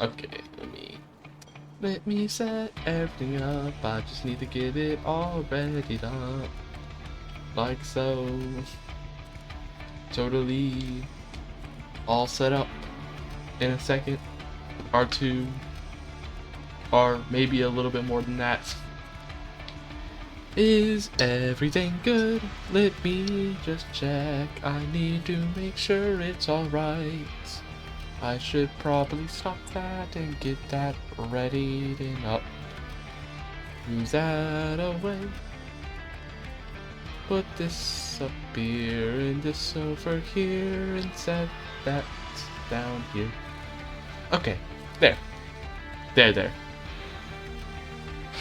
Okay, let me set everything up. I just need to get it all ready up. Like so. Totally all set up in a second or two, or maybe a little bit more than that. Is everything good? Let me just check. I need to make sure it's alright. I should probably stop that and get that ready and up. Move that away. Put this up here and this over here and set that down here. Okay, there. There.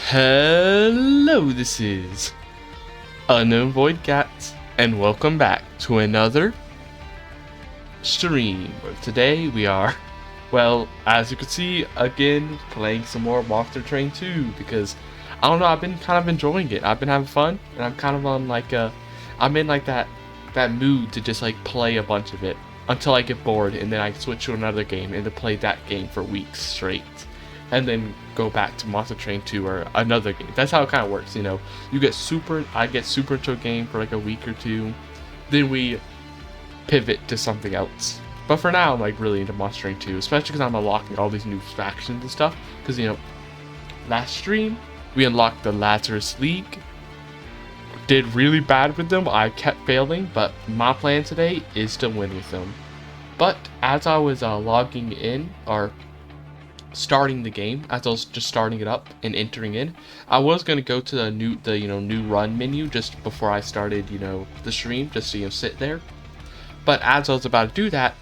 Hello, this is Unknown Void Cats, and welcome back to another stream. Where today we are, well, as you can see, again playing some more Monster Train 2 because I don't know, I've been kind of enjoying it. I've been having fun, and I'm kind of on like I'm in like that mood to just like play a bunch of it until I get bored, and then I switch to another game and to play that game for weeks straight, and then go back to Monster Train 2 or another game. That's how it kind of works, you know. I get super into a game for like a week or two, then we pivot to something else. But for now, I'm like really into Monster Train 2, especially because I'm unlocking all these new factions and stuff. Because, you know, last stream we unlocked the Lazarus League. Did really bad with them. I kept failing, but my plan today is to win with them. But as I was logging in, or starting the game, as I was just starting it up and entering in, I was going to go to the new run menu just before I started, the stream, just to sit there. But as I was about to do that,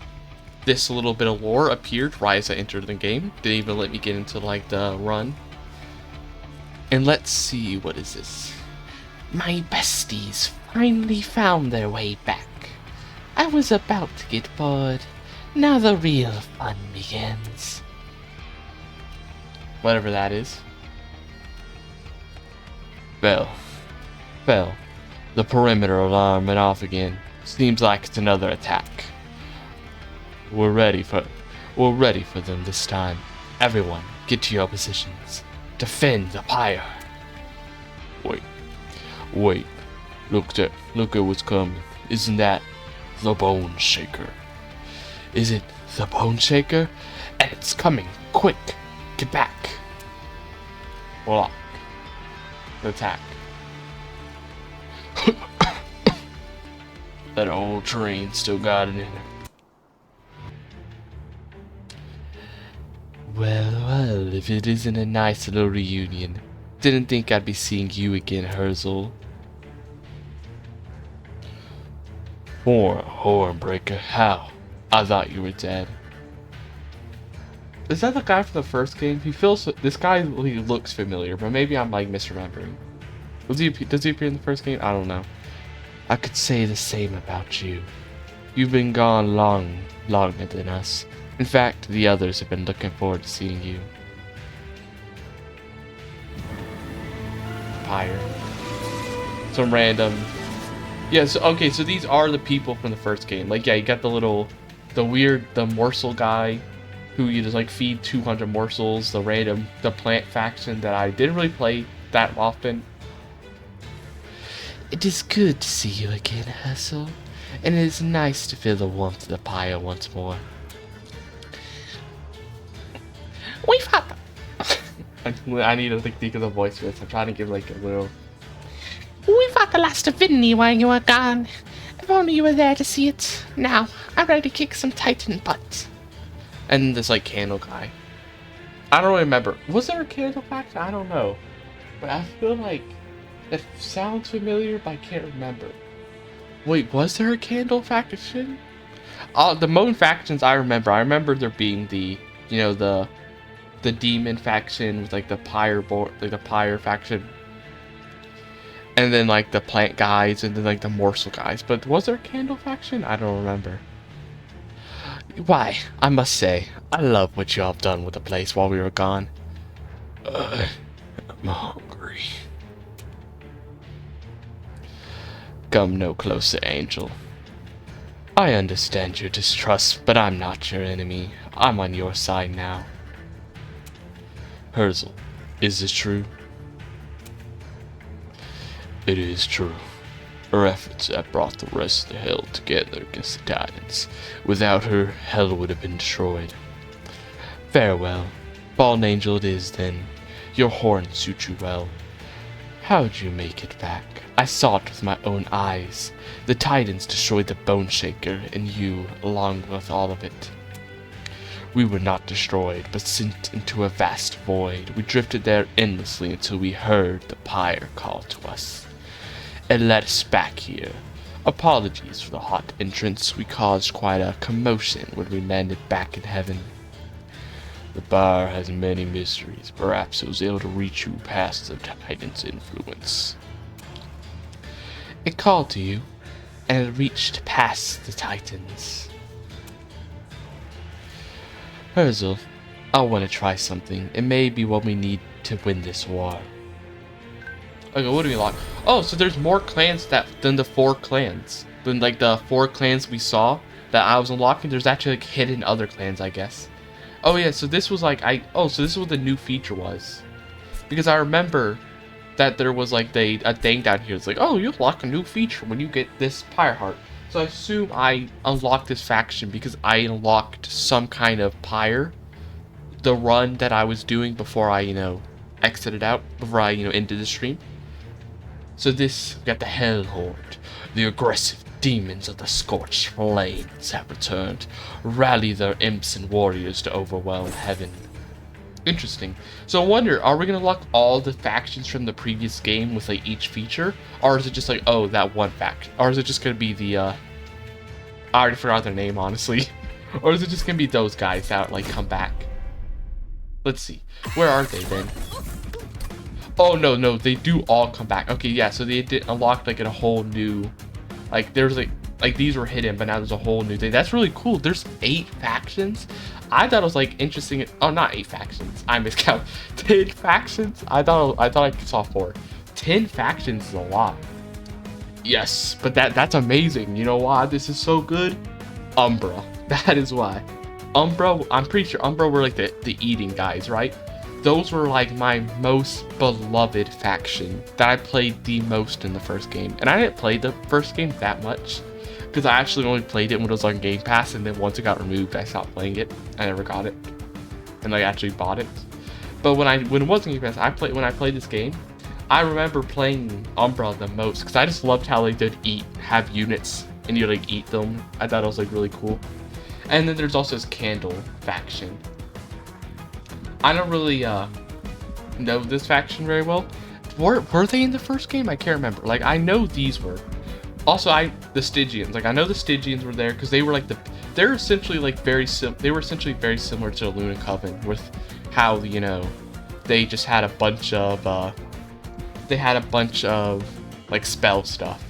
this little bit of lore appeared right as I entered the game. Didn't even let me get into like the run. And let's see, what is this? My besties finally found their way back. I was about to get bored. Now the real fun begins. Whatever that is. Well, the perimeter alarm went off again. Seems like it's another attack. We're ready for them this time. Everyone, get to your positions. Defend the pyre. Wait. Look at what's coming. Isn't that the Bone Shaker? Is it the Bone Shaker? And it's coming. Quick. Get back. Block. Attack. That old train still got it in her. Well, if it isn't a nice little reunion. Didn't think I'd be seeing you again, Herzl. Hornbreaker, how? I thought you were dead. Is that the guy from the first game? This guy looks familiar, but maybe I'm like misremembering. Does he appear in the first game? I don't know. I could say the same about you. You've been gone longer than us. In fact, the others have been looking forward to seeing you. Pyre. Some random. Yeah, so these are the people from the first game. Like, yeah, you got the morsel guy who you just like feed 200 morsels, the plant faction that I didn't really play that often. It is good to see you again, Hessel, and it is nice to feel the warmth of the pyre once more. We've had I need to think of the voice for this. I'm trying to give like a little. We've had the last of Vinny while you were gone. If only you were there to see it. Now, I'm ready to kick some Titan butt. And this like candle guy. I don't really remember. Was there a candle faction? I don't know. But I feel like that sounds familiar, but I can't remember. Wait, was there a candle faction? The Moan factions I remember. I remember there being the demon faction with like the pyre faction, and then like the plant guys, and then like the morsel guys. But was there a candle faction? I don't remember. Why, I must say, I love what y'all have done with the place while we were gone. I'm hungry. Come no closer, Angel. I understand your distrust, but I'm not your enemy. I'm on your side now. Herzl, is this true? It is true. Her efforts have brought the rest of the Hell together against the Titans. Without her, Hell would have been destroyed. Farewell. Fallen Angel it is, then. Your horn suits you well. How'd you make it back? I saw it with my own eyes. The Titans destroyed the Bone Shaker, and you, along with all of it. We were not destroyed, but sent into a vast void. We drifted there endlessly until we heard the pyre call to us. It led us back here. Apologies for the hot entrance. We caused quite a commotion when we landed back in heaven. The bar has many mysteries. Perhaps it was able to reach you past the Titan's influence. It called to you, and it reached past the Titans. Herzl, I want to try something. It may be what we need to win this war. Okay, what do we unlock? Oh, so there's more clans than the 4 clans. Than like the 4 clans we saw that I was unlocking. There's actually like hidden other clans, I guess. Oh yeah, so this was like so this is what the new feature was. Because I remember that there was like a thing down here. It's like, oh, you unlock a new feature when you get this Pyre Heart. So I assume I unlocked this faction because I unlocked some kind of Pyre. The run that I was doing before I, exited out, before I, ended the stream. So this, we got the Hell Horde. The aggressive demons of the scorched flames have returned. Rally their imps and warriors to overwhelm heaven. Interesting. So I wonder, are we going to unlock all the factions from the previous game with like each feature? Or is it just like, oh, that one faction? Or is it just going to be the, I already forgot their name, honestly. Or is it just going to be those guys that like come back? Let's see. Where are they then? Oh, no, they do all come back. Okay, yeah, so they did unlock like a whole new, like there's like these were hidden, but now there's a whole new thing. That's really cool. There's 8 factions. I thought it was like interesting. Oh, not 8 factions. I miscount. 10 factions. I thought I saw 4. 10 factions is a lot. Yes, but that's amazing. You know why this is so good? Umbra. That is why. Umbra. I'm pretty sure Umbra were like the eating guys, right? Those were like my most beloved faction that I played the most in the first game. And I didn't play the first game that much because I actually only played it when it was on Game Pass, and then once it got removed, I stopped playing it. I never got it, and like actually bought it. But when it was on Game Pass, when I played this game, I remember playing Umbra the most because I just loved how they did have units and you like eat them. I thought it was like really cool. And then there's also this Candle faction. I don't really know this faction very well. Were they in the first game? I can't remember. Like, I know these were. Also, the Stygians. Like, I know the Stygians were there because they were like they're essentially like they were essentially very similar to the Luna Coven with how, they just had a bunch of like spell stuff.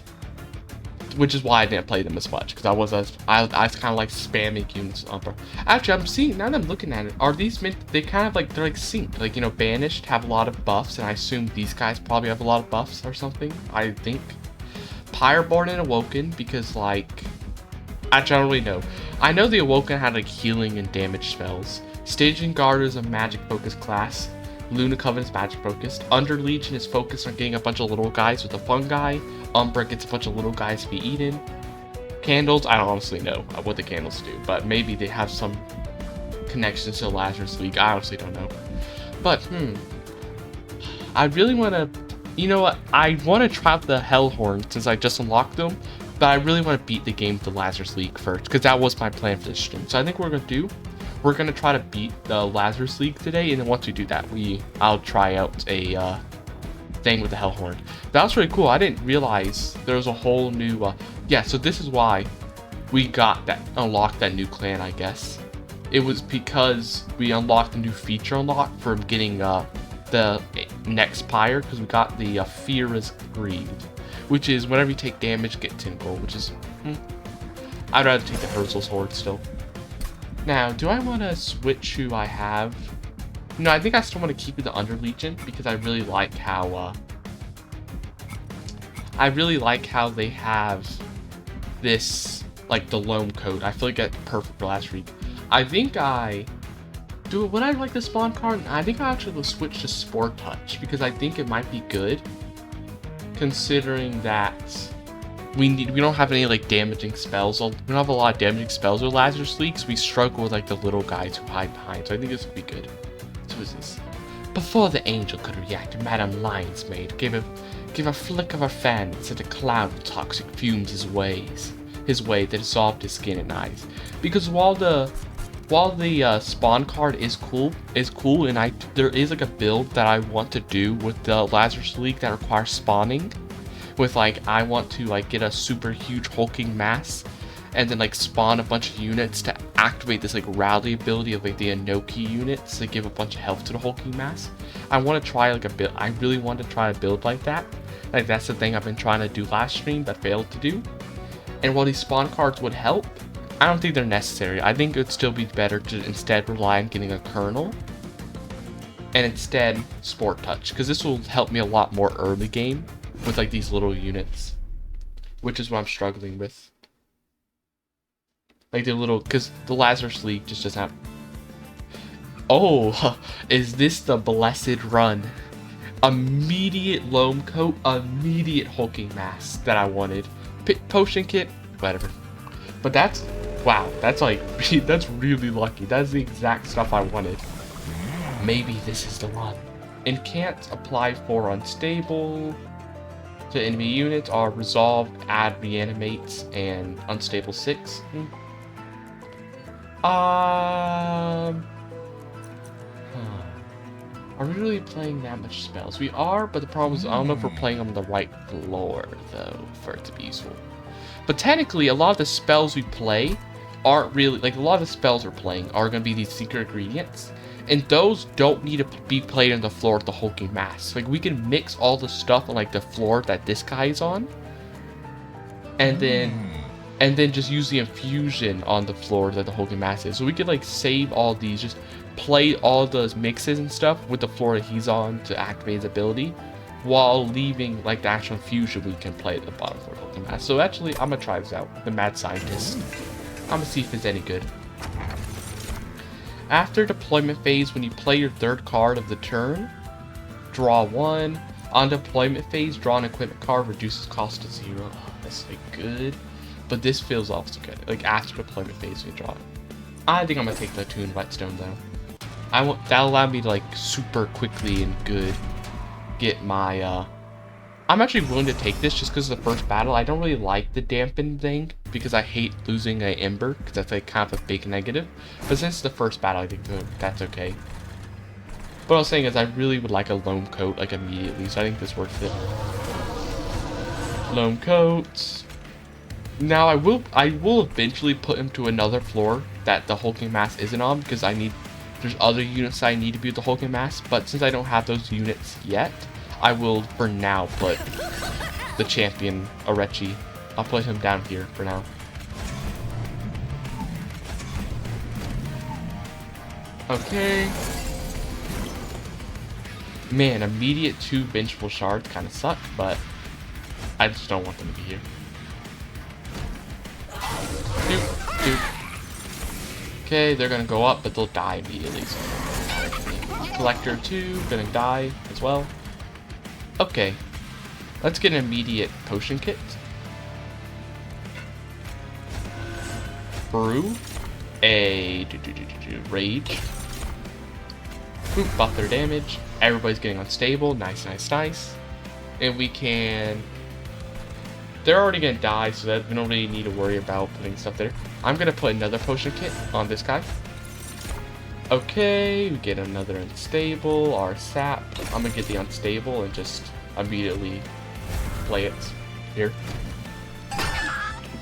Which is why I didn't play them as much, because I was kind of like spamming units on Umbra. Actually, I'm seeing, now that I'm looking at it, are these they're like synced, like, Banished have a lot of buffs, and I assume these guys probably have a lot of buffs or something, I think. Pyreborn and Awoken, because like, actually I don't really know. I know the Awoken had like healing and damage spells. Stygian Guard is a magic focused class. Luna Coven is magic focused. Under Legion is focused on getting a bunch of little guys with the fungi. Umbra gets a bunch of little guys to be eaten. Candles, I don't honestly know what the candles do, but maybe they have some connections to the Lazarus League. I honestly don't know. But, I really want to, you know what, I want to try out the Hellhorn since I just unlocked them, but I really want to beat the game with the Lazarus League first, because that was my plan for this stream. So I think what we're going to try to beat the Lazarus League today, and then once we do that, I'll try out a thing with the Hellhorn. That was really cool. I didn't realize there was a whole new yeah, so this is why we unlocked that new clan, I guess. It was because we unlocked a new feature unlock from getting the next pyre, because we got the Fear is Grieved, which is whenever you take damage, get 10 gold, which is I'd rather take the Herzl's Horde still. Now, do I want to switch who I have? No, I think I still want to keep it the Under Legion because I really like how they have this, like, the loam coat. I feel like that's perfect for last week. I think I would I like the spawn card? I think I'll actually switch to Sport Touch because I think it might be good, considering that we don't have any like damaging spells. We don't have a lot of damaging spells with Laser Sleek, so we struggle with like the little guys who hide behind. So I think this would be good. So what is this? Before the angel could react, Madame Lion's Maid gave a flick of her fan and sent a cloud of toxic fumes his way that dissolved his skin and eyes. Because while the spawn card is cool, and there is like a build that I want to do with the Lazarus League that requires spawning, with like I want to like get a super huge hulking mass, and then like spawn a bunch of units to activate this like rally ability of like the Inoki units to give a bunch of health to the hulking mass. I want to try like a build. I really want to try a build like that. Like that's the thing I've been trying to do last stream but failed to do. And while these spawn cards would help, I don't think they're necessary. I think it would still be better to instead rely on getting a kernel and instead Sport Touch, because this will help me a lot more early game with like these little units, which is what I'm struggling with. Like the little, because the Lazarus League just doesn't have. Oh, is this the blessed run? Immediate loam coat, immediate hulking mass that I wanted. Potion kit, whatever. But that's, wow, that's like, that's really lucky. That's the exact stuff I wanted. Maybe this is the one. And can't apply for unstable to enemy units are resolved, add reanimates, and unstable 6. Are we really playing that much spells? We are, but the problem is I don't know if we're playing on the right floor, though, for it to be useful. But technically, a lot of the spells we play aren't really, like, a lot of the spells we're playing are going to be these secret ingredients, and those don't need to be played on the floor with the hulking mass. Like, we can mix all the stuff on, like, the floor that this guy is on, and then just use the infusion on the floor that the hulking mass is. So we could, like, save all these, just play all those mixes and stuff with the floor that he's on to activate his ability, while leaving like the actual fusion we can play at the bottom for hulking mass. So actually, I'm gonna try this out. The mad scientist. I'm gonna see if it's any good. After deployment phase, when you play your third card of the turn, draw 1. On deployment phase, draw an equipment card, reduces cost to 0. Oh, that's like good. But this feels also good. Like after deployment phase, we draw it. I think I'm gonna take the Toon Whetstone though. That'll allow me to like super quickly and good get my I'm actually willing to take this just because of the first battle. I don't really like the dampen thing because I hate losing an Ember because that's like kind of a big negative. But since it's the first battle, I think that's okay. What I was saying is I really would like a loam coat like immediately, so I think this works it. Loam coats. Now I will eventually put him to another floor that the hulking mass isn't on because there's other units I need to be with the hulking mass, but since I don't have those units yet, I will for now put the champion Arechi. I'll put him down here for now. Okay. Man, immediate 2 Invincible shards kind of suck, but I just don't want them to be here. Dude. Okay, they're gonna go up, but they'll die immediately. So. Collector 2, gonna die as well. Okay, let's get an immediate potion kit. Brew. Rage. Boop, buff their damage. Everybody's getting unstable. Nice. And we can... They're already gonna die, so that we don't really need to worry about putting stuff there. I'm gonna put another potion kit on this guy. Okay, we get another unstable, our sap. I'm gonna get the unstable and just immediately play it. Here.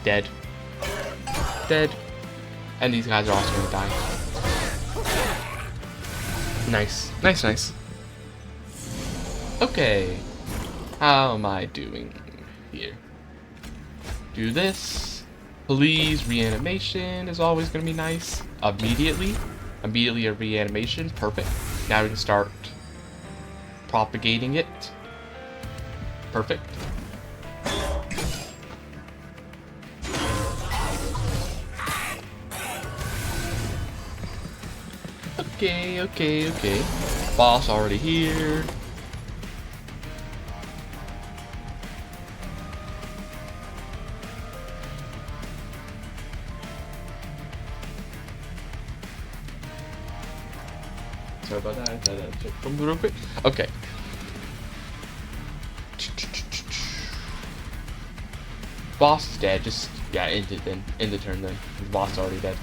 Dead. And these guys are also gonna die. Nice. Okay. How am I doing here? Do this. Please, reanimation is always going to be nice. Immediately a reanimation. Perfect. Now we can start propagating it. Perfect. Okay, okay, okay. Boss already here. Sorry about that. Check from real quick. Okay. Boss is dead. Just yeah, end it then. End the turn then. The boss is already dead.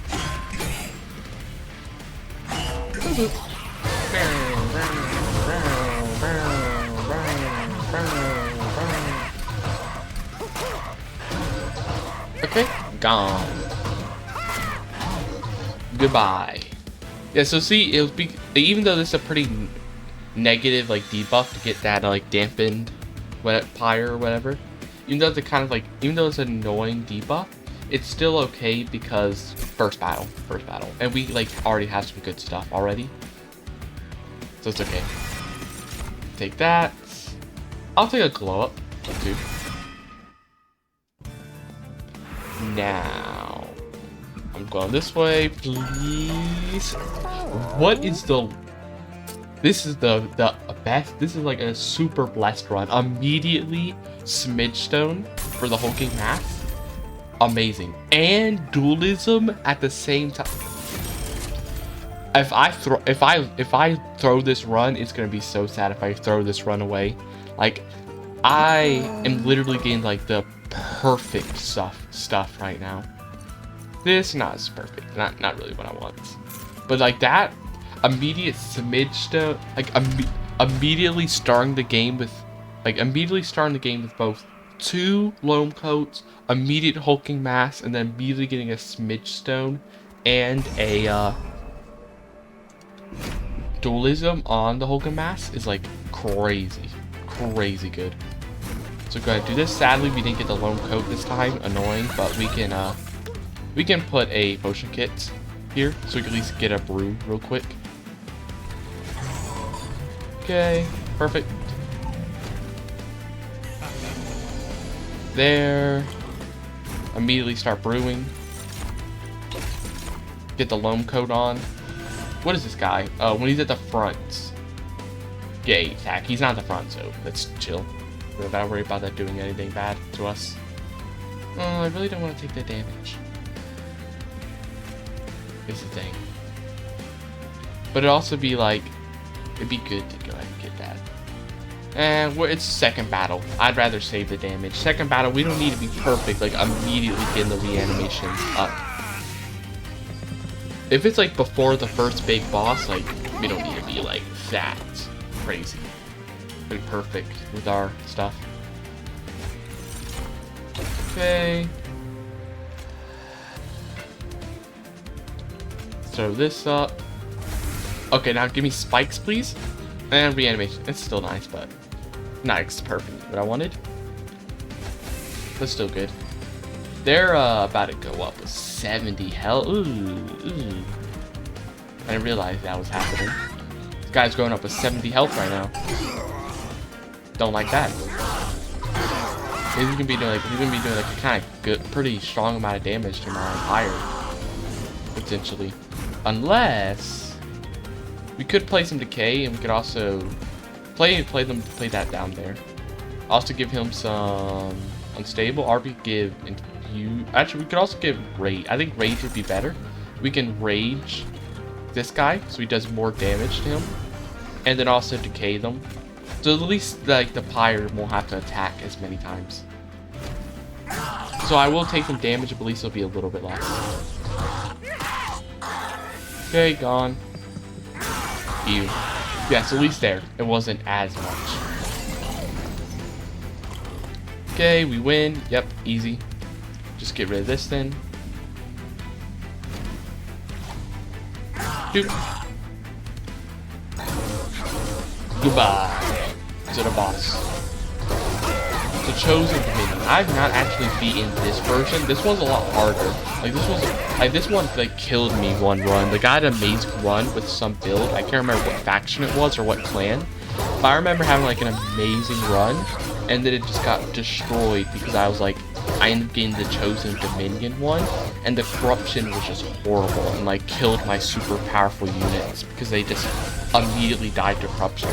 Okay, gone. Goodbye. Yeah, so see, it was even though this is a pretty negative like debuff to get that like dampened pyre or whatever, even though it's kind of like, even though it's an annoying debuff, it's still okay because first battle, and we like already have some good stuff already, so it's okay. Take that. I'll take a glow up too. Now I'm going this way, please. What is the? This is the best. This is like a super blessed run. Immediately Smidge Stone for the hulking mass. Amazing. And dualism at the same time. If I throw this run, it's gonna be so sad if I throw this run away. Like, I am literally getting like the perfect stuff right now. This not as perfect. Not really what I want. But like that immediate Smidge Stone, like immediately starting the game with both 2 loam coats, immediate hulking mass, and then immediately getting a Smidge Stone and a dualism on the hulking mass is like crazy good. So go ahead and do this. Sadly, we didn't get the loam coat this time. Annoying, but we can put a potion kit here so we can at least get a brew real quick. Okay, perfect. There. Immediately start brewing. Get the loam coat on. What is this guy? When he's at the front. Get 8 attack. He's not at the front, so let's chill. We don't gotta worry about that doing anything bad to us. Oh, I really don't want to take that damage. Is the thing. But it'd also be like, it'd be good to go ahead and get that. And it's second battle. I'd rather save the damage. Second battle, we don't need to be perfect, like immediately getting the reanimations up. If it's like before the first big boss, like we don't need to be like that crazy. Pretty perfect with our stuff. Okay. Throw this up. Okay, now give me spikes, please. And reanimation. It's still nice, but not perfect what I wanted. But still good. They're about to go up with 70 health. Ooh. I didn't realize that was happening. This guy's going up with 70 health right now. Don't like that. He's gonna be doing like a kind of good, pretty strong amount of damage to my Empire, potentially. Unless we could play some decay, and we could also play that down there. Also give him some unstable, or we give actually we could also give rage. I think rage would be better. We can rage this guy so he does more damage to him, and then also decay them. So at least like the pyre won't have to attack as many times. So I will take some damage, but at least it'll be a little bit less. Okay, gone. Ew. Yes, at least there. It wasn't as much. Okay, we win. Yep, easy. Just get rid of this then. Doop. Goodbye to the boss. The Chosen Dominion. I've not actually beaten this version. This one's a lot harder. This one like killed me one run. The guy had an amazing run with some build. I can't remember what faction it was or what clan. But I remember having like an amazing run, and then it just got destroyed because I was like I ended up getting the Chosen Dominion one, and the corruption was just horrible and like killed my super powerful units because they just immediately died to corruption.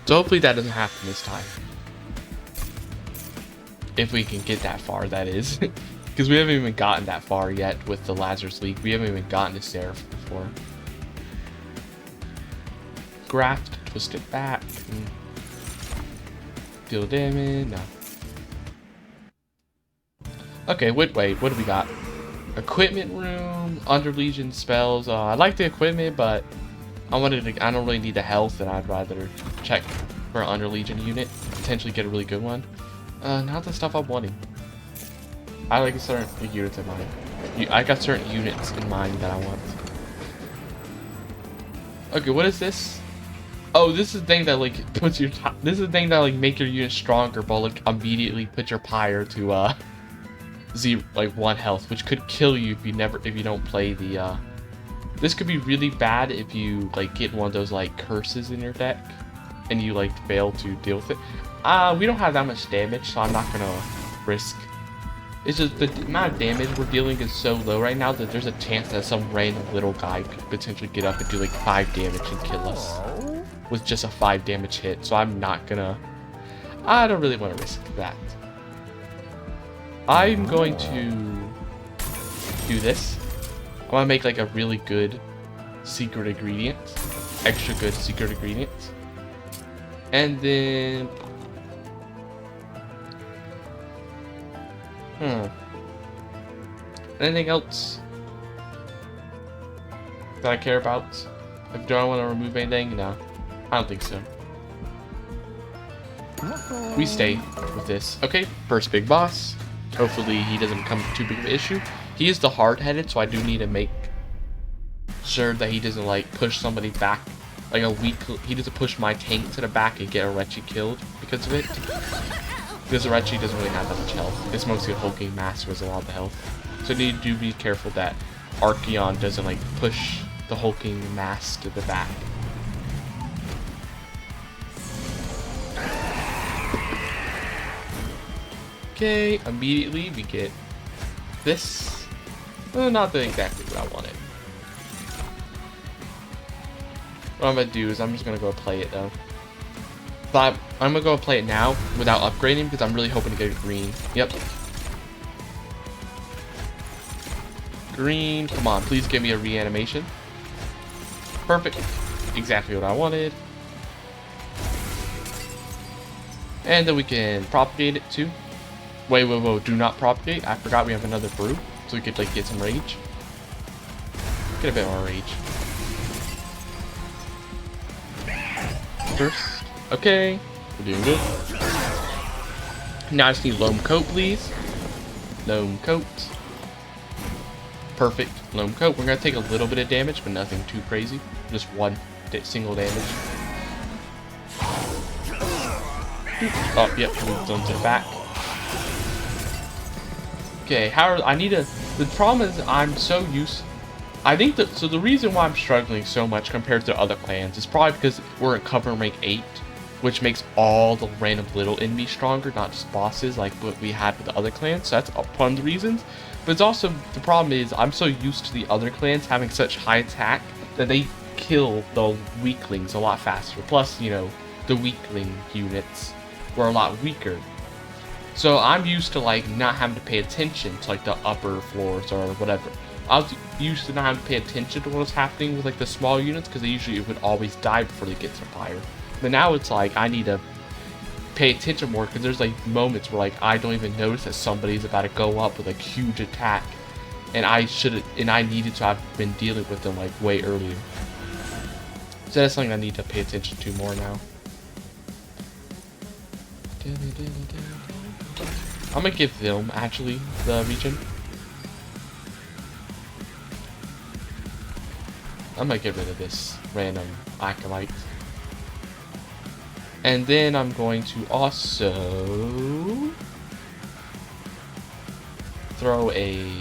So hopefully that doesn't happen this time. If we can get that far, that is. Because we haven't even gotten that far yet with the Lazarus League. We haven't even gotten to Seraph before. Graft, twist it back. Deal damage, no. Okay, wait, what do we got? Equipment room, under Legion spells. I like the equipment, but I don't really need the health, and I'd rather check for an under Legion unit. Potentially get a really good one. Not the stuff I'm wanting. I like certain units in mind. I got certain units in mind that I want. Okay, what is this? Oh, this is the thing that like puts your. This is the thing that like make your unit stronger, but like immediately put your pyre to 1 health, which could kill you if you don't play the. This could be really bad if you like get one of those like curses in your deck, and you like fail to deal with it. We don't have that much damage, so I'm not gonna risk. It's just the amount of damage we're dealing is so low right now that there's a chance that some random little guy could potentially get up and do like 5 damage and kill us with just a 5 damage hit. So I'm not gonna. I don't really want to risk that. I'm going to do this. I want to make like a really good secret ingredient, extra good secret ingredient, and then. Anything else that I care about? Like, do I want to remove anything? No, I don't think so. We stay with this. Okay, first big boss. Hopefully he doesn't become too big of an issue. He is the hard-headed, so I do need to make sure that he doesn't like push somebody back. Like he doesn't push my tank to the back and get Arechi killed because of it. Because Arechi doesn't really have that much health. It's mostly a hulking master with a lot of the health. So you need to be careful that Archeon doesn't like push the hulking mass to the back. Okay, immediately we get this. Well, not exactly what I wanted. What I'm gonna do is I'm just gonna go play it though. But I'm gonna go play it now without upgrading because I'm really hoping to get a green. Yep. Green, come on, please give me a reanimation. Perfect. Exactly what I wanted. And then we can propagate it too. Wait, do not propagate. I forgot we have another brew. So we could like get some rage. Get a bit more rage. First. Okay. We're doing good. Now I just need Loam Coat, please. Loam Coat. Perfect. Loam Coat. We're going to take a little bit of damage, but nothing too crazy. Just one single damage. Oh, yep. Moved on to the back. Okay, the problem is I'm so used. I think that, so the reason why I'm struggling so much compared to other clans is probably because we're at cover rank 8, which makes all the random little enemies stronger, not just bosses like what we had with the other clans. So that's one of the reasons. But it's also, the problem is I'm so used to the other clans having such high attack that they kill the weaklings a lot faster. Plus, you know, the weakling units were a lot weaker. So I'm used to like not having to pay attention to like the upper floors or whatever. I was used to not having to pay attention to what was happening with like the small units because they usually would always die before they get to fire. But now it's like I need to pay attention more because there's like moments where like I don't even notice that somebody's about to go up with like huge attack, and I needed to have been dealing with them like way earlier. So that's something I need to pay attention to more now. I'm gonna give them actually the region. I'm gonna get rid of this random acolyte. And then I'm going to also throw a.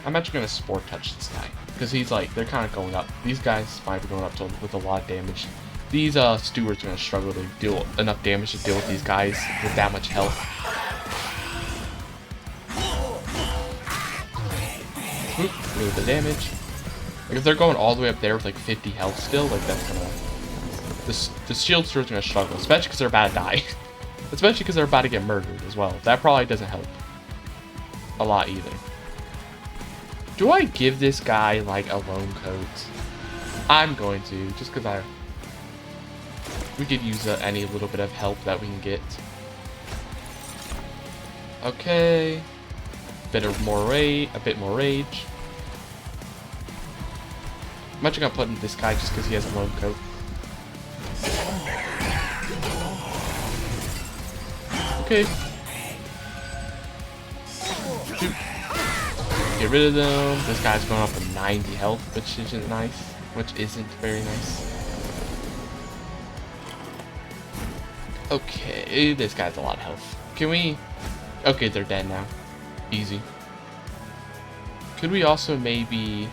I'm actually gonna sport touch this guy because he's like they're kind of going up. These guys might be going up with a lot of damage. These stewards are gonna struggle to deal enough damage to deal with these guys with that much health. Oop, really the damage. Like if they're going all the way up there with like 50 health still, like that's gonna the shield stewards are gonna struggle, especially because they're about to die. Especially because they're about to get murdered as well. That probably doesn't help a lot either. Do I give this guy like a lone coat? I'm going to, just because we could use any little bit of help that we can get. Okay, a bit more rage. I'm actually gonna put in this guy just because he has a lone coat. Okay. Shoot. Get rid of them. This guy's going up to 90 health, which isn't nice. Which isn't very nice. Okay, this guy's a lot of health. Can we... Okay, they're dead now. Easy. Could we also maybe...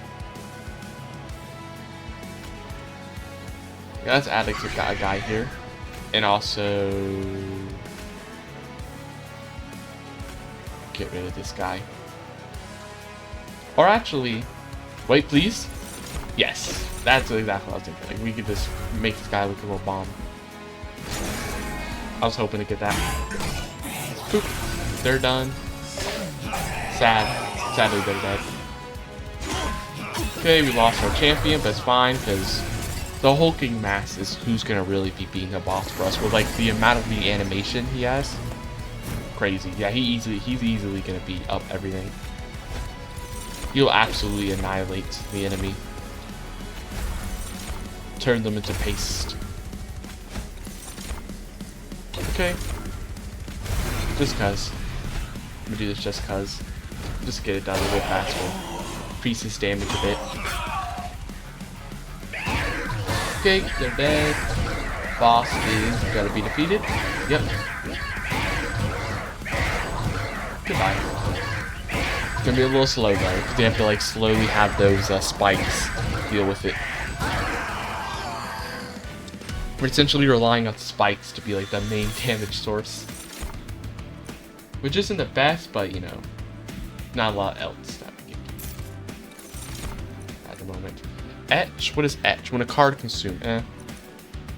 Yeah, let's add like a guy here. And also... Get rid of this guy. Or actually... Wait, please? Yes. That's exactly what I was thinking. Like, we could just make this guy look a little bomb. I was hoping to get that. Boop. They're done. Sad. Sadly, they're dead. Okay, we lost our champion, but it's fine, because the hulking mass is who's going to really be being a boss for us. With, like, the amount of reanimation he has. Crazy. Yeah, he's easily going to beat up everything. He'll absolutely annihilate the enemy. Turn them into paste. Okay. Just cuz. I'm gonna do this just cuz. Just get it done a little faster. Increase his damage a bit. Okay, they're dead. Boss is gotta be defeated. Yep. Goodbye. It's gonna be a little slow though, because they have to like slowly have those spikes deal with it. We're essentially relying on spikes to be like the main damage source. Which isn't the best, but you know, not a lot else that we can do at the moment. Etch? What is etch? When a card consumed?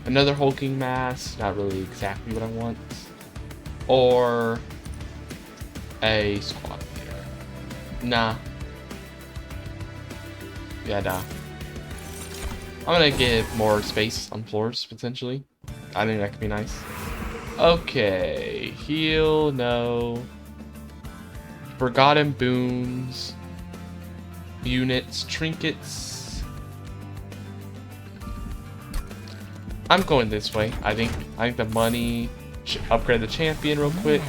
Another hulking mass, not really exactly what I want. Or a squad leader. Nah. Yeah, nah. I'm gonna get more space on floors, potentially. I think that could be nice. Okay, heal, no. Forgotten boons. Units, trinkets. I'm going this way. I think the money. Upgrade the champion real quick.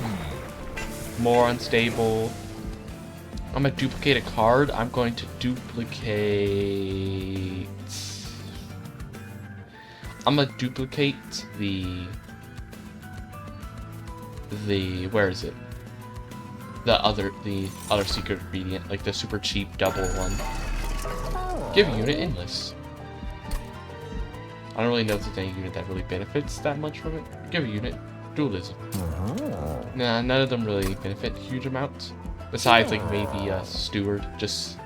More unstable. I'm gonna duplicate a card. I'm going to duplicate. I'm gonna duplicate the where is it? The other secret ingredient, like the super cheap double one. Give unit endless. I don't really know if there's any unit that really benefits that much from it. Give a unit dualism. Nah, none of them really benefit huge amounts. Besides like maybe a steward. Just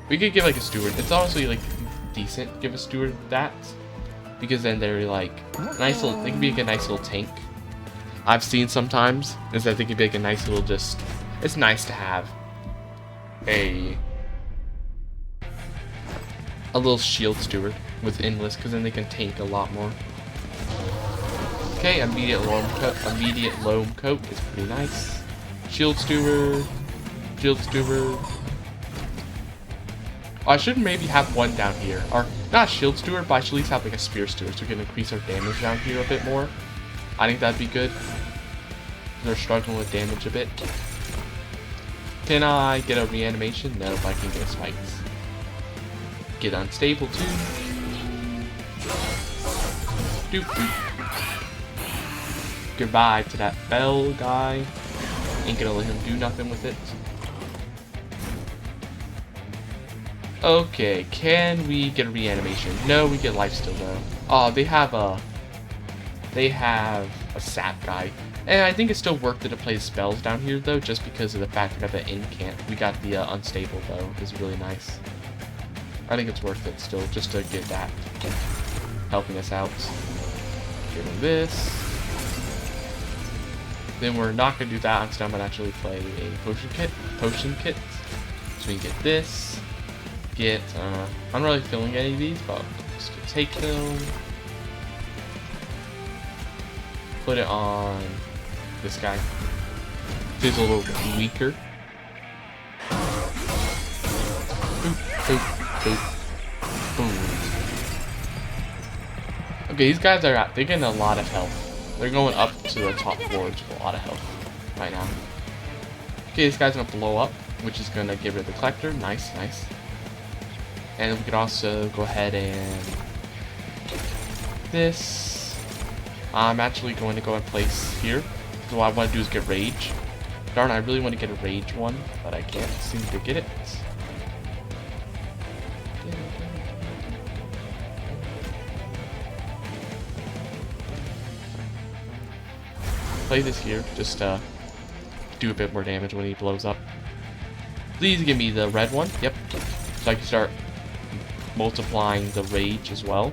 we could give like a steward. It's honestly like decent. Give a steward that. Because then they're like nice little. They can be like a nice little tank. I've seen sometimes is that they can be like a nice little just. It's nice to have a little shield steward with endless, because then they can tank a lot more. Okay, immediate loam coat is pretty nice. Shield steward. Oh, I should maybe have one down here. Or, not shield steward, but I should at least have like a spear steward so we can increase our damage down here a bit more. I think that'd be good. They're struggling with damage a bit. Can I get a reanimation? No, but I can get spikes. Get unstable too. Doop doop. Goodbye to that bell guy. Ain't gonna let him do nothing with it. Okay, can we get a reanimation? No, we get life still though. They have a sap guy. And I think it's still worth it to play spells down here though, just because of the fact we got the incant. We got the unstable though, is really nice. I think it's worth it still, just to get that helping us out. Give him this. Then we're not gonna do that, instead I'm gonna actually play a potion kit. So we can get this. I'm not really feeling any of these, but just gonna take them. Put it on this guy. He's a little weaker. Boop, boop, boop. Boom. Okay, these guys they're getting a lot of health. They're going up to the top floors with a lot of health right now. Okay, this guy's gonna blow up, which is gonna get rid of the collector. Nice, nice. And we could also go ahead and this. I'm actually going to go in place here. So what I want to do is get rage. Darn, I really want to get a rage one, but I can't seem to get it. Play this here, just do a bit more damage when he blows up. Please give me the red one. Yep. So I can start multiplying the rage as well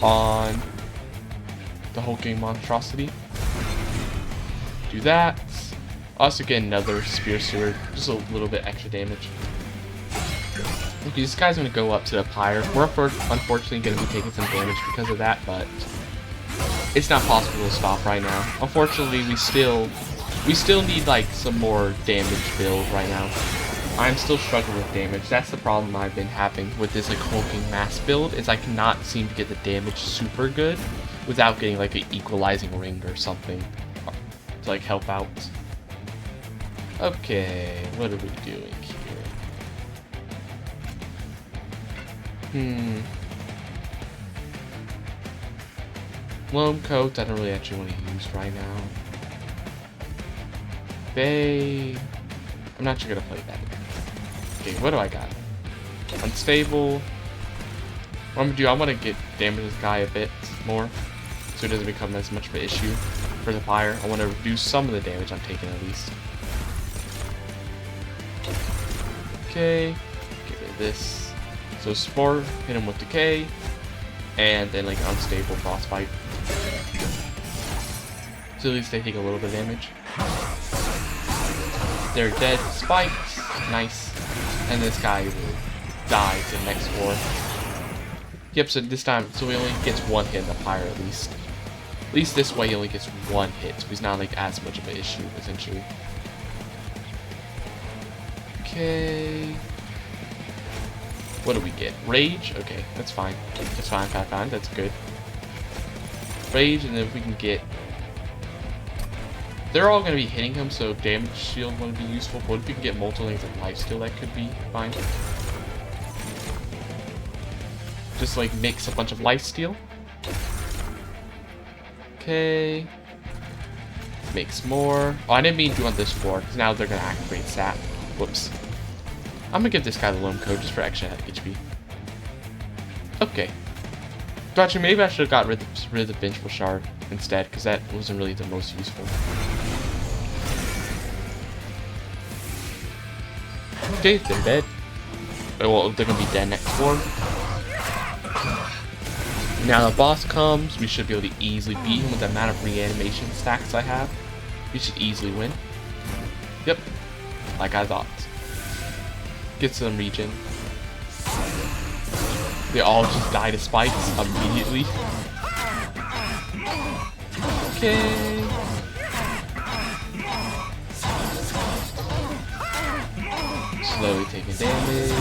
on the hulking monstrosity. Do that. Also get another spear sword, just a little bit extra damage. Okay, this guy's gonna go up to the pyre. We're unfortunately gonna be taking some damage because of that, but it's not possible to stop right now. Unfortunately, we still need like some more damage build right now. I'm still struggling with damage. That's the problem I've been having with this like hulking mass build, is I cannot seem to get the damage super good without getting like an equalizing ring or something to like help out. Okay, what are we doing here? Loam coat I don't really actually want to use right now. I'm not sure gonna play that. Okay, what do I got? Unstable. What I'm gonna do, I want to get damage this guy a bit more, so it doesn't become as much of an issue for the pyre. I want to reduce some of the damage I'm taking at least. Okay, get rid of this. So Spore, hit him with Decay, and then like Unstable Frostbite. So at least they take a little bit of damage. They're dead. Spikes. Nice. And this guy will die to the next floor. Yep, so this time, so he only gets one hit in the pyre at least. At least this way he only gets one hit, so he's not like as much of an issue, essentially. Okay. What do we get? Rage? Okay, that's fine. That's fine, that's good. Rage, and then if we can get... They're all going to be hitting him, so damage shield wouldn't be useful, but if we can get multiple things of lifesteal, that could be fine. Just like mix a bunch of lifesteal. Okay. Mix more. Oh, I didn't mean to do on this floor, because now they're going to activate sap. Whoops. I'm going to give this guy the loam code just for extra HP. Okay. Gotcha, maybe I should have got rid of the Vengeful Shard instead, because that wasn't really the most useful. Okay, they're dead. Well, they're going to be dead next floor. Now the boss comes, we should be able to easily beat him with the amount of reanimation stacks I have. We should easily win. Yep, like I thought. Get some regen. They all just die to spikes immediately. Okay. Slowly taking damage.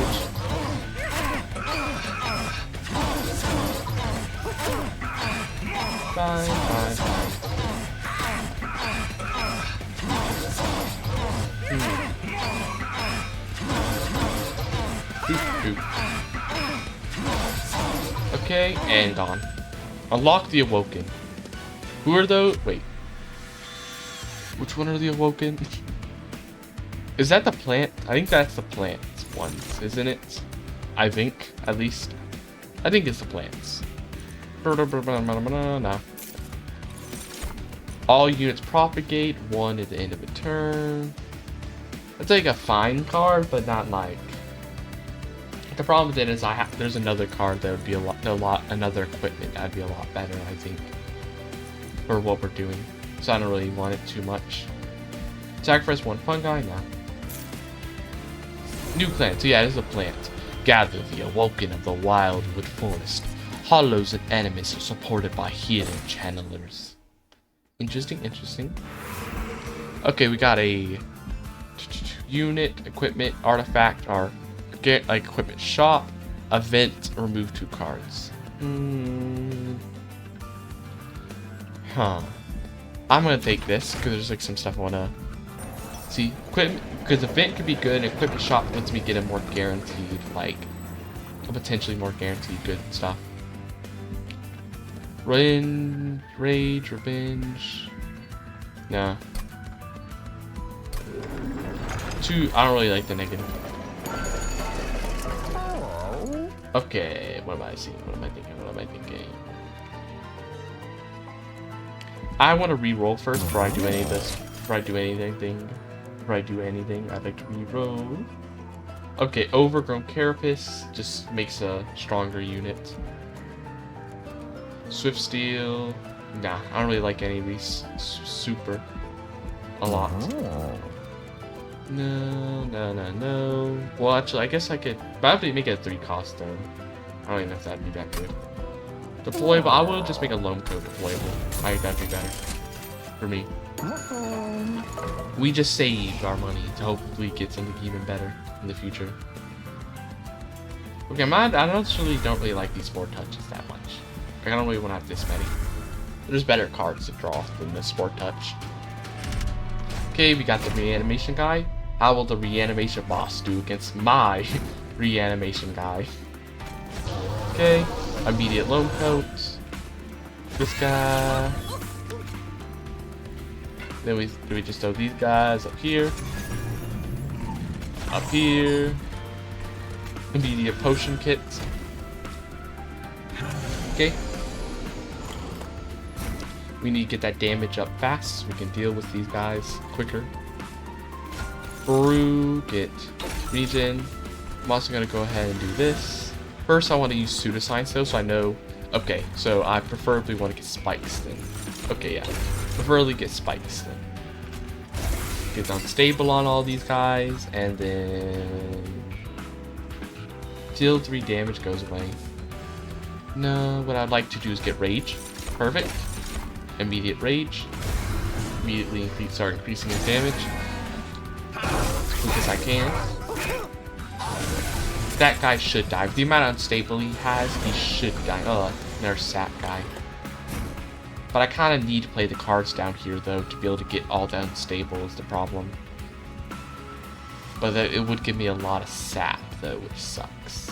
Fine. Okay, and gone. Unlock the Awoken. Who are those? Wait. Which one are the Awoken? Is that the plant? I think that's the plants ones, isn't it? I think, at least. I think it's the plants. No. All units propagate, 1 at the end of a turn. That's like a fine card, but not like... The problem with it is there's another card that would be another equipment that would be a lot better, I think, for what we're doing. So I don't really want it too much. Sacrifice 1 fungi? No. New plant. So yeah, this is a plant. Gather the awoken of the wildwood forest. Hollows and enemies are supported by hidden channelers. Interesting, interesting. Okay, we got a unit, equipment, artifact, or like equipment shop, event, remove 2 cards. Huh. I'm gonna take this because there's like some stuff I wanna see. Equipment, because event could be good, and equipment shop lets me get a more guaranteed, like a potentially more guaranteed good stuff. Rage, revenge. Nah. 2. I don't really like the negative. Okay, what am I seeing? What am I thinking? What am I thinking? I want to re-roll first before I do any of this. Before I do anything. I'd like to re-roll. Okay, overgrown carapace just makes a stronger unit. Swift steel. Nah, I don't really like any of these. Super. A lot. No. Well, actually, I guess I could probably make it a 3 cost though. I don't even know if that'd be that good. Deployable. I will just make a loam coat deployable. I think that'd be better for me. We just saved our money to hopefully get something even better in the future. Okay, I don't really like these 4 touches that much. Like, I don't really want to have this many. There's better cards to draw than the sport touch. Okay, we got the reanimation guy. How will the reanimation boss do against my reanimation guy? Okay, immediate loam coat. This guy. Then we just throw these guys up here. Up here. Immediate potion kits. Okay. We need to get that damage up fast so we can deal with these guys quicker. Brew, get regen. I'm also going to go ahead and do this. First, I want to use pseudoscience though, so I know. Okay, so I preferably want to get spikes then. Okay, yeah. Preferably get spikes then. Get unstable on all these guys, and then deal 3 damage goes away. No, what I'd like to do is get rage. Perfect. Immediate rage. Immediately start increasing his damage. As quick as I can. That guy should die. With the amount of unstable he has, he should die. Oh, another sap guy. But I kind of need to play the cards down here, though, to be able to get all the unstable is the problem. But it would give me a lot of sap, though, which sucks.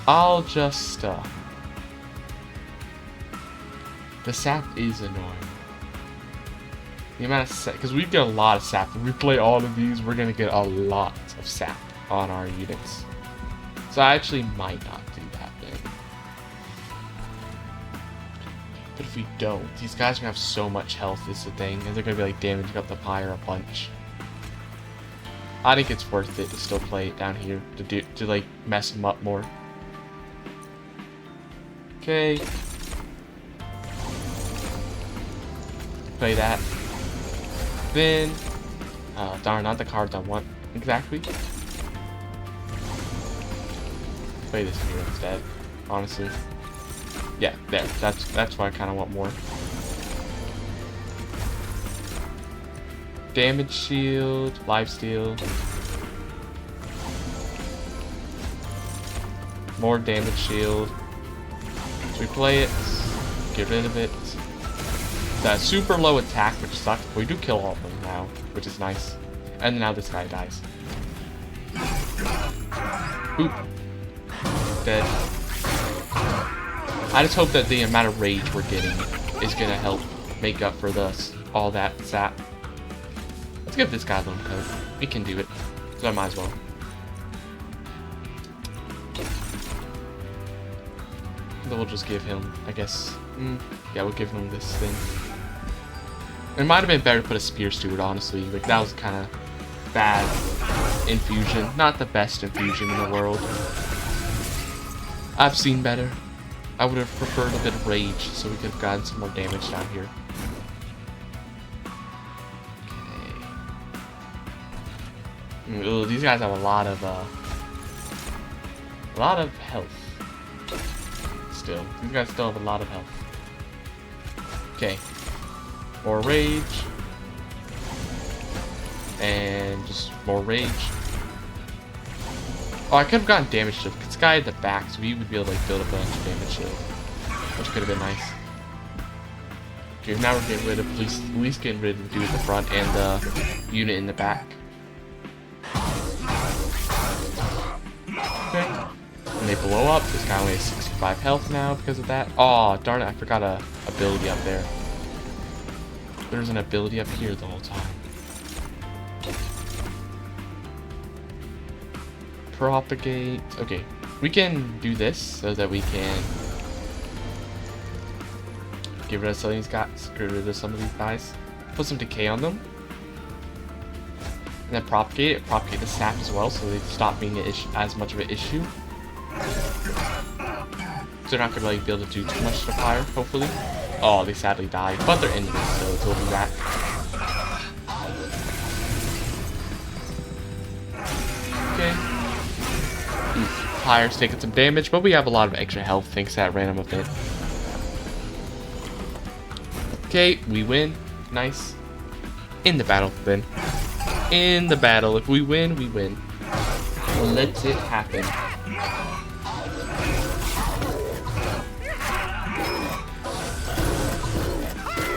I'll just, the sap is annoying. The amount of sap, because we get a lot of sap. If we play all of these, we're going to get a lot of sap on our units. So I actually might not do that then. But if we don't, these guys are going to have so much health is the thing, and they're going to be like damaging up the pyre a bunch. I think it's worth it to still play it down here, to like mess them up more. Okay. Play that. Then, darn, not the cards I want exactly. Play this here instead, honestly. Yeah, there. That's what I kind of want more. Damage shield, lifesteal. More damage shield. So we play it, get rid of it. That super low attack, which sucks, but we do kill all of them now, which is nice. And now this guy dies. Oop. Dead. I just hope that the amount of rage we're getting is gonna help make up for all that sap. Let's give this guy a little code. We can do it, so I might as well. We'll just give him, I guess. Yeah, we'll give him this thing. It might have been better to put a Spear Steward, honestly. Like, that was kind of bad infusion. Not the best infusion in the world. I've seen better. I would have preferred a bit of Rage, so we could have gotten some more damage down here. Okay. Ooh, these guys have a lot of health. Still, these guys still have a lot of health. Okay. More Rage. And just more Rage. Oh, I could have gotten damage shield because this guy at the back, so we would be able to like build a bunch of damage shield, which could have been nice. Okay, now we're getting rid of at least getting rid of the dude at the front and the unit in the back. Okay. When they blow up, this guy only has 65 health now because of that. Oh, darn it! I forgot a ability up there. There's an ability up here the whole time. Propagate. Okay, we can do this so that we can get rid of some of these guys. Get rid of some of these guys. Put some decay on them, and then propagate it. Propagate the sap as well, so they stop being as much of an issue. So they're not gonna like be able to do too much to fire. Hopefully. Oh, they sadly died, but they're enemies, so they'll be back. Okay. Fire's taking some damage, but we have a lot of extra health thanks to that random event. Okay, we win. Nice. In the battle, then. In the battle. If we win, we win. Let it happen.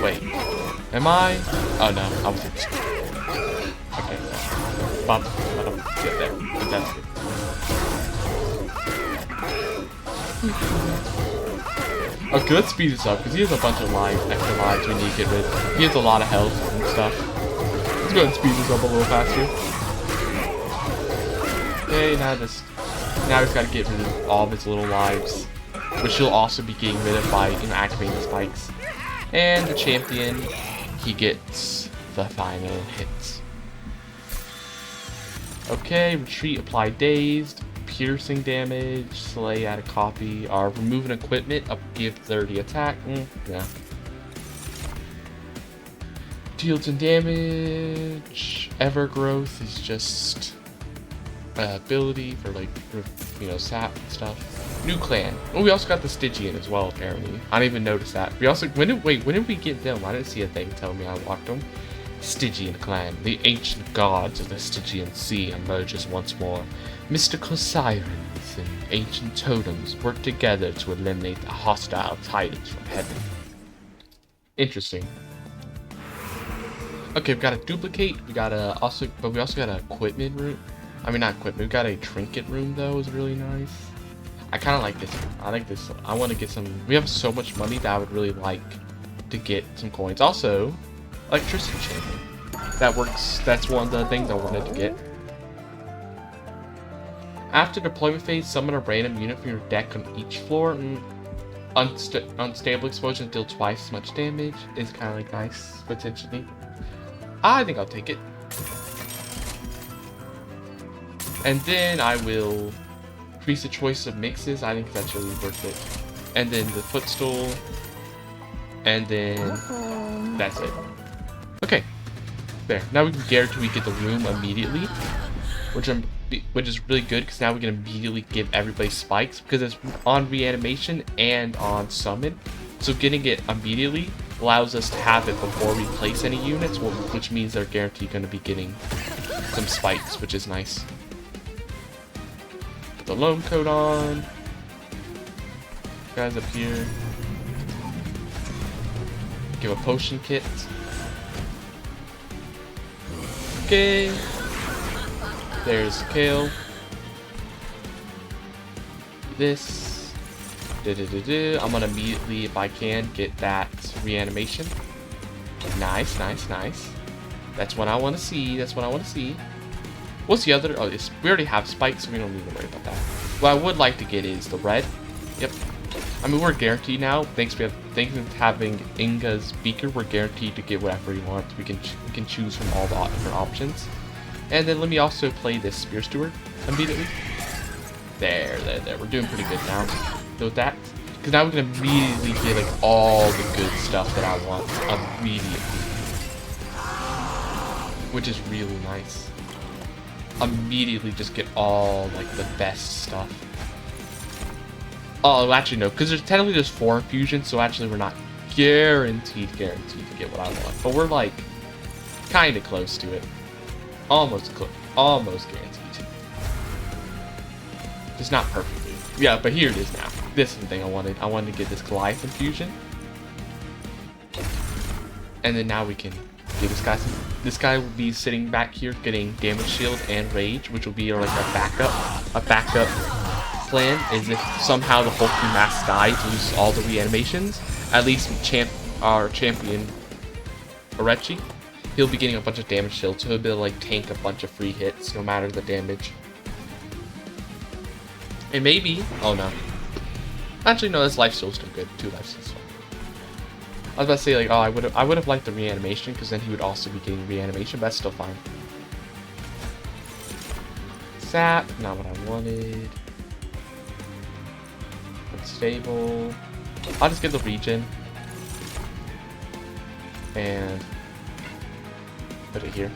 Wait. Am I? Oh no, I was in. Okay. Bump. I don't get there. But that's good. A good speed this up because he has a bunch of extra lives we need to get rid of. He has a lot of health and stuff. Let's go ahead and speed this up a little faster. Okay, now he's got to get rid of all of his little lives, which he'll also be getting rid of by activating the spikes. And the champion, he gets the final hits. Okay, retreat, apply dazed. Piercing damage, slay, add a copy, remove an equipment, give 30 attack. Yeah. Deals some damage. Evergrowth is just ability for like, sap and stuff. New clan. Oh, we also got the Stygian as well, apparently. I didn't even notice that. We also, when did we get them? I didn't see a thing telling me I unlocked them. Stygian clan. The ancient gods of the Stygian sea emerges once more. Mystical sirens and ancient totems work together to eliminate the hostile titans from heaven. Interesting. Okay, we've got a duplicate. We got we also got an equipment room. I mean, not equipment. We got a trinket room though. Is really nice. I kind of like this one. I like this one. I want to get some. We have so much money that I would really like to get some coins. Also, electricity chamber. That works. That's one of the things I wanted to get. After deployment phase, summon a random unit from your deck on each floor. Unstable explosions deal twice as much damage. Is kind of like nice, potentially. I think I'll take it. And then I will increase the choice of mixes. I think that's really worth it. And then the footstool. And then that's it. Okay. There. Now we can guarantee we get the room immediately. Which is really good because now we can immediately give everybody spikes because it's on reanimation and on summon. So getting it immediately allows us to have it before we place any units, which means they're guaranteed going to be getting some spikes, which is nice. Put the loam coat on. Guys up here. Give a potion kit. Okay. There's Kale. This. I'm gonna immediately, if I can, get that reanimation. Nice, nice, nice. That's what I want to see. That's what I want to see. What's the other? Oh, we already have spikes, so we don't need to worry about that. What I would like to get is the red. Yep. I mean, we're guaranteed now, thanks to having Inga's Beaker, we're guaranteed to get whatever we want. We can choose from all the different options. And then let me also play this Spear Steward immediately. There. We're doing pretty good now with that. Because now we can immediately get like all the good stuff that I want immediately. Which is really nice. Immediately just get all like the best stuff. Oh, actually no, because technically there's 4 infusions, so actually we're not guaranteed to get what I want. But we're like kind of close to it. Almost guaranteed. Just not perfectly. Yeah, but here it is now. This is the thing I wanted. I wanted to get this Goliath infusion. And then now we can get this guy. This guy will be sitting back here getting damage shield and rage, which will be like a backup plan is if somehow the Hulking Mask dies, loses all the reanimations, at least our champion Orechi, he'll be getting a bunch of damage shields, so he'll be able to like tank a bunch of free hits no matter the damage. And maybe, oh no, actually no, this life steal's still good. 2 life steals. I was about to say like, oh, I would have liked the reanimation because then he would also be getting reanimation, but that's still fine. Sap, not what I wanted. Stable. I'll just get the regen and put it here.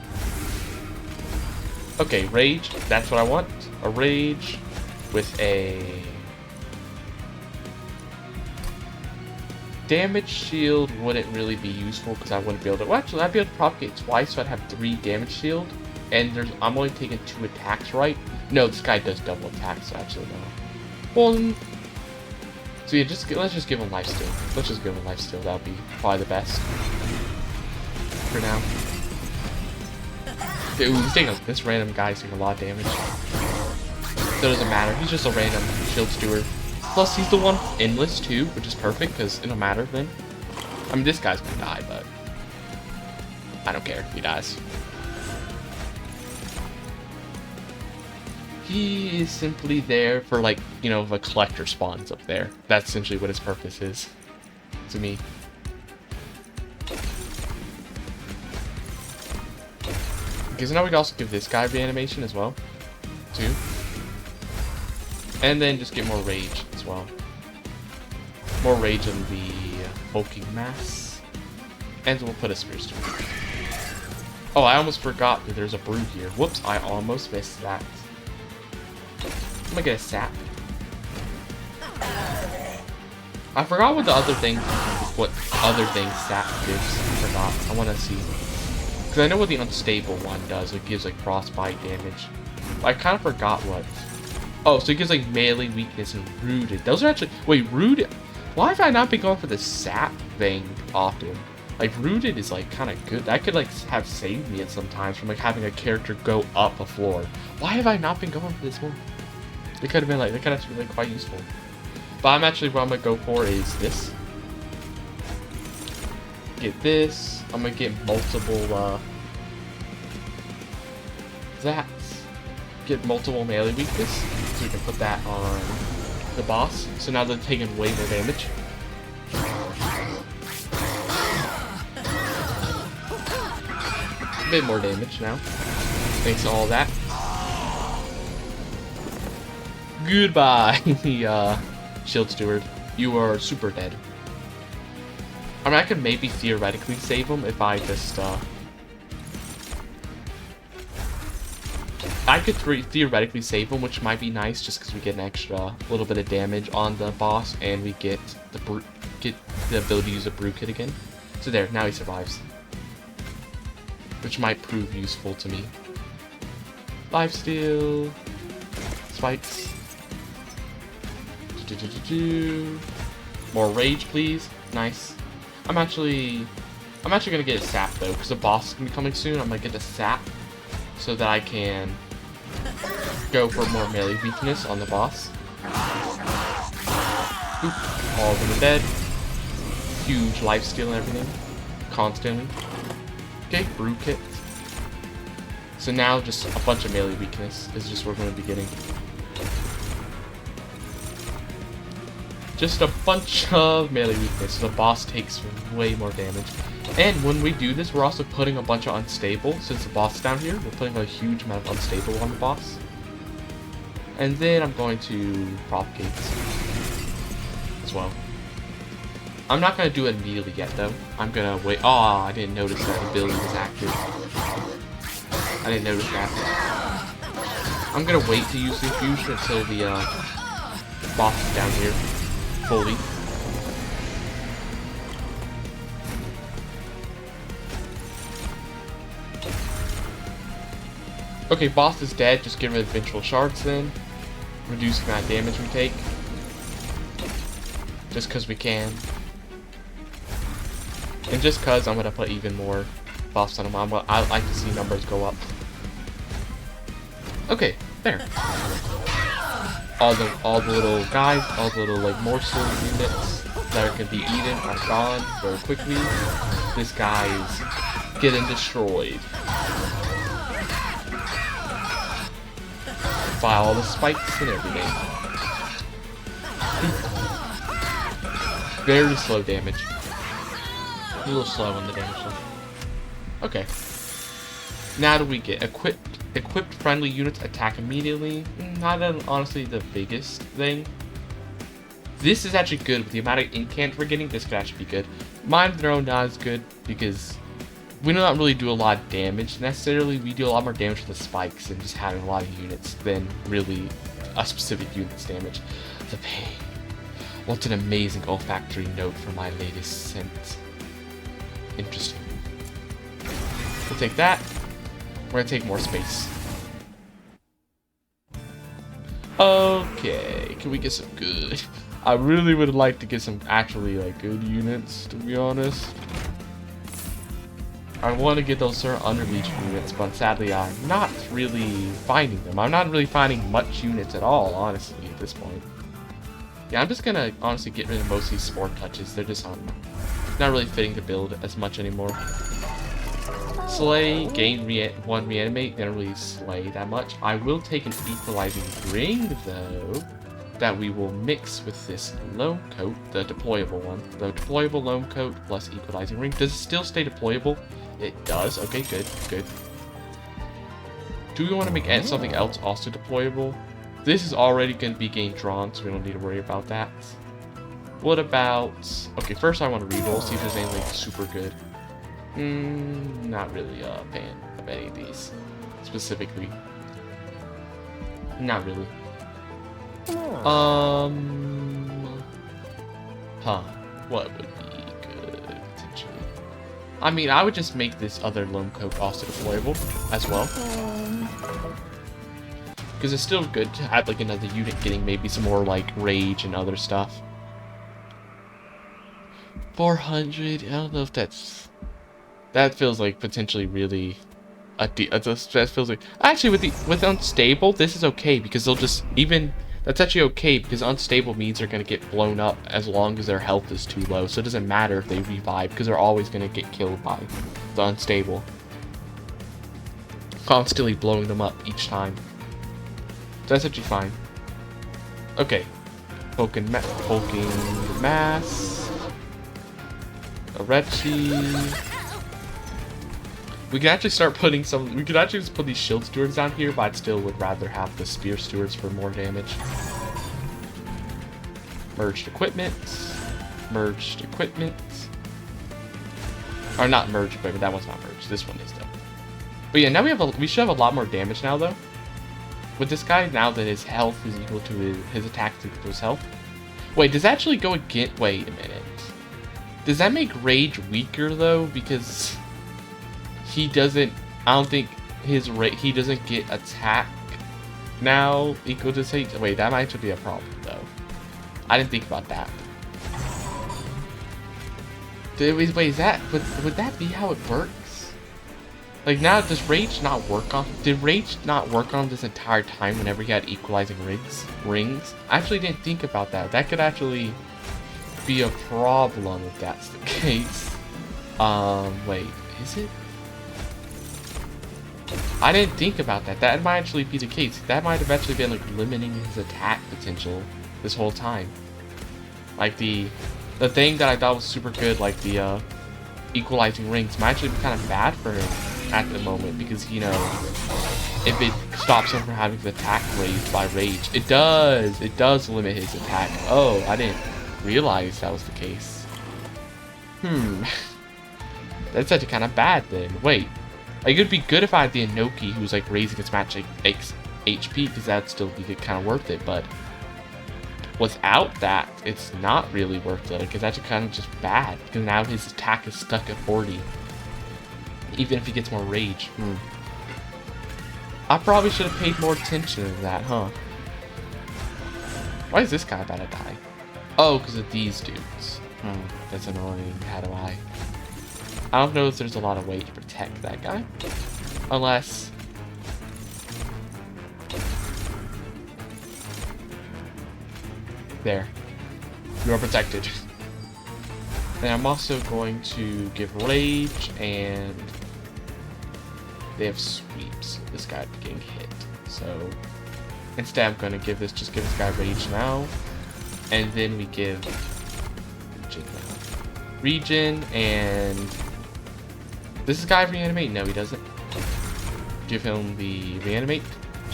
Okay, rage. That's what I want. A rage with a damage shield wouldn't really be useful because I wouldn't be able to. Well, actually, I'd be able to propagate twice, so I'd have 3 damage shield. And I'm only taking 2 attacks, right? No, this guy does double attacks, so actually no. Well. So yeah, let's just give him lifesteal. Let's just give him lifesteal. That'll be probably the best for now. Okay, ooh, this random guy's taking a lot of damage. So it doesn't matter. He's just a random shield steward. Plus, he's the one endless too, which is perfect because it don't matter then. I mean, this guy's gonna die, but I don't care if he dies. He is simply there for, like, you know, if a collector spawns up there. That's essentially what his purpose is to me. Okay, so now we can also give this guy reanimation as well, too. And then just get more rage as well. More rage in the Hulking Mass. And we'll put a Spear Steward. Oh, I almost forgot that there's a brew here. Whoops, I almost missed that. I'm gonna get a sap. I forgot what the other thing, sap gives. I forgot. I want to see. Because I know what the unstable one does. It gives like frostbite damage. But I kind of forgot what. Oh, so it gives like melee weakness and rooted. Those are actually. Wait, rooted? Why have I not been going for the sap thing often? Like rooted is like kind of good. That could like have saved me at sometimes from like having a character go up a floor. Why have I not been going for this one? It could have been like, that could have been like quite useful. But I'm actually, what I'm gonna go for is this. Get this. I'm gonna get multiple, get multiple melee weakness. So we can put that on the boss. So now they're taking way more damage. A bit more damage now. Thanks to all that. Goodbye, Shield Steward. You are super dead. I mean, I could maybe theoretically save him if I just, I could theoretically save him, which might be nice just because we get an extra little bit of damage on the boss and we get the ability to use a brew kit again. So there, now he survives. Which might prove useful to me. Lifesteal. Spikes. More rage, please. Nice. I'm actually gonna get a sap though, because the boss is gonna be coming soon. I'm gonna get the sap so that I can go for more melee weakness on the boss. Oop, all of them are dead. Huge lifesteal and everything. Constantly. Okay, brew kit. So now just a bunch of melee weakness is just what we're gonna be getting. just a bunch of melee weakness, so the boss takes way more damage. And when we do this, we're also putting a bunch of unstable, since the boss is down here, we're putting a huge amount of unstable on the boss. And then I'm going to propagate as well. I'm not going to do it immediately yet, though. I'm going to wait. Oh, I didn't notice that the ability was active. I didn't notice that. I'm going to wait to use the infusion until the boss is down here fully. Okay, boss is dead. Just get rid of Invincible shards then. Reduce the amount of damage we take. Just because we can. And just because I'm going to put even more buffs on him. I like to see numbers go up. Okay, there. All the little guys, all the little like morsel units that can be eaten are gone very quickly. This guy is getting destroyed by all the spikes and everything. Very slow damage. A little slow on the damage though. Okay. Now do we get equipped friendly units attack immediately? Not honestly the biggest thing. This is actually good with the amount of incant we're getting. This could actually be good. Mind of their own not as good because we do not really do a lot of damage necessarily. We do a lot more damage with the spikes and just having a lot of units than really a specific unit's damage. The pain. What an amazing olfactory note for my latest scent. Interesting. We'll take that. We're gonna take more space. Okay, can we get some good? I really would like to get some actually like good units, to be honest. I want to get those certain underreach units, but sadly I'm not really finding them. I'm not really finding much units at all, honestly, at this point. Yeah, I'm just gonna honestly get rid of most of these sport touches. They're just not really fitting the build as much anymore. Slay, gain one reanimate, they don't really slay that much. I will take an equalizing ring though, that we will mix with this loam coat, the deployable one. The deployable loam coat plus equalizing ring. Does it still stay deployable? It does. Okay, good, good. Do we want to make something else also deployable? This is already going to be game drawn, so we don't need to worry about that. What about... Okay, first I want to reroll, see if there's anything super good. Not really a fan of any of these, specifically. Not really. What would be good, potentially? I mean, I would just make this other loam coat also deployable, as well. Because it's still good to have, like, another unit getting maybe some more, like, rage and other stuff. 400, I don't know if that's... That feels like potentially really that feels like actually with unstable this is okay because they'll just that's actually okay because unstable means they're gonna get blown up as long as their health is too low, so it doesn't matter if they revive because they're always gonna get killed by the unstable. Constantly blowing them up each time. So that's actually fine. Okay. Poking mass. Arechi. We can actually start putting we could actually just put these shield stewards down here, but I still would rather have the spear stewards for more damage. Merged equipment. Merged equipment. Or not merged equipment, that one's not merged. This one is though. But yeah, now we should have a lot more damage now though. With this guy, now that his health is equal to his attack is equal to his health. Wait, does that actually go against... Wait a minute. Does that make rage weaker though? Because he doesn't... I don't think his he doesn't get attack now equal to say... Wait, that might actually be a problem though. I didn't think about that. Wait, is that... Would that be how it works? Like now, does Rage not work on... Did Rage not work on this entire time whenever he had equalizing rings? I actually didn't think about that. That could actually be a problem if that's the case. Wait, is it? I didn't think about that. That might actually be the case. That might have actually been like limiting his attack potential this whole time. Like the thing that I thought was super good, like the equalizing rings, might actually be kind of bad for him at the moment because, you know, if it stops him from having his attack raised by rage, it does limit his attack. Oh, I didn't realize that was the case. That's actually kind of bad then. Wait, like, it'd be good if I had the Inoki who's like raising its match like HP, because that'd still be kind of worth it, but without that, it's not really worth it. Like, it's actually kind of just bad, because now his attack is stuck at 40. Even if he gets more rage. I probably should have paid more attention to that, huh? Why is this guy about to die? Oh, because of these dudes. That's annoying. How do I don't know if there's a lot of way to protect that guy. Unless... There. You are protected. And I'm also going to give rage, and they have sweeps. This guy be getting hit. So instead I'm gonna give this guy rage now. And then we give regen, and does this guy reanimate? No, he doesn't. Give him the reanimate.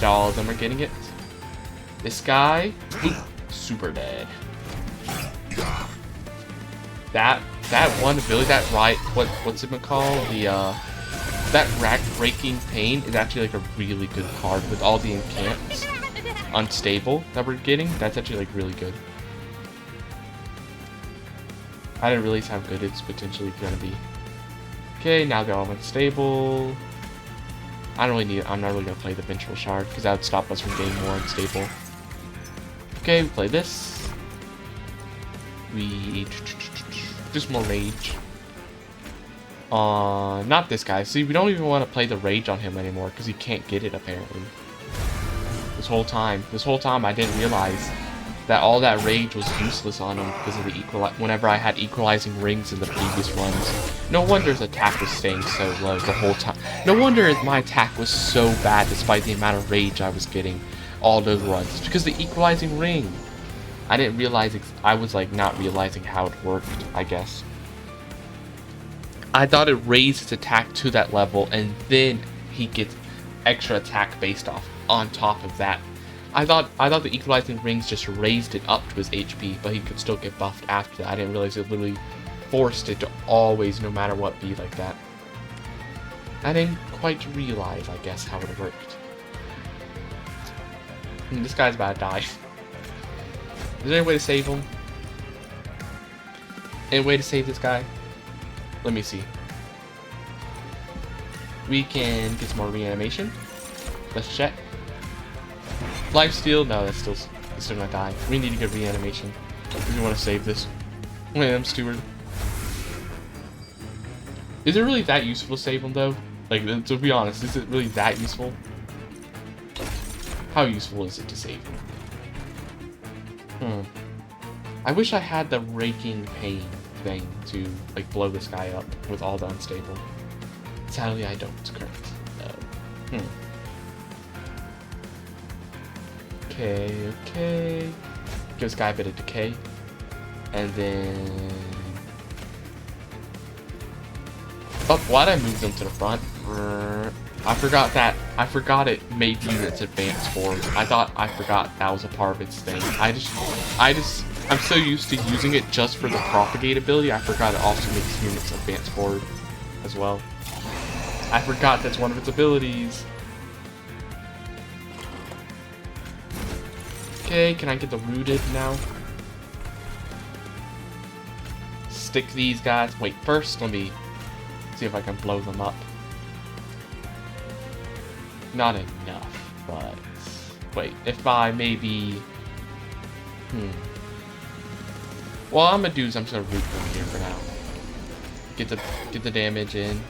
All of them are getting it. This guy, super dead. That one ability, that what's it called? The that rack breaking pain is actually like a really good card with all the incants. Unstable that we're getting, that's actually like really good. I didn't realize how good it's potentially gonna be. Okay, now they're all unstable. I'm not really gonna play the Vengeful Shard because that would stop us from getting more unstable. Okay, we play this. We just more rage. Not this guy. See, we don't even want to play the rage on him anymore because he can't get it apparently. This whole time I didn't realize that all that rage was useless on him because of the whenever I had equalizing rings in the previous runs. No wonder his attack was staying so low the whole time. No wonder my attack was so bad despite the amount of rage I was getting all those runs. It's because the equalizing ring. I didn't realize, I was like not realizing how it worked, I guess. I thought it raised his attack to that level and then he gets extra attack based off on top of that. I thought the equalizing rings just raised it up to his HP, but he could still get buffed after that. I didn't realize it literally forced it to always, no matter what, be like that. I didn't quite realize, I guess, how it worked. This guy's about to die. Is there any way to save him? Any way to save this guy? Let me see. We can get some more reanimation. Let's check. Lifesteal? No, he's still gonna die. We need to get reanimation if we want to save this. I'm Steward. Is it really that useful to save him though? Like, to be honest, is it really that useful? How useful is it to save him? I wish I had the raking pain thing to like blow this guy up with all the unstable. Sadly, I don't currently. Okay. Give this guy a bit of decay. And then... Oh, why'd I move them to the front? I forgot it made units advance forward. I forgot that was a part of its thing. I'm so used to using it just for the propagate ability, I forgot it also makes units advance forward as well. I forgot that's one of its abilities. Okay, can I get the rooted now? Stick these guys. Wait, first let me see if I can blow them up. Not enough, but wait, if I maybe well, I'm gonna do is I'm just gonna root them here for now. Get the damage in.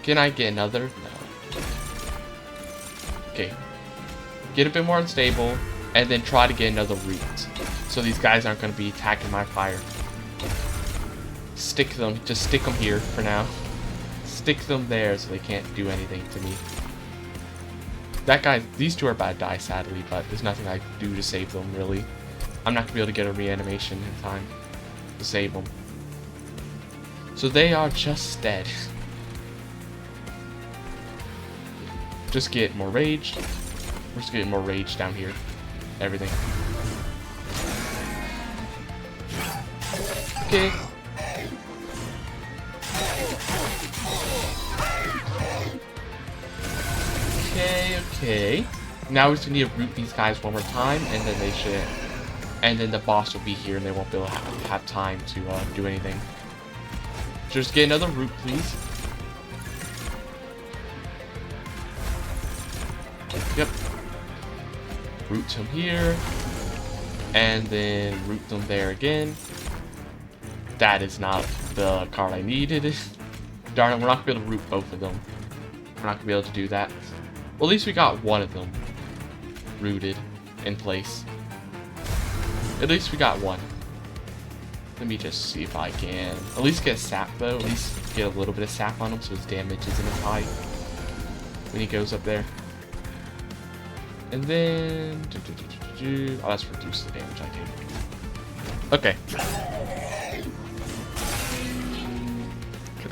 Can I get another? No. Okay. Get a bit more unstable. And then try to get another root. So these guys aren't going to be attacking my fire. Stick them. Just stick them here for now. Stick them there so they can't do anything to me. That guy, these two are about to die sadly, but there's nothing I can do to save them really. I'm not going to be able to get a reanimation in time to save them. So they are just dead. Just get more rage. We're just getting more rage down here. Everything. Okay. Okay. Now we just need to root these guys one more time, and then they should. And then the boss will be here, and they won't be able to have time to do anything. Just get another root, please. Yep. Root them here, and then root them there again. That is not the card I needed. Darn it, we're not gonna be able to root both of them. We're not gonna be able to do that. Well, at least we got one of them rooted in place. At least we got one. Let me just see if I can at least get a sap though. At least get a little bit of sap on him so his damage isn't as high when he goes up there. And then oh, that's reduce the damage I take. Okay.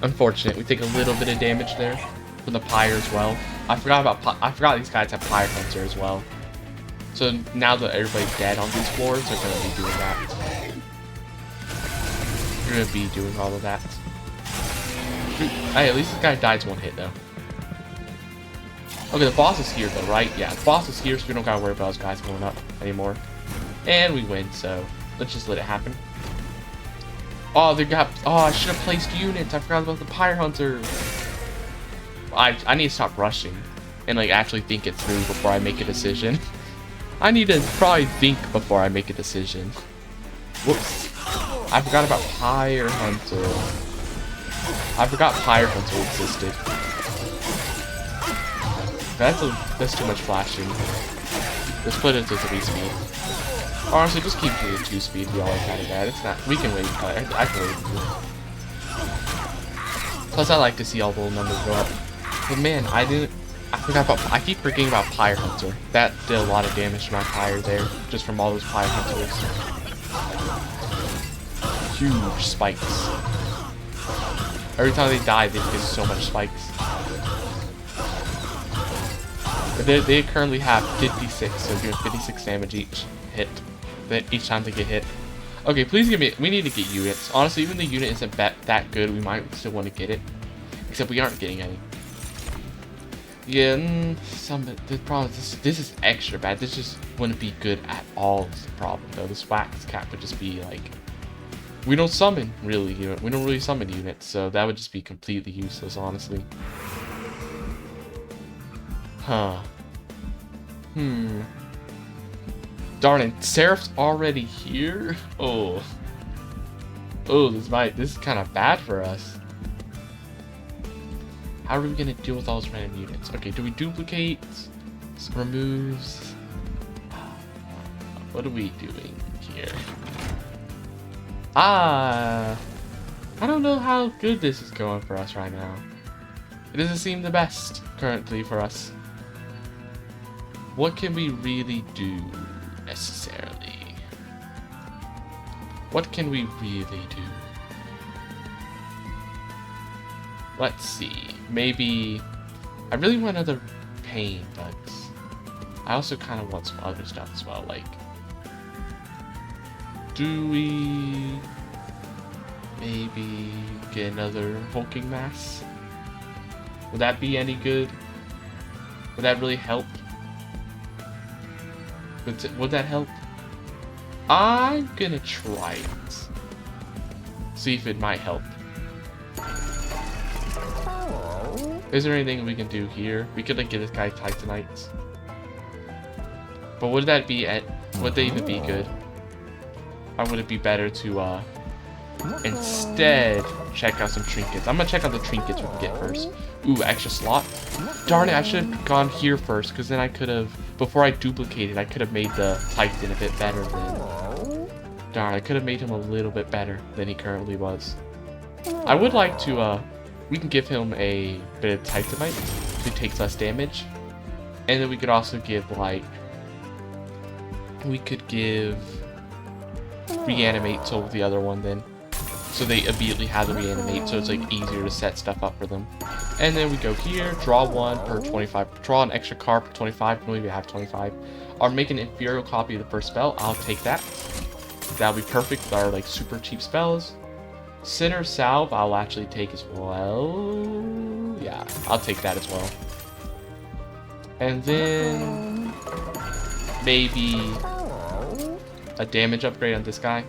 Unfortunate. We take a little bit of damage there from the pyre as well. I forgot these guys have pyre hunter as well. So now that everybody's dead on these floors, they're gonna be doing that. You're gonna be doing all of that. Hey, at least this guy dies one hit though. Okay, the boss is here though, right? Yeah, the boss is here, so we don't gotta worry about those guys going up anymore. And we win, so let's just let it happen. Oh, I should have placed units. I forgot about the pyre hunter. I need to stop rushing and like actually think it through before I make a decision. I need to probably think before I make a decision. Whoops. I forgot about pyre hunter. I forgot pyre hunter existed. That's too much flashing. Let's put it to 3 speed. Honestly, just keep it at 2 speed. We always kind of bad. It's not. We can wait. I can wait. Plus, I like to see all the numbers go up. But man, I forgot about. I keep forgetting about pyre hunter. That did a lot of damage to my pyre there, just from all those pyre hunters. Huge spikes. Every time they die, they get so much spikes. They currently have 56, so doing 56 damage each hit. Each time they get hit. Okay, please give me. We need to get units. Honestly, even the unit isn't that good, we might still want to get it. Except we aren't getting any. Yeah, the problem is this is extra bad. This just wouldn't be good at all. Is the problem though. This wax cap would just be like. We don't summon really. We don't really summon units, so that would just be completely useless, honestly. Huh. Darn it, Seraph's already here? Oh. Oh, this is kind of bad for us. How are we gonna deal with all those random units? Okay, do we duplicate? Removes. What are we doing here? I don't know how good this is going for us right now. It doesn't seem the best currently for us. What can we really do necessarily? What can we really do? Let's see. Maybe I really want another pain, but I also kind of want some other stuff as well. Like, do we maybe get another hulking mass? Would that be any good? Would that really help? Would that help? I'm gonna try it. See if it might help. Is there anything we can do here? We could like get this guy Titanites. But would that be would they even be good? Or would it be better to instead check out some trinkets? I'm gonna check out the trinkets we can get first. Ooh, extra slot. Darn it, I should have gone here first, because then I could have, before I duplicated, I could have made the Titan a bit better than... Darn, I could have made him a little bit better than he currently was. I would like to, we can give him a bit of Titanite, so he takes less damage. And then we could also give, like... We could give... reanimate to the other one then. So they immediately have to reanimate, so it's like easier to set stuff up for them. And then we go here, draw one per 25, draw an extra card per 25, we have 25. Or make an inferior copy of the first spell, I'll take that. That'll be perfect with our like super cheap spells. Sinner Salve, I'll actually take as well. Yeah, I'll take that as well. And then maybe a damage upgrade on this guy.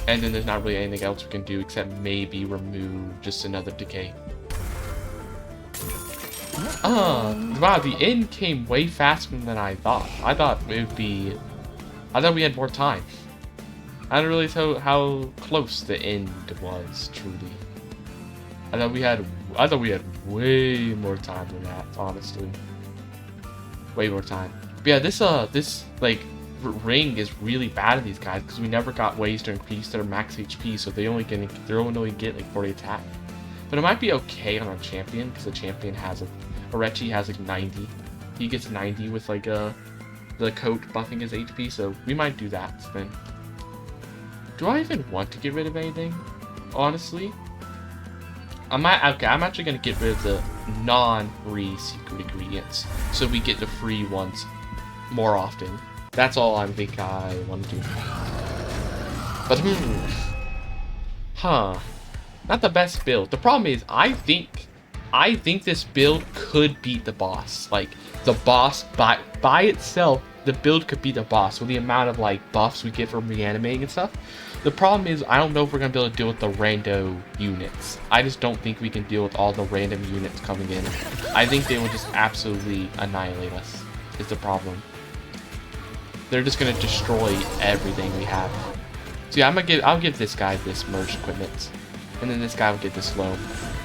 And then there's not really anything else we can do except maybe remove just another decay. Wow, the end came way faster than I thought. I thought it would be... I thought we had more time. I didn't really know how close the end was, truly. I thought we had way more time than that, honestly. Way more time. But yeah, this like ring is really bad at these guys because we never got ways to increase their max HP, so they're only get like 40 attack. But it might be okay on our champion because the champion has Orechi has like 90. He gets 90 with like the coat buffing his HP, so we might do that then. Do I even want to get rid of anything? Honestly, I'm actually gonna get rid of the non-free secret ingredients so we get the free ones more often. That's all I think I want to do. But not the best build. The problem is I think this build could beat the boss. Like the boss by itself, the build could beat the boss with the amount of like buffs we get from reanimating and stuff. The problem is I don't know if we're gonna be able to deal with the rando units. I just don't think we can deal with all the random units coming in. I think they will just absolutely annihilate us. Is the problem. They're just gonna destroy everything we have. So yeah, I'll give this guy this merge equipment, and then this guy will get this loam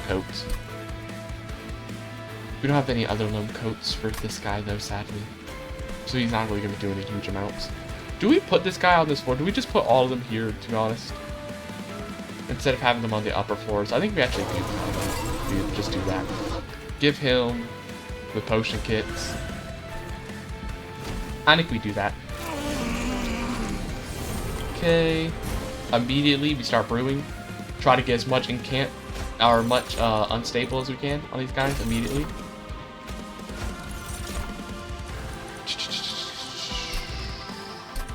coat. We don't have any other loam coats for this guy though, sadly. So he's not really gonna be doing a huge amounts. Do we put this guy on this floor? Do we just put all of them here, to be honest? Instead of having them on the upper floors? I think we actually do. We just do that. Give him the potion kits. I think we do that. Okay. Immediately we start brewing. Try to get as much unstable as we can on these guys immediately.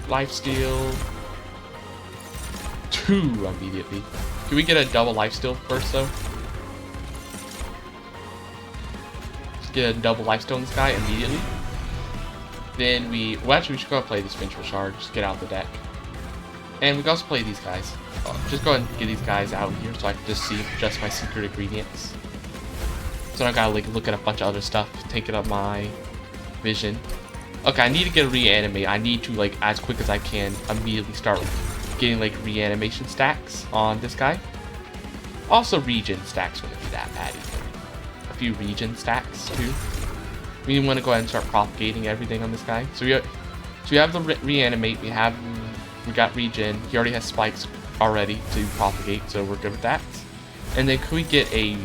Lifesteal. 2 immediately. Can we get a double lifesteal first though? Let's get a double lifesteal on this guy immediately. Then we should go and play this Vengeful Shard. Just get out of the deck. And we can also play these guys. Just go ahead and get these guys out here so I can just see just my secret ingredients. So I gotta like look at a bunch of other stuff, taking up my vision. Okay, I need to get a reanimate. I need to like as quick as I can immediately start getting like reanimation stacks on this guy. Also regen stacks wouldn't be that bad either. A few regen stacks too. We want to go ahead and start propagating everything on this guy. So we have the reanimate. We got regen. He already has spikes already to propagate, so we're good with that. And then could we get a...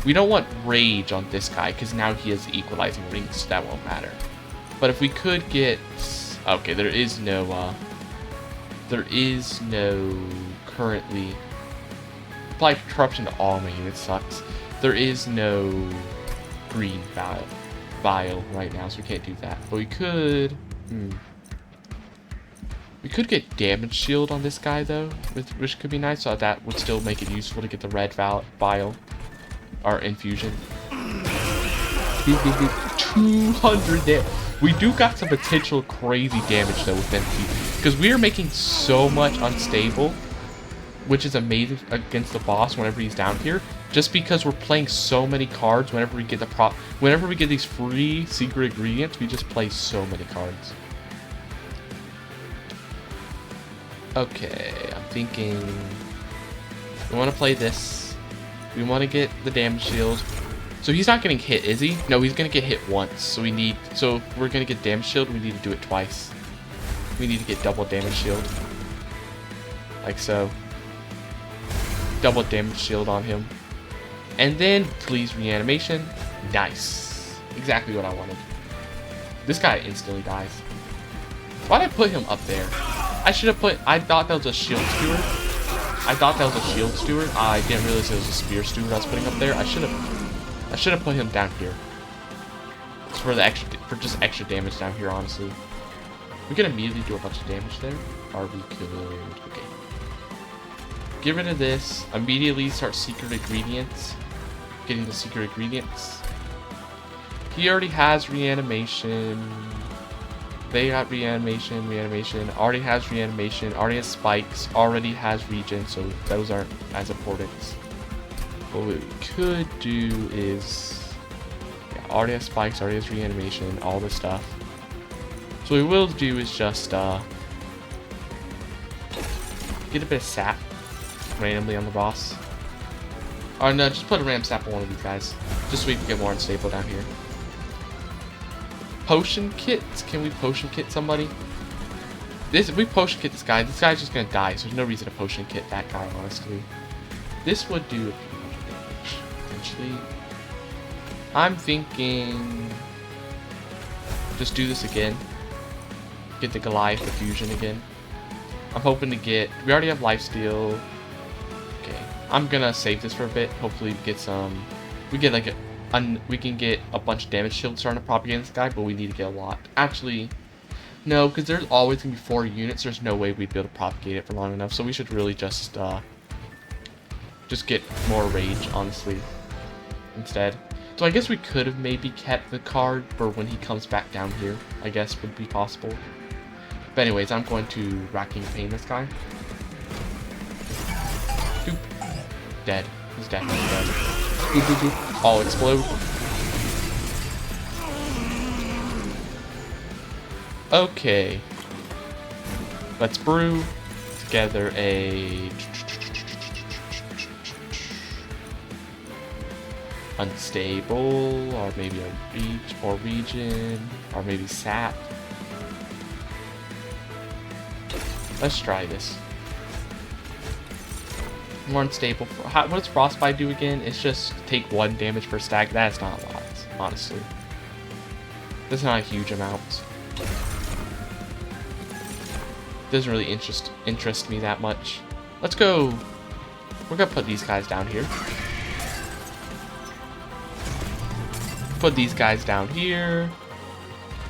We don't want rage on this guy because now he has equalizing rings, so that won't matter. But if we could get... Okay, there is no currently... Apply corruption to all my units sucks. There is no green vial right now, so we can't do that. But we could... We could get damage shield on this guy though, which could be nice, so that would still make it useful to get the red vial. Or infusion. 200 damage. We do got some potential crazy damage though with NP. Because we are making so much unstable, which is amazing against the boss whenever he's down here. Just because we're playing so many cards whenever we get whenever we get these free secret ingredients, we just play so many cards. Okay, I'm thinking we want to play this. We want to get the damage shield. So he's not getting hit, is he? No, he's going to get hit once. So if we're going to get damage shield, we need to do it twice. We need to get double damage shield. Like so. Double damage shield on him. And then, please, reanimation. Nice. Exactly what I wanted. This guy instantly dies. Why'd I put him up there? I should have put, I thought that was a shield steward. I didn't realize it was a spear steward I was putting up there. I should have put him down here. Just for just extra damage down here, honestly. We can immediately do a bunch of damage there. Or we could, okay. Get rid of this. Immediately start secret ingredients. Getting the secret ingredients. He already has reanimation. They got reanimation. Already has reanimation. Already has spikes. Already has regen. So those aren't as important. What we could do is, yeah, already has spikes. Already has reanimation. All this stuff. So what we will do is just get a bit of sap randomly on the boss. Or no, just put a random sap on one of these guys, just so we can get more unstable down here. Potion kits? Can we potion kit somebody? If we potion kit this guy's just gonna die, so there's no reason to potion kit that guy, honestly. This would do a few hundred damage, potentially. I'm thinking just do this again. Get the Goliath Infusion again. I'm hoping to get, we already have lifesteal. Okay, I'm gonna save this for a bit. Hopefully get some, we get like we can get a bunch of damage shields starting to propagate this guy, but we need to get a lot. Actually, no, because there's always gonna be 4 units. There's no way we'd be able to propagate it for long enough. So we should really just get more rage, honestly, instead. So I guess we could have maybe kept the card for when he comes back down here. I guess would be possible. But anyways, I'm going to Racking Pain this guy. Doop. Dead. He's definitely dead. Boop, boop, boop. All explode. Okay. Let's brew together a unstable, or maybe a regen, or maybe sap. Let's try this. More unstable. What does Frostbite do again? It's just take 1 damage per stack. That's not a lot, honestly. That's not a huge amount. Doesn't really interest me that much. Let's go. We're gonna put these guys down here. Put these guys down here.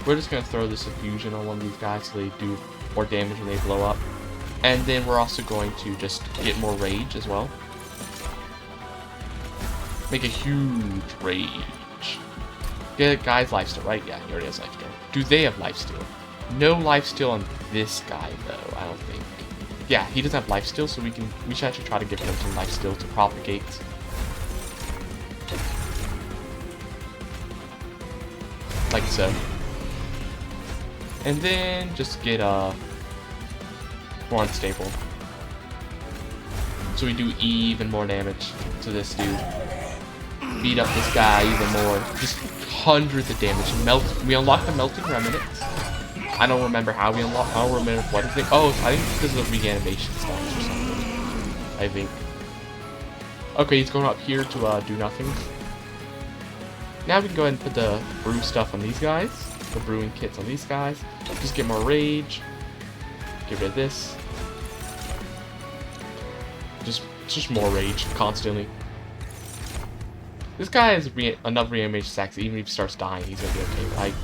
We're just gonna throw this infusion on one of these guys so they do more damage when they blow up. And then we're also going to just get more rage as well. Make a huge rage. Get guys lifesteal, right? Yeah, he already has lifesteal. Do they have lifesteal? No lifesteal on this guy though, I don't think. Yeah, he doesn't have lifesteal, so we should actually try to give him some lifesteal to propagate. Like so. And then just get more unstable. So we do even more damage to this dude. Beat up this guy even more. Just hundreds of damage. We unlock the melting remnants. I don't remember how we unlock. I don't remember what is it. Oh, I think it's because of the reanimation stats or something. I think. Okay, he's going up here to do nothing. Now we can go ahead and put the brew stuff on these guys. The brewing kits on these guys. Just get more rage. Get rid of this. Just more rage constantly. This guy has enough reanimation stacks. Even if he starts dying, he's gonna be okay, right?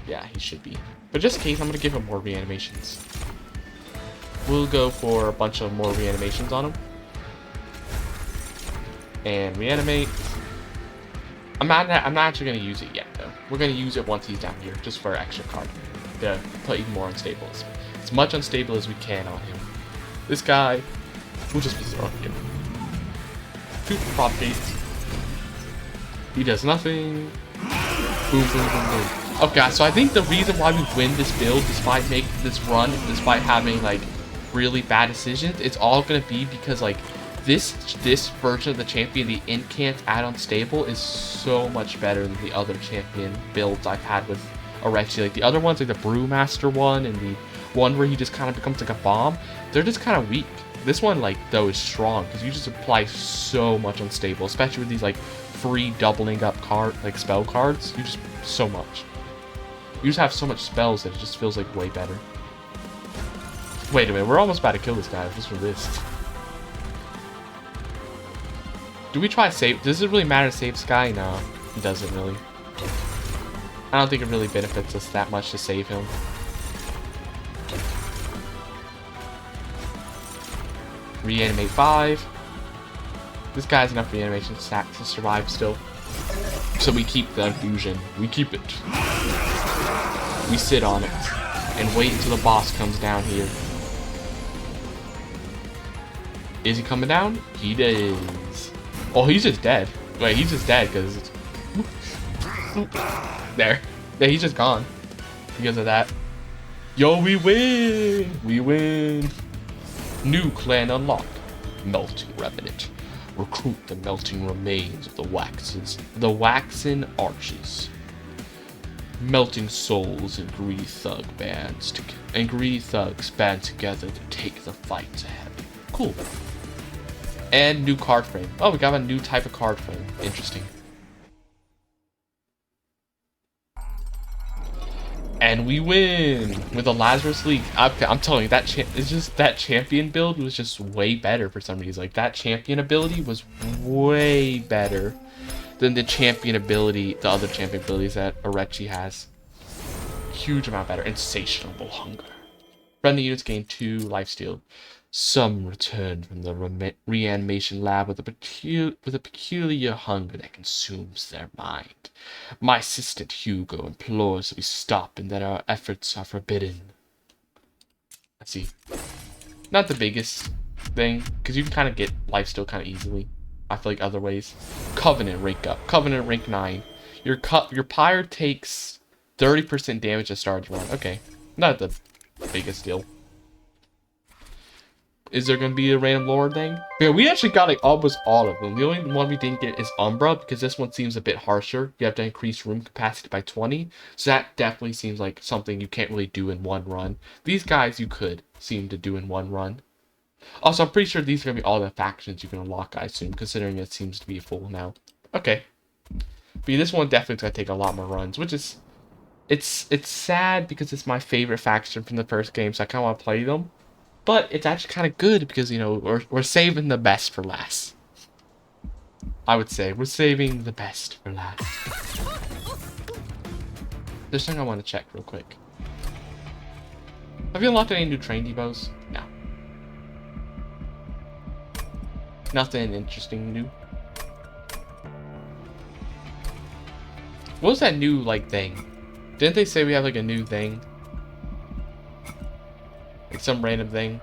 Yeah, he should be. But just in case, I'm gonna give him more reanimations. We'll go for a bunch of more reanimations on him. And reanimate. I'm not actually gonna use it yet though. We're gonna use it once he's down here, just for an extra card. To put even more unstable. As much unstable as we can on him. This guy, we'll just be throwing him. 2 propagates. He does nothing. Boom, boom, boom, boom. Okay, so I think the reason why we win this build, despite making this run, despite having like really bad decisions, it's all gonna be because like this version of the champion, the Incant add-on stable, is so much better than the other champion builds I've had with Orexia. Like the other ones, like the Brewmaster one and the one where he just kind of becomes like a bomb, they're just kind of weak. This one, like, though, is strong because you just apply so much unstable, especially with these like free doubling up spell cards. You just so much. You just have so much spells that it just feels like way better. Wait a minute, we're almost about to kill this guy just for this. Do we try save? Does it really matter to save this guy? No, it doesn't really. I don't think it really benefits us that much to save him. Reanimate 5. This guy has enough reanimation stats to survive still. So we keep the infusion. We keep it. We sit on it. And wait until the boss comes down here. Is he coming down? He is. Oh, he's just dead. Wait, he's just dead because it's... There. Yeah, he's just gone. Because of that. Yo, we win! We win! New clan unlocked. Melting Revenant. Recruit the melting remains of the waxen arches. Melting souls and greedy thugs band together to take the fight to heaven. Cool. And new card frame. Oh, we got a new type of card frame. Interesting. And we win with the Lazarus League. I'm telling you, that champion build was just way better for some reason. Like, that champion ability was way better than the other champion abilities that Arechi has. Huge amount better. Insatiable hunger. Friendly units gain 2 lifesteal. Some return from the reanimation lab with a peculiar hunger that consumes their mind. My assistant Hugo implores that we stop and that our efforts are forbidden. Let's see. Not the biggest thing, because you can kind of get lifesteal kind of easily. I feel like other ways. Covenant rank up. Covenant rank 9. Your pyre takes 30% damage at start of the run. Okay. Not the biggest deal. Is there going to be a random lore thing? Yeah, we actually got like almost all of them. The only one we didn't get is Umbra, because this one seems a bit harsher. You have to increase room capacity by 20. So that definitely seems like something you can't really do in one run. These guys you could seem to do in one run. Also, I'm pretty sure these are going to be all the factions you can unlock, I assume, considering it seems to be full now. Okay. But yeah, this one definitely is going to take a lot more runs, which is... It's sad because it's my favorite faction from the first game, so I kind of want to play them. But it's actually kind of good because, you know, we're saving the best for last. I would say. We're saving the best for last. There's something I want to check real quick. Have you unlocked any new train depots? No. Nothing interesting new. What was that new, like, thing? Didn't they say we have, like, a new thing? Like some random thing.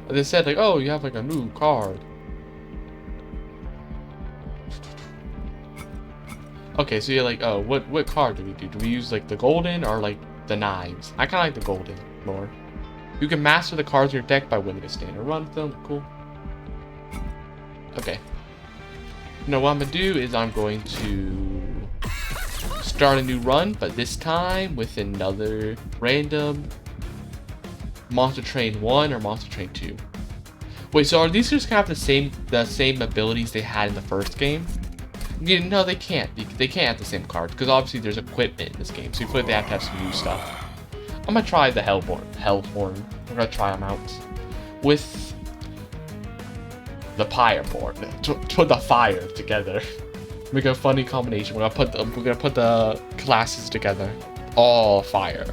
They said like, oh, you have like a new card. Okay, so you're like, oh, what card do we do? Do we use like the golden or like the knives? I kind of like the golden more. You can master the cards in your deck by winning a standard run with them. Cool. Okay. You know what I'm gonna do is I'm going to start a new run, but this time with another random Monster Train 1 or Monster Train 2. Wait, so are these just gonna have the same abilities they had in the first game? No, they can't. They can't have the same cards because obviously there's equipment in this game, so they have to have some new stuff. I'm gonna try the Hellhorn. We're gonna try them out with the Pyreborn. Put the fire together. Make a funny combination. We're gonna put the classes together, all fire,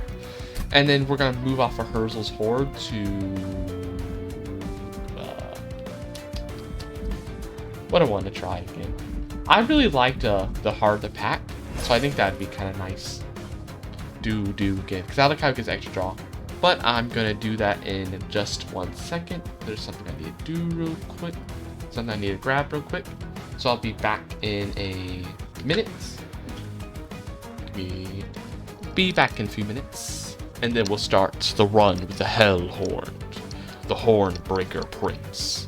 and then we're gonna move off of Herzl's Horde to what I want to try again. I really liked the Heart of the Pack, so I think that'd be kind of nice. Do again, because I like how it gets extra draw. But I'm gonna do that in just 1 second. There's something I need to do real quick. Something I need to grab real quick. So I'll be back in a minute. Be back in a few minutes. And then we'll start the run with the Hellhorn. The Hornbreaker Prince.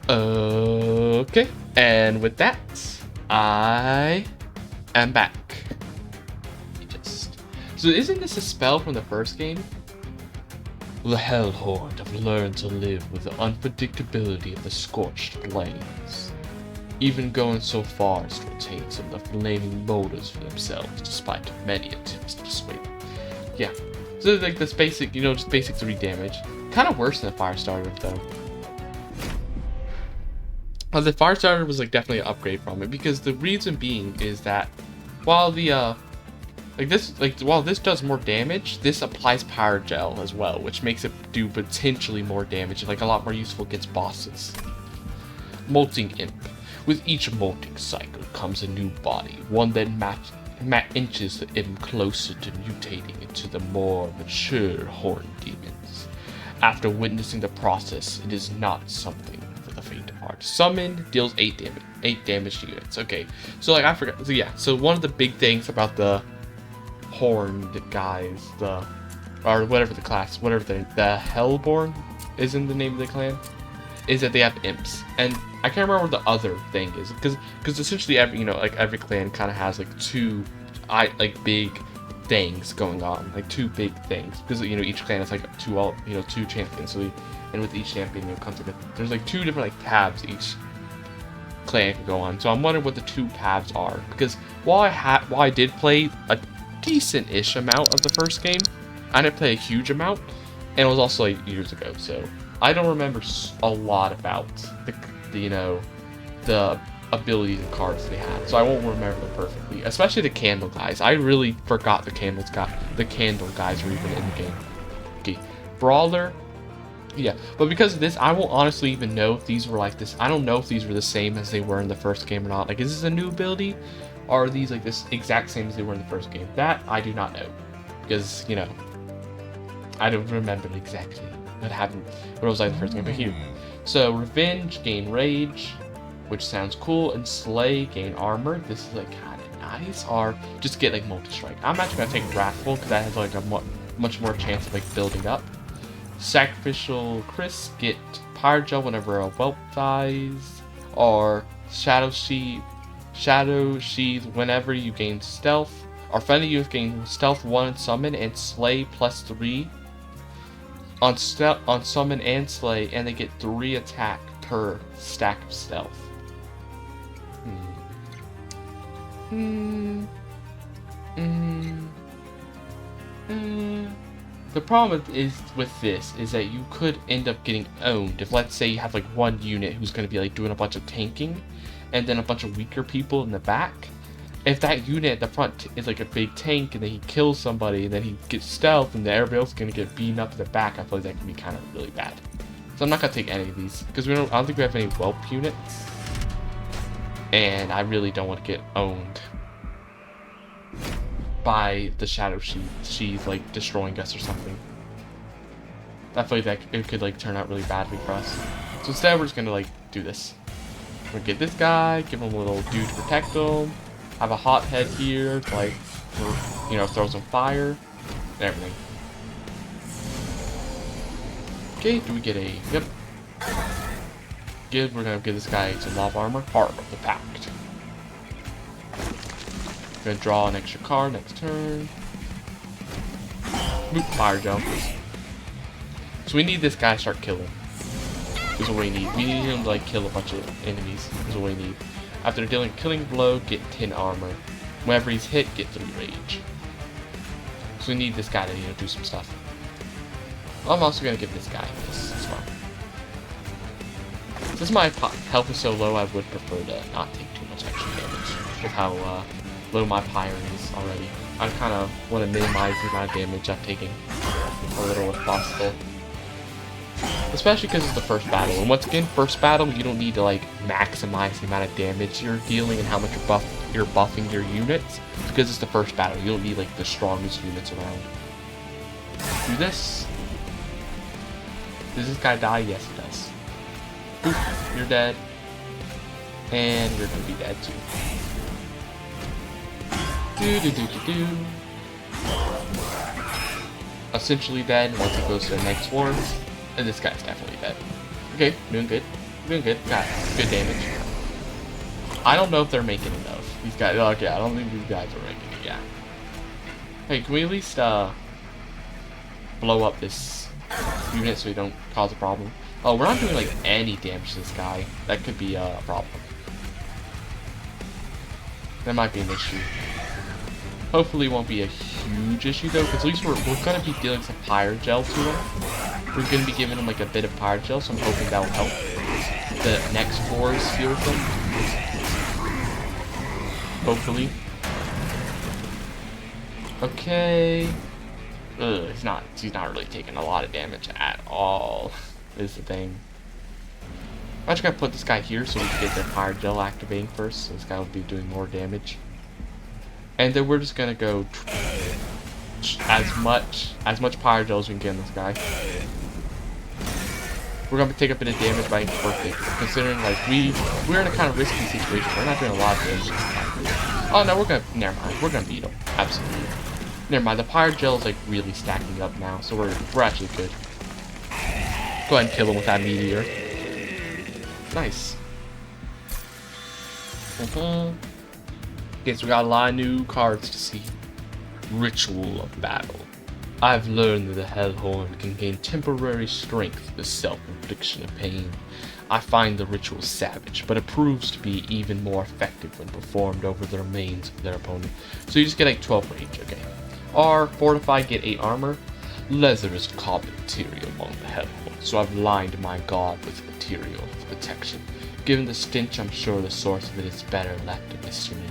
Okay, and with that, I am back. So isn't this a spell from the first game? The Hellhorde have learned to live with the unpredictability of the scorched plains, even going so far as to retain some of the flaming motives for themselves, despite many attempts to persuade them. Yeah, so like this basic, just basic 3 damage. Kind of worse than the fire starter though. The fire starter was like definitely an upgrade from it, because the reason being is that while the while this does more damage, this applies power gel as well, which makes it do potentially more damage and like a lot more useful against bosses. Molting Imp. With each molting cycle comes a new body, one that inches the imp closer to mutating into the more mature horned demons. After witnessing the process, it is not something for the faint of heart. Summon deals 8 damage to units. Okay, so like I forgot. So yeah, so one of the big things about the horned guys, or whatever the class, whatever the Hellborn is in the name of the clan, is that they have imps, and I can't remember what the other thing is, because essentially every clan kind of has like 2 big things going on, like 2 big things, because each clan has like 2 champions, so and with each champion comes like there's like 2 different like tabs each clan can go on. So I'm wondering what the 2 tabs are, because while I did play a decent-ish amount of the first game, I didn't play a huge amount, and it was also like years ago, so I don't remember a lot about the abilities and cards they had, so I won't remember them perfectly, especially the candle guys. I really forgot the candle guys were even in the game. Okay, Brawler, yeah, but because of this, I won't honestly even know if these were like this. I don't know if these were the same as they were in the first game or not. Like, is this a new ability? Or are these like this exact same as they were in the first game? That I do not know, because I don't remember exactly what happened, what it was like in the first game. But here, so Revenge, gain Rage, which sounds cool, and Slay, gain Armor. This is like kind of nice. Or just get like Multi-Strike. I'm actually gonna take Wrathful because that has like a much more chance of like building up. Sacrificial Chris, get Power Gel whenever a whelp dies, or Shadow Sheath whenever you gain Stealth, or friendly units gain Stealth 1 and Summon, and Slay +3 on Summon and Slay, and they get 3 attack per stack of Stealth. The problem with this is that you could end up getting owned if, let's say, you have like one unit who's going to be like doing a bunch of tanking, and then a bunch of weaker people in the back. If that unit at the front is like a big tank, and then he kills somebody, and then he gets stealth, and then everybody else is going to get beaten up in the back, I feel like that can be kind of really bad. So I'm not going to take any of these, because I don't think we have any whelp units, and I really don't want to get owned by the Shadow Sheath like destroying us or something. I feel like that it could like turn out really badly for us. So instead we're just gonna like do this. We're gonna get this guy, give him a little dude to protect him, have a hot head here to like throw some fire and everything. Okay, do we get a yep. Good, we're gonna give this guy some lava armor. Heart of the Pact. Gonna draw an extra card next turn. Boop, fire jump. So we need this guy to start killing. This is what we need. We need him to like kill a bunch of enemies. This is what we need. After dealing a killing blow, get 10 armor. Whenever he's hit, get 3 rage. So we need this guy to do some stuff. I'm also gonna give this guy this as well. Since my health is so low, I would prefer to not take too much extra damage with how low my pyre is already. I kind of want to minimize the amount of damage I'm taking a little if possible. Especially because it's the first battle. And once again, first battle, you don't need to like maximize the amount of damage you're dealing and how much you're buffing your units. Because it's the first battle. You don't need like the strongest units around. Do this. Does this guy die? Yes, he does. Boop, you're dead. And you're gonna be dead too. Essentially dead once it goes to the next war. And this guy's definitely dead. Okay, doing good. Doing good. Got good damage. I don't know if they're making enough. These guys. Okay, I don't think these guys are making it. Yeah. Hey, can we at least blow up this unit so we don't cause a problem? Oh, we're not doing like any damage to this guy. That could be a problem. That might be an issue. Hopefully it won't be a huge issue though, because at least we're gonna be dealing some pyre gel to him. We're gonna be giving him like a bit of pyre gel, so I'm hoping that will help the next floors heal with them. Hopefully. Okay. Ugh, he's not really taking a lot of damage at all, is the thing. I'm actually gonna put this guy here so we can get the pyre gel activating first, so this guy will be doing more damage. And then we're just gonna go as much pyre gel as we can get on this guy. We're gonna take a bit of damage by perfect, considering like we're in a kind of risky situation. We're not doing a lot of damage. Oh no, never mind. We're gonna beat him. Absolutely. Never mind. The pyre gel is like really stacking up now, so we're actually good. Go ahead and kill him with that meteor. Nice. Okay, so we got a lot of new cards to see. Ritual of Battle. I've learned that the Hellhorn can gain temporary strength, the self-infliction of pain. I find the ritual savage, but it proves to be even more effective when performed over the remains of their opponent. So you just get like 12 range, okay. Or Fortified, get 8 armor. Leather is common material among the Hellhorn, so I've lined my guard with material of protection. Given the stench, I'm sure the source of it is better left a mystery.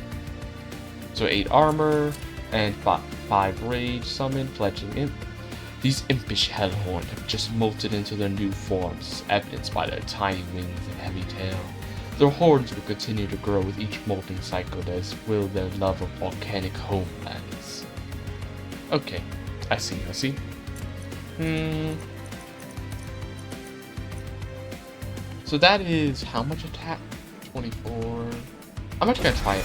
So 8 armor, and 5 rage, summon, fledgling imp. These impish Hellhorn have just molted into their new forms, evidenced by their tiny wings and heavy tail. Their horns will continue to grow with each molting cycle, as will their love of volcanic homelands. Okay, I see. So that is how much attack? 24. I'm actually gonna try it.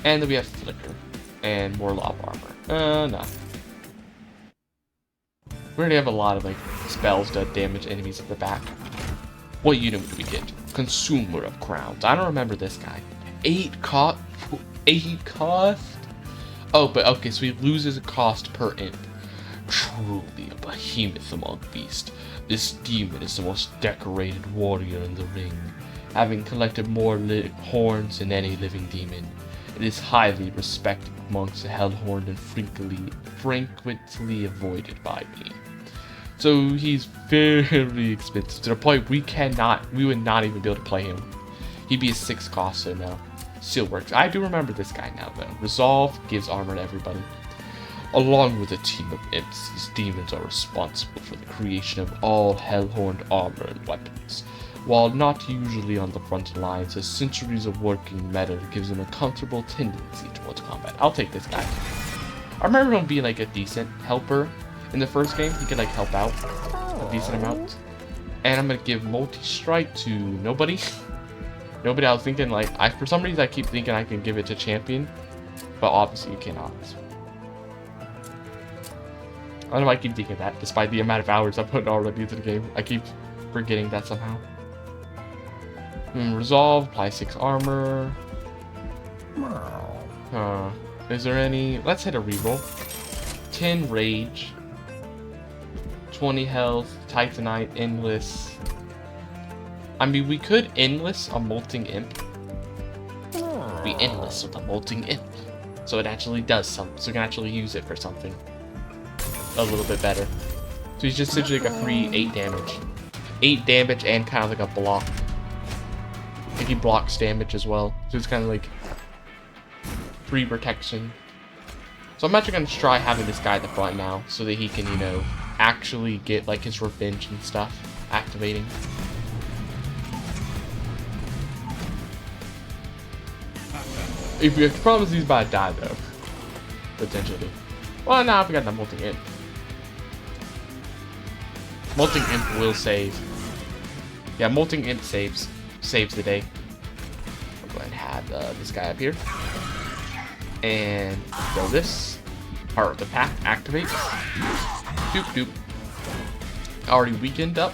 And then we have Flicker. And more lava armor. No. We already have a lot of like spells to damage enemies at the back. What unit do we get? Consumer of Crowns. I don't remember this guy. 8 cost? 8 cost? Oh, but okay, so he loses a cost per imp. Truly a behemoth among beasts. This demon is the most decorated warrior in the ring, having collected more horns than any living demon. It is highly respected amongst the Hellhorn and frequently avoided by me. So he's very expensive to the point we would not even be able to play him. He'd be a 6 cost, so no. Still works. I do remember this guy now though. Resolve gives armor to everybody. Along with a team of imps, these demons are responsible for the creation of all Hellhorn armor and weapons. While not usually on the front lines, his centuries of working metal gives him a comfortable tendency towards combat. I'll take this guy. I remember him being like a decent helper in the first game. He could like help out a decent amount. And I'm gonna give multi-strike to nobody. Nobody. I was thinking like for some reason I keep thinking I can give it to champion, but obviously you cannot. I don't know why I keep thinking that, despite the amount of hours I put already into the game. I keep forgetting that somehow. Resolve, apply 6 armor. Is there any? Let's hit a reroll. 10 rage. 20 health, Titanite, endless. I mean, we could endless a molting imp. We endless with a molting imp. So it actually does something. So we can actually use it for something a little bit better. So he's just essentially like a free 8 damage. 8 damage and kind of like a block. I think he blocks damage as well. So it's kind of like free protection. So I'm actually going to try having this guy at the front now so that he can, you know, actually get like his revenge and stuff activating. If the problem is he's about to die though. Potentially. Well, now we got the molting imp. Molting imp will save. Yeah, molting imp saves the day. I'll go ahead and have this guy up here. And throw this. Part of the pack activates. Doop doop. Already weakened up.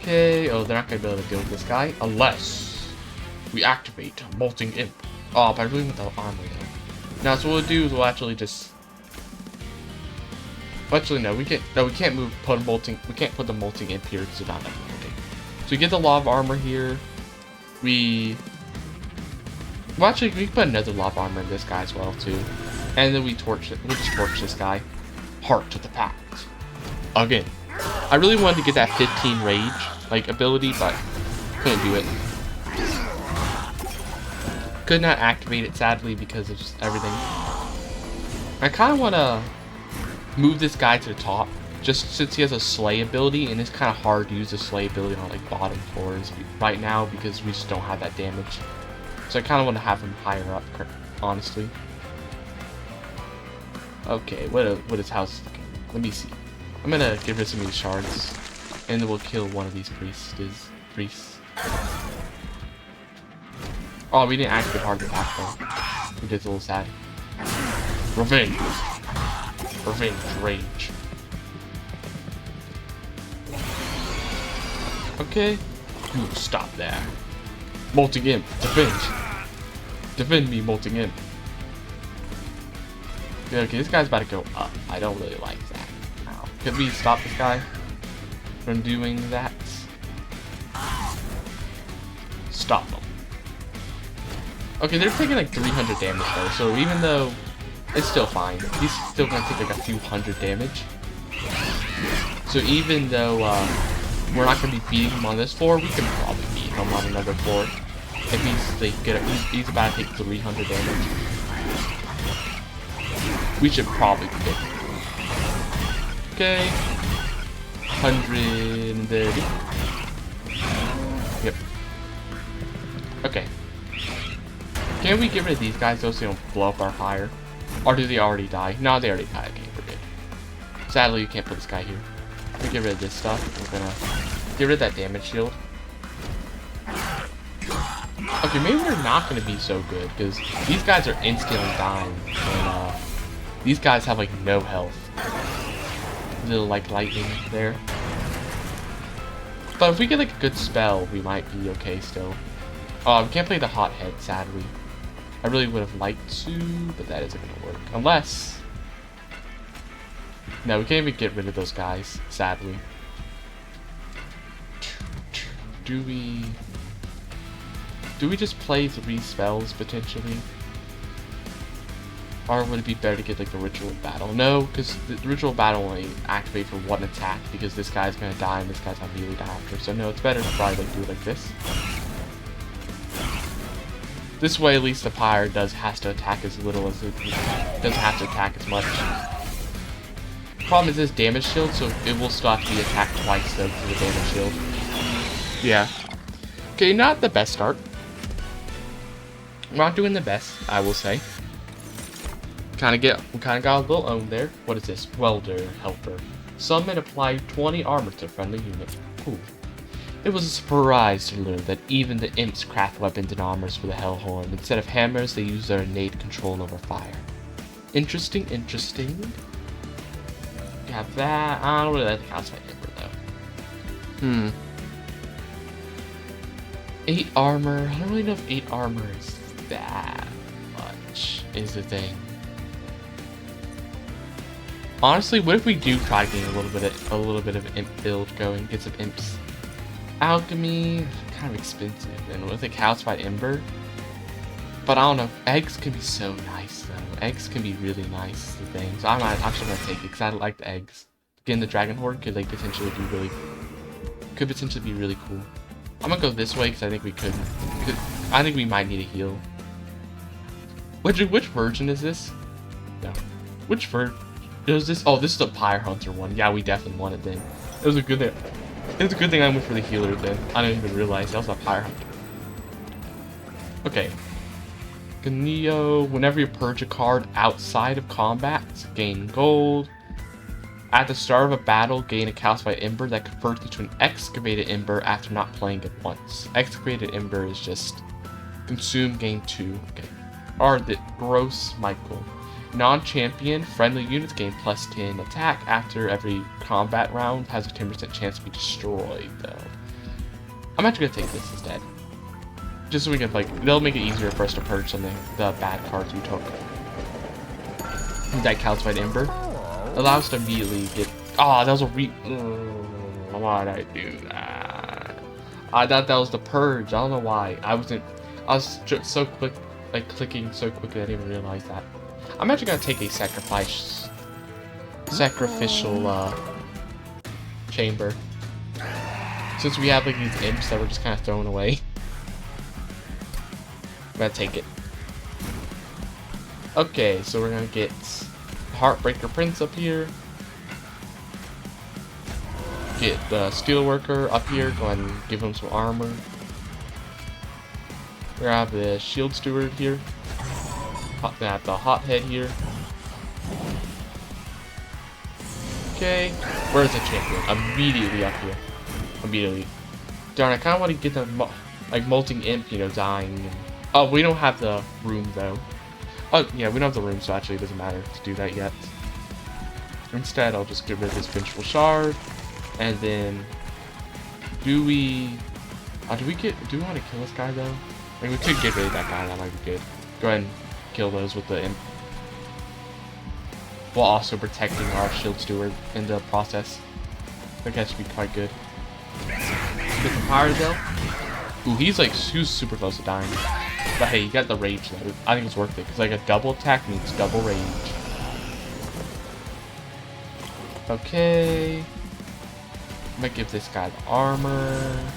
Okay, oh, they're not gonna be able to deal with this guy unless we activate Molting Imp. Oh, but I really want the armor though. Now, so what we'll do is we'll actually just. Actually, no, we can't. No, we can't move. Put a molting. We can't put the Molting Imp here because it's not that molting. So we get the lava armor here. Well, actually, we can put another lava armor in this guy as well too, and then we torch it. We'll just torch this guy. Heart to the pact. Again, I really wanted to get that 15 rage like ability, but couldn't do it. Could not activate it sadly because of just everything. I kind of want to move this guy to the top, just since he has a slay ability, and it's kind of hard to use the slay ability on like bottom floors right now because we just don't have that damage. So I kind of want to have him higher up, honestly. Okay, what is house looking? Let me see. I'm gonna get rid of some of these shards, and then we'll kill one of these priests. Oh, we didn't activate hard attack though. We did a little sad. Revenge. Revenge rage. Okay. You stop there. Molting Imp. Defend. Defend me, Molting Imp. Yeah, okay, this guy's about to go up. I don't really like that. Now, could we stop this guy from doing that? Stop him. Okay, they're taking like 300 damage though, so even though it's still fine, he's still gonna take like a few hundred damage. So even though we're not gonna be beating him on this floor, we can probably beat him on another floor. If he's like he's about to take 300 damage. We should probably be good. Okay. 130. Yep. Okay. Can we get rid of these guys though so they don't blow up our fire? Or do they already die? No, they already died. Okay, we're good. Sadly, you can't put this guy here. Let me get rid of this stuff. We're gonna get rid of that damage shield. Okay, maybe we're not gonna be so good because these guys are instantly dying, and these guys have like no health. Little like lightning there. But if we get like a good spell, we might be okay still. We can't play the hot head, sadly. I really would have liked to, but that isn't gonna work. Unless... No, we can't even get rid of those guys, sadly. Do we just play 3 spells, potentially? Or would it be better to get like the ritual battle? No, because the ritual battle only activate for 1 attack, because this guy's gonna die and this guy's gonna immediately die after. So no, it's better to probably like do it like this. This way, at least the pyre has to attack as little as it doesn't have to attack as much. Problem is this damage shield, so it will still have to be attacked twice though for the damage shield. Yeah. Okay, not the best start. We're not doing the best, I will say. We kind of got a little owned there. What is this? Welder helper. Summon apply 20 armor to friendly unit. Cool. It was a surprise to learn that even the imps craft weapons and armors for the Hellhorn. Instead of hammers, they use their innate control over fire. Interesting, interesting. You have that. I don't really like the house fight Ember though. 8 armor. I don't really know if 8 armor is that much, is the thing. Honestly, what if we do try to get a little bit of imp build going, get some imps? Alchemy, kind of expensive, and with like house fight Ember. But I don't know. Eggs can be so nice though. Eggs can be really nice. The thing. So I'm actually gonna take it because I like the eggs. Again, the Dragon Horde could like potentially be really cool. I'm gonna go this way because I think we could. I think we might need a heal. Which version is this? No. Which version is this? Oh, this is the Pyre Hunter one. Yeah, we definitely want it then. It was a good thing. It's a good thing I went for the healer then. I didn't even realize that was a Pyre Hunter. Okay. Neo, whenever you purge a card outside of combat, gain gold. At the start of a battle, gain a calcified ember that converts into an excavated ember after not playing it once. Excavated ember is just consume, gain 2. Okay. Or the gross Michael. Non-champion friendly units gain +10 attack after every combat round, has a 10% chance to be destroyed though. I'm actually gonna take this instead. Just so we can, like, they'll make it easier for us to purge some of the bad cards we took. That calcified ember allows us to immediately get. Oh, that was a why did I do that? I thought that was the purge. I don't know why. I was just so quick, like clicking so quickly I didn't even realize that. I'm actually gonna take a sacrificial chamber, since we have like these imps that we're just kind of throwing away. I'm gonna take it. Okay, so we're gonna get Heartbreaker Prince up here. Get the Steelworker up here. Go ahead and give him some armor. We're gonna have the Shield Steward here. Gonna have the Hothead here. Okay, where's the champion? Immediately up here. Immediately. Darn, I kind of want to get the like molting imp, you know, dying. And, oh, we don't have the room though. Oh yeah, we don't have the room, so actually it doesn't matter to do that yet. Instead, I'll just get rid of this Invincible Shard, and then do we want to kill this guy though? I mean, we could get rid of that guy. That might be good. Go ahead and kill those with the imp, while also protecting our Shield Steward in the process. I think that should be quite good. Get the Pyre though. Ooh, he's super close to dying. But hey, you got the rage though. I think it's worth it, because like a double attack means double rage. Okay. I'm gonna give this guy the armor.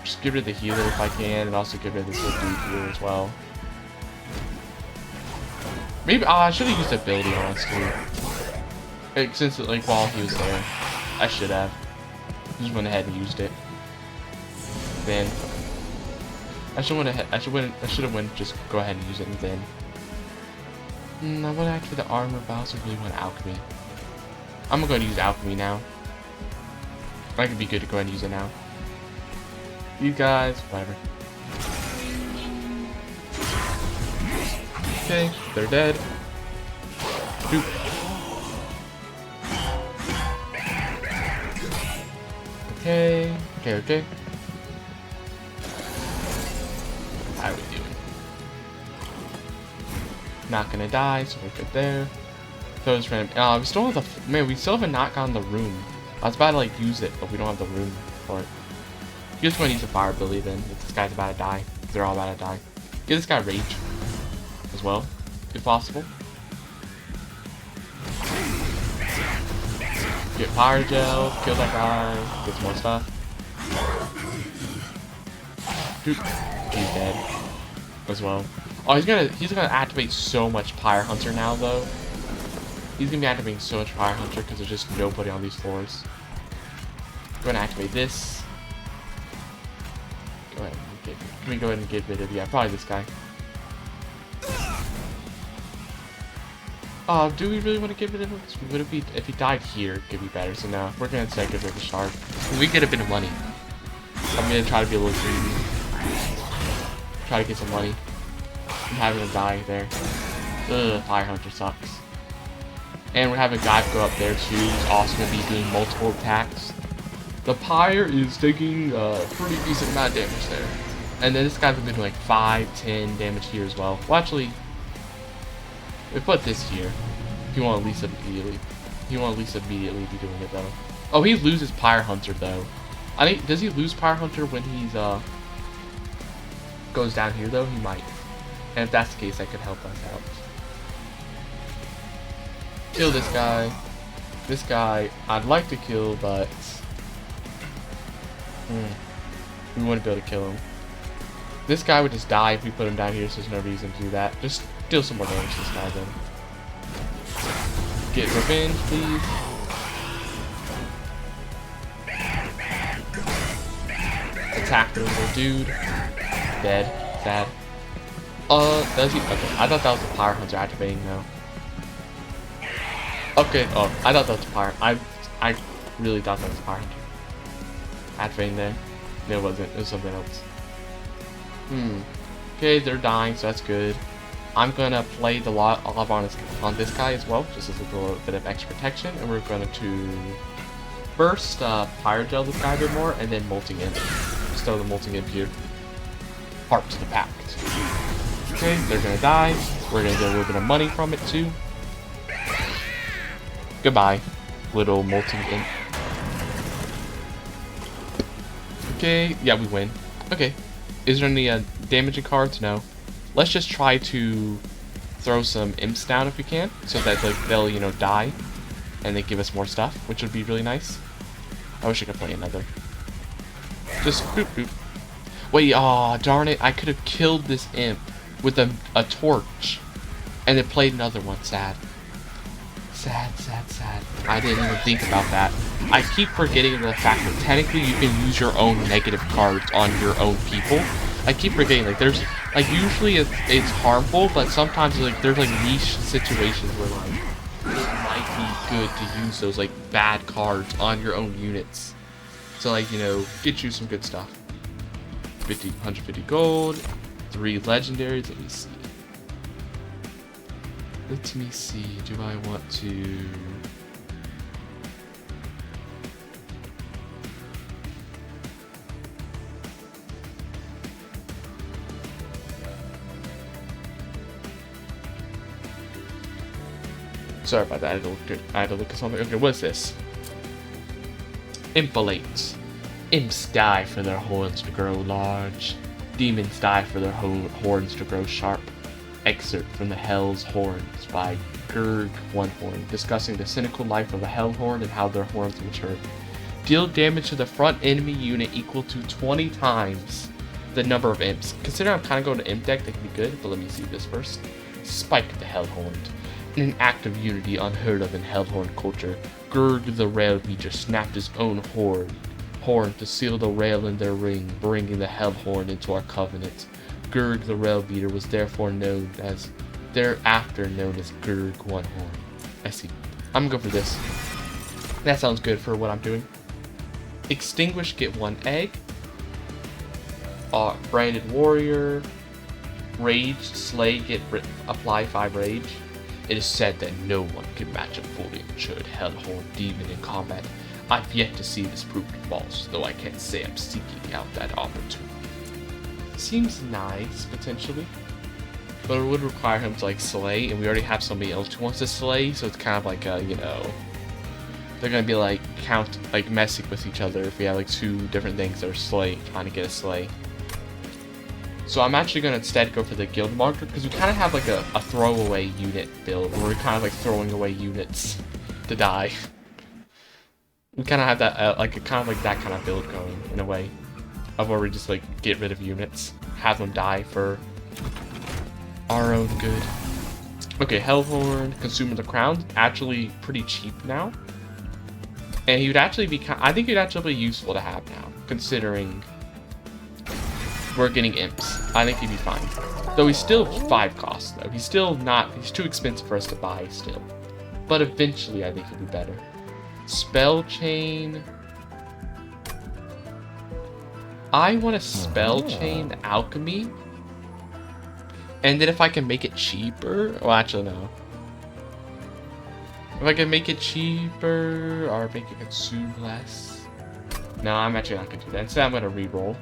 Just get rid of the healer if I can, and also get rid of this little dude here as well. Maybe I should have used the ability honestly. Like, since like while he was there, I should have. Just went ahead and used it. Then I should have went just go ahead and use it and then. I want to activate the armor, but I also really want alchemy. I'm gonna go ahead and use alchemy now. That could be good to go ahead and use it now. You guys, whatever. Okay, they're dead. Shoot. Okay. How are we doing? Not gonna die, so we're good there. Those random. We still have we still haven't not gotten the room. I was about to like use it, but we don't have the room for it. You just want to use the fire ability then, if this guy's about to die. They're all about to die. Give this guy rage as well, if possible. Get fire gel, kill that guy, get some more stuff. Dude, he's dead as well. Oh, he's gonna activate so much Pyre Hunter now though. He's gonna be activating so much Pyre Hunter because there's just nobody on these floors. I'm gonna activate this. Go ahead. Can we go ahead and get rid of probably this guy. Oh, do we really want to get rid of him? Would it be if he died here? It could be better. So now we're gonna get rid of the shard. We get a bit of money. I'm gonna try to be a little greedy. Try to get some money. I'm having him die there. Ugh, Fire Hunter sucks. And we're having a guy go up there too. He's also gonna be doing multiple attacks. The Pyre is taking a pretty decent amount of damage there. And then this guy's gonna be doing like 5, 10 damage here as well. Well, actually, we put this here. If you want at least immediately. He won't at least immediately be doing it though. Oh, he loses Pyre Hunter though. I think, does he lose Pyre Hunter when he's goes down here though? He might. And if that's the case, that could help us out. Kill this guy. This guy, I'd like to kill, but we wouldn't be able to kill him. This guy would just die if we put him down here, so there's no reason to do that. Just deal some more damage to this guy then. Get revenge, please. Attack the little dude. Dead. Sad. Does he? Okay, I thought that was a Pyre Hunter activating now. Okay, oh, I thought that was a Pyre. I really thought that was a Pyre Hunter activating there. No, it wasn't. It was something else. Okay, they're dying, so that's good. I'm gonna play the lava on this guy as well, just as a little bit of extra protection, and we're going to First, Fire Gel this guy a bit more, and then Molting Imp. Just throw the Molting Imp here. Heart to the Pact. Okay, they're gonna die. We're gonna get a little bit of money from it too. Goodbye, little Molting Imp. Okay, yeah, we win. Okay, is there any damaging cards? No. Let's just try to throw some imps down if we can, so that like they'll, you know, die, and they give us more stuff, which would be really nice. I wish I could play another. Just boop boop. Wait, aw, darn it! I could have killed this imp with a torch, and then played another one. Sad. Sad, sad, sad. I didn't even think about that. I keep forgetting the fact that technically you can use your own negative cards on your own people. I keep forgetting, like, there's, like, usually it's harmful, but sometimes, like, there's, like, niche situations where, like, it might be good to use those, like, bad cards on your own units. So, like, you know, get you some good stuff. 150 gold, 3 legendaries, let me see. Let me see, do I want to... Sorry about that, I had to look at something. Okay, what is this? Impalates. Imps die for their horns to grow large. Demons die for their horns to grow sharp. Excerpt from the Hell's Horns by Gurg One Horn, discussing the cynical life of a Hellhorn and how their horns mature. Deal damage to the front enemy unit equal to 20 times the number of imps. Consider I'm kind of going to imp deck, that can be good, but let me see this first. Spike the Hellhorn. In an act of unity unheard of in Hellhorn culture, Gurg the Rail Beater snapped his own horn to seal the rail in their ring, bringing the Hellhorn into our covenant. Gurg the Rail Beater was thereafter known as Gurg One Horn. I see. I'm gonna go for this. That sounds good for what I'm doing. Extinguish, get 1 egg. Branded Warrior. Rage, slay, apply 5 rage. It is said that no one can match a fully matured Hellhorn demon in combat. I've yet to see this proved false, though I can't say I'm seeking out that opportunity. Seems nice, potentially. But it would require him to, like, slay, and we already have somebody else who wants to slay, so it's kind of like a, you know... They're gonna be, like, messing with each other if we have, like, 2 different things that are slay, trying to get a slay. So I'm actually gonna instead go for the guild marker, because we kind of have, like, a throwaway unit build, where we're kind of, like, throwing away units to die. We kind of have that, like, that kind of build going, in a way. Of where we just, like, get rid of units, have them die for our own good. Okay, Hellhorn, Consumer the Crown, actually pretty cheap now. And he would actually be, I think he'd actually be useful to have now, considering we're getting imps. I think he'd be fine. Though he's still 5 costs, though. He's still not, he's too expensive for us to buy still. But eventually, I think he'll be better. Spell Chain. I want to Spell Chain Alchemy. And then if I can make it cheaper... Well, actually, no. If I can make it cheaper or make it consume less... No, I'm actually not going to do that. Instead, I'm going to re-roll.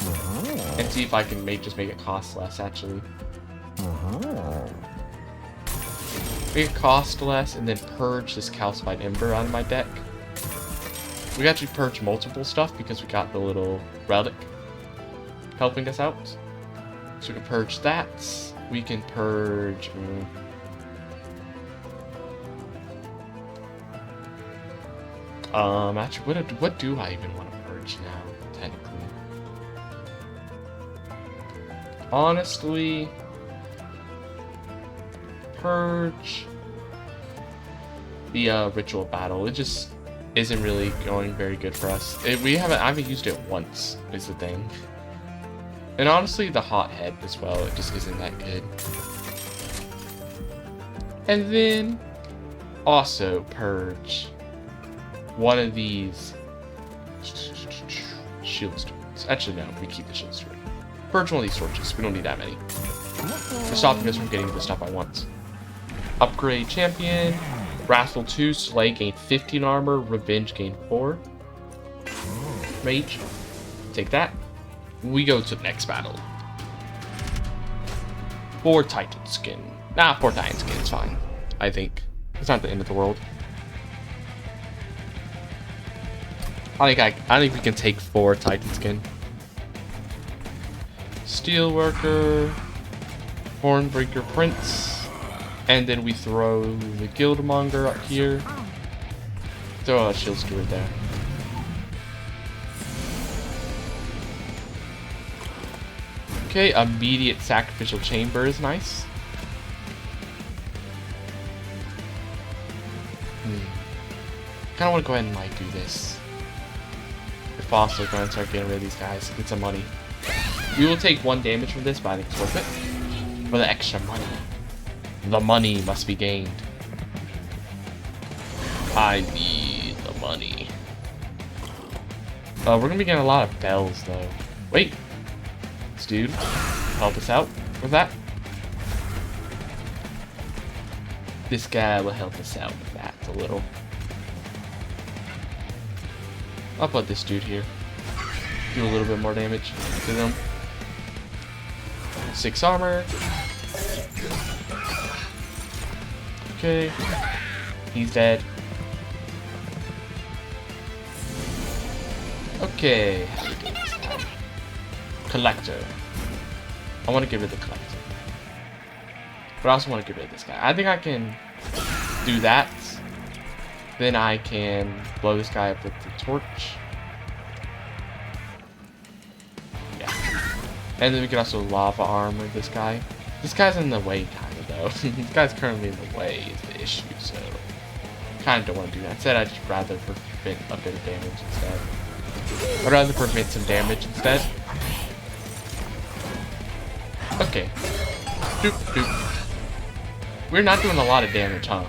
And see if I can just make it cost less, actually. Make it cost less and then purge this Calcified Ember out of my deck. We actually purge multiple stuff because we got the little relic helping us out. So we can purge that. We can purge... Actually, what do I even want to purge now, technically? Honestly... Purge... The, Ritual Battle. It just isn't really going very good for us. I haven't used it once, is the thing. And honestly, the Hot Head as well, it just isn't that good. And then, also purge one of these shield stones. Actually, no, we keep the shield stone. Purge one of these torches, we don't need that many. We're stopping us from getting the stuff I want. Upgrade champion, Wrathful 2, Slay gain 15 armor, Revenge gain 4. Rage. Take that. We go to the next battle. 4 Titan skin. Nah, 4 Titan skin is fine. I think. It's not the end of the world. I think we can take 4 Titan skin. Steelworker, Hornbreaker Prince, and then we throw the Guildmonger up here. Throw a Shield Steward there. Okay, immediate Sacrificial Chamber is nice. Kind of want to go ahead and like do this. If possible, go ahead and start getting rid of these guys. Get some money. We will take 1 damage from this, but I think it's worth it. For the extra money. The money must be gained. I need the money. We're gonna be getting a lot of bells though. Wait. This dude, help us out with that. This guy will help us out with that a little. I'll put this dude here. Do a little bit more damage to them. 6 armor. Okay. He's dead. Okay. Collector. I want to get rid of the collector. But I also want to get rid of this guy. I think I can do that. Then I can blow this guy up with the torch. Yeah. And then we can also lava armor this guy. This guy's in the way, kind of, though. This guy's currently in the way is the issue, so kind of don't want to do that. Instead, I'd just rather prevent a bit of damage instead. I'd rather prevent some damage instead. Okay. Doop, doop. We're not doing a lot of damage, huh?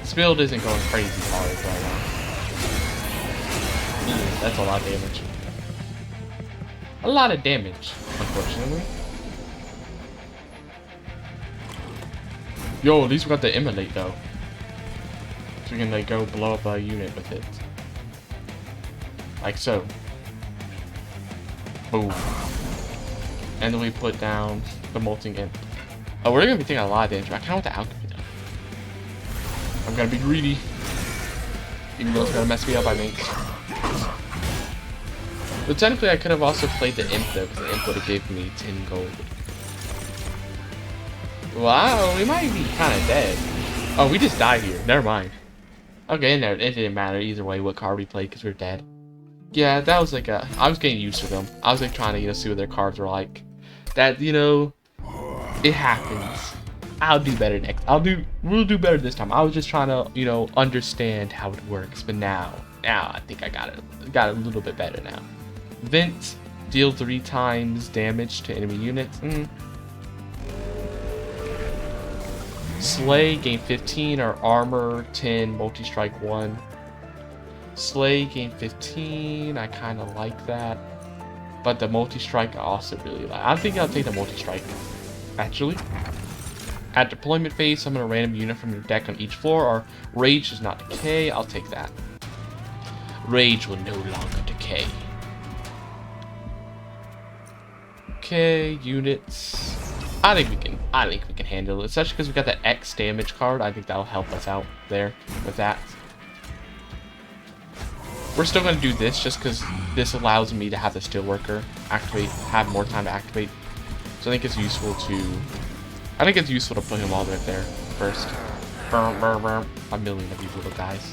This build isn't going crazy hard right now. That's a lot of damage. A lot of damage, unfortunately. Yo, at least we got the Immolate though. So we can like go blow up a unit with it. Like so. Boom. And then we put down the Molting Imp. Oh, we're gonna be taking a lot of damage. I kinda want the Alchemy though. I'm gonna be greedy. Even though it's gonna mess me up, I think. But technically I could have also played the Imp though, because the Imp would have given me 10 gold. Wow, we might be kinda dead. Oh, we just died here. Never mind. Okay, and it didn't matter either way what card we played because we were dead. Yeah, that was like a... I was getting used to them. I was like trying to, you know, see what their cards were like. That, you know... It happens. I'll do better next. We'll do better this time. I was just trying to, you know, understand how it works. But now I think I got it a little bit better now. Vent, deal 3 times damage to enemy units. Slay, gain 15 or armor 10, multi-strike 1. Slay, gain 15. I kind of like that. But the multi-strike I also really like. I think I'll take the multi-strike. Actually, at deployment phase, summon a random unit from your deck on each floor, or Rage does not decay. I'll take that. Rage will no longer decay. Okay, units. I think we can handle it, especially because we got the X damage card. I think that'll help us out there with that. We're still gonna do this just because this allows me to have the Steelworker activate, have more time to activate. So I think it's useful to put him all the way up there first. A million of these little guys.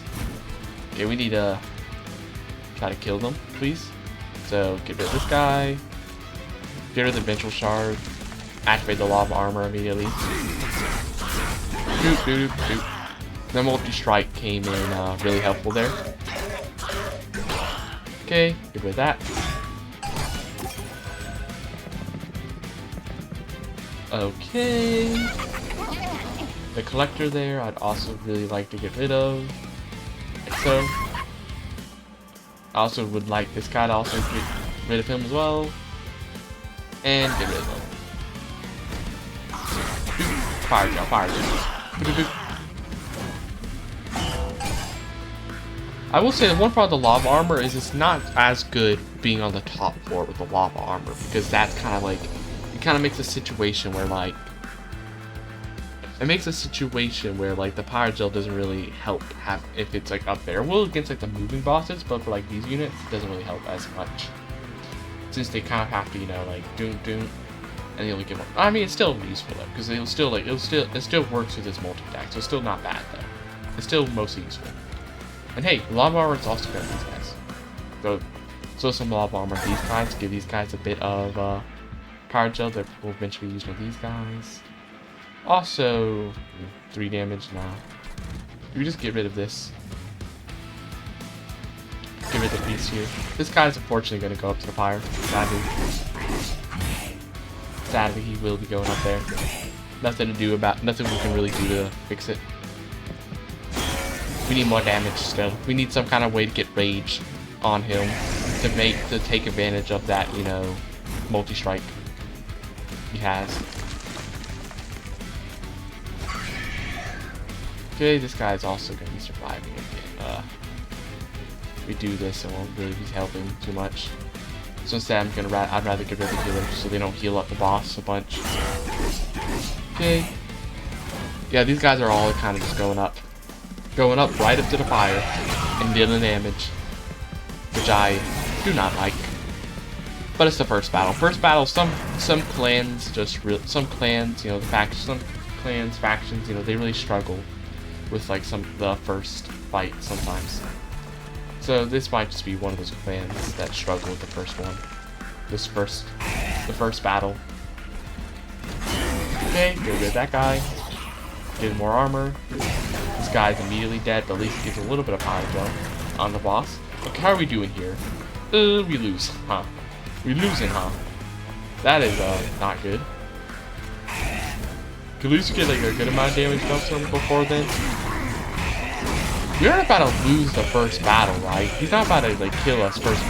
Okay, we need to try to kill them, please. So get rid of this guy. Get rid of the Ventral Shard. Activate the Lava Armor immediately. Doop, doop, doop. The multi-strike came in really helpful there. Okay, get rid of that. Okay. The collector there, I'd also really like to get rid of. Like so. I also would like this guy to also get rid of him as well. And get rid of him. Fire drill, fire drill. I will say the one part of the lava armor is it's not as good being on the top floor with the lava armor, because that's kind of like, it kind of makes a situation where like, the power gel doesn't really help have if it's like up there. Well, against like the moving bosses, but for like these units, it doesn't really help as much. Since they kind of have to, you know, like doom, and they only give one. I mean, it's still useful though, because it still works with its multi-attack, so it's still not bad though. It's still mostly useful. And hey, lava armor is also good on these guys. So some lava armor on these guys, give these guys a bit of power gel that will eventually be used on these guys. Also, 3 damage now. We just get rid of this. Get rid of the piece here. This guy's unfortunately going to go up to the fire. Sadly, he will be going up there. Nothing we can really do to fix it. We need more damage still. We need some kind of way to get rage on him to take advantage of that, you know, multi-strike he has. Okay, this guy's also going to be surviving again. We do this, and won't really be helping too much. So instead, I'd rather get rid of the healers so they don't heal up the boss a bunch. Okay. Yeah, these guys are all kind of just going up right up to the fire and dealing damage, which I do not like. But it's the first battle. First battle, some clans you know, factions, you know, they really struggle with like the first fight sometimes. So this might just be one of those clans that struggle with the first one. The first battle. Okay, get rid of that guy. Get more armor. This guy's immediately dead, but at least gives a little bit of power gel on the boss. Okay, how are we doing here? We lose, huh? We losing, huh? That is not good. At least get like a good amount of damage done to him before then. We aren't about to lose the first battle, right? He's not about to like kill us first,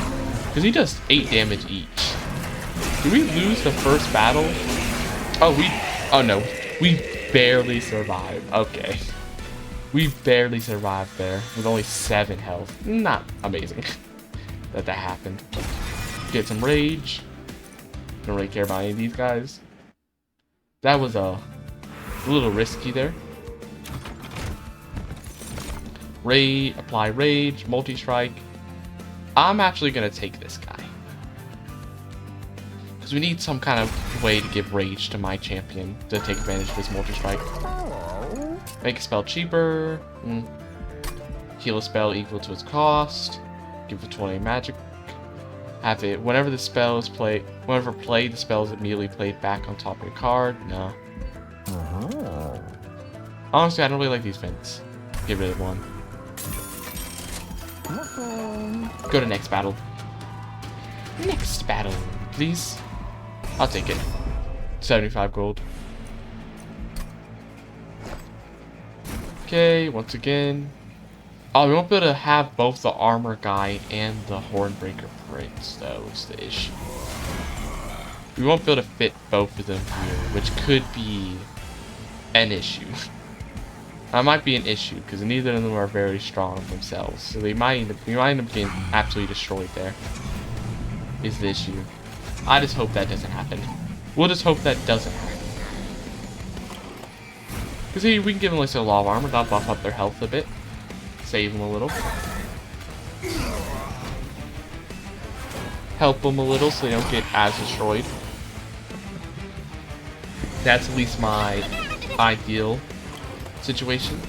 because he does 8 damage each. Did we lose the first battle? Oh no, we barely survived. Okay, we barely survived there with only 7 health. Not amazing that happened. Get some rage. Don't really care about any of these guys. That was a little risky there. Apply rage, multi-strike. I'm actually gonna take this guy, because we need some kind of way to give rage to my champion to take advantage of this multi-strike. Make a spell cheaper. Heal a spell equal to its cost. Give it 20 magic. Have it whenever the spell is played. Whenever played, the spell is immediately played back on top of your card. No. Honestly, I don't really like these vents. Get rid of one. Go to next battle. Next battle, please. I'll take it. 75 gold. Okay, once again. Oh, we won't be able to have both the armor guy and the Hornbreaker Prince, though, is the issue. We won't be able to fit both of them here, which could be an issue. That might be an issue, because neither of them are very strong themselves. So we might end up getting absolutely destroyed there. Is the issue. I just hope that doesn't happen. We'll just hope that doesn't happen. Because we can give them like a lot of armor, that'll buff up their health a bit. Save them a little. Help them a little so they don't get as destroyed. That's at least my ideal situation.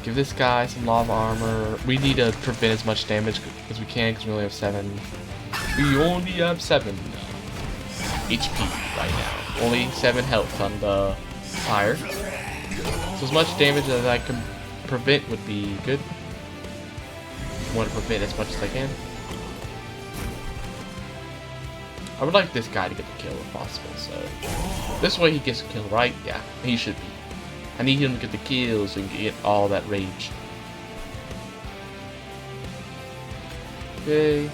Give this guy some lava armor. We need to prevent as much damage as we can, because we only have 7. We only have 7 HP right now. Only 7 health on the fire. So as much damage as I can prevent would be good. I want to prevent as much as I can. I would like this guy to get the kill if possible, so this way he gets a kill, right? Yeah, he should be. I need him to get the kills so he can get all that rage. Okay.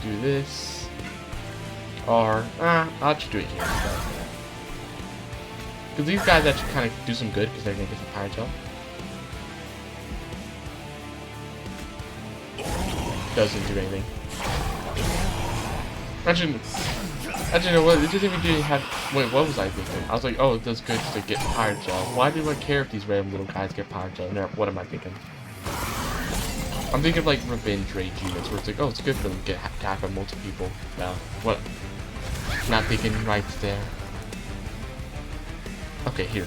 Do this. Or, I'll just do it here. Because these guys actually kind of do some good because they're going to get some power gel. doesn't do anything. Actually, no, what? It doesn't even really have. Wait, what was I thinking? I was like, oh, it does good to get Pirate Gel. Why do I care if these random little guys get Pirate Gel? No, what am I thinking? I'm thinking of like Revenge Rage units, where it's like, oh, it's good for them to get attacked by multiple people. No, what? Not thinking right there. Okay, here.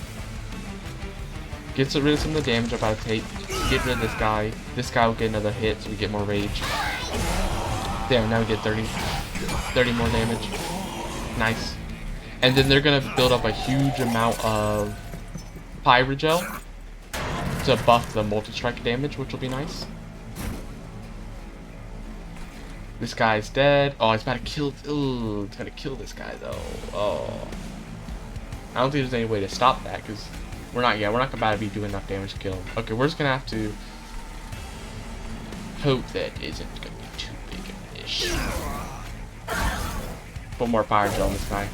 Get rid of some of the damage I'm about to take. Get rid of this guy. This guy will get another hit, so we get more rage. There, now we get 30 more damage. Nice. And then they're gonna build up a huge amount of Pyrogel to buff the multi-strike damage, which will be nice. This guy's dead. Oh, it's about to kill. Ooh, it's gonna kill this guy though. Oh, I don't think there's any way to stop that because we're not about to be doing enough damage to kill him. Okay, we're just gonna have to hope that isn't gonna be too big of an issue. Put more fire gel on this guy.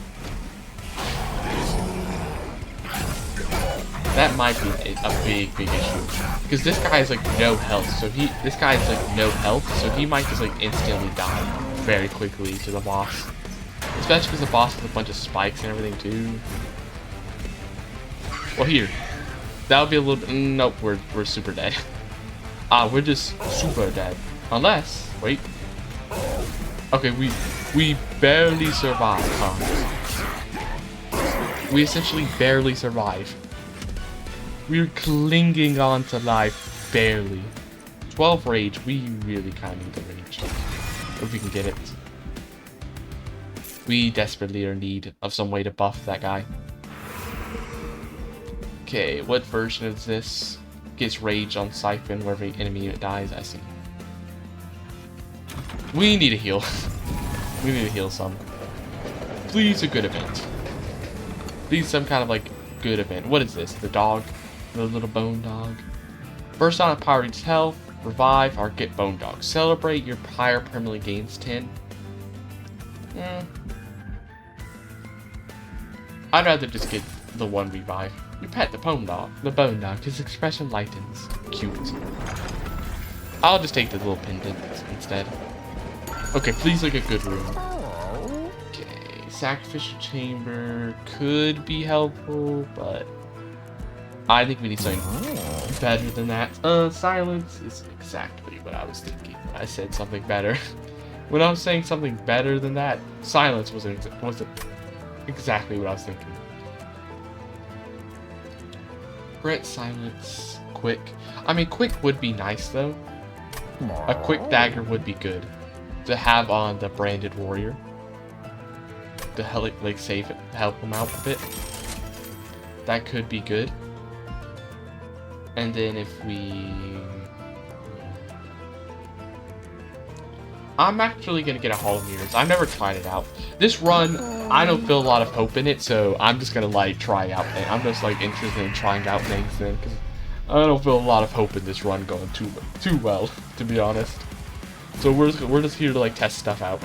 That might be a big issue because this guy is like no health. So this guy is like no health, so he might just like instantly die very quickly to the boss. Especially because the boss has a bunch of spikes and everything too. Well, here, that would be a little bit. Nope, we're super dead. We're just super dead. Unless, wait. Okay, we barely survived, huh? We essentially barely survived. We're clinging on to life, barely. 12 rage, we really kind of need the rage. If we can get it. We desperately are in need of some way to buff that guy. Okay, what version of this gets rage on Siphon wherever enemy unit dies? I see. We need a heal. We need to heal some. Please, a good event. Please, some kind of like good event. What is this? The dog? The little bone dog. Burst on a pirate's health. Revive or get bone dog. Celebrate your pyre permanently gains 10. I'd rather just get the one revive. You pet the bone dog. The bone dog. His expression lightens. Cute. I'll just take the little pendant instead. Okay, please look at good room. Okay, sacrificial chamber could be helpful, but I think we need something better than that. Silence is exactly what I was thinking when I said something better. When I was saying something better than that, silence wasn't exactly what I was thinking. Grant silence, quick. I mean, quick would be nice though. A quick dagger would be good to have on the branded warrior to help, like, help him out a bit. That could be good. And then if we... I'm actually going to get a Hall of Mirrors. I've never tried it out. This run, I don't feel a lot of hope in it, so I'm just going to, like, try out things. I'm just, like, interested in trying out things then, because I don't feel a lot of hope in this run going too well, to be honest. So we're just here to, like, test stuff out.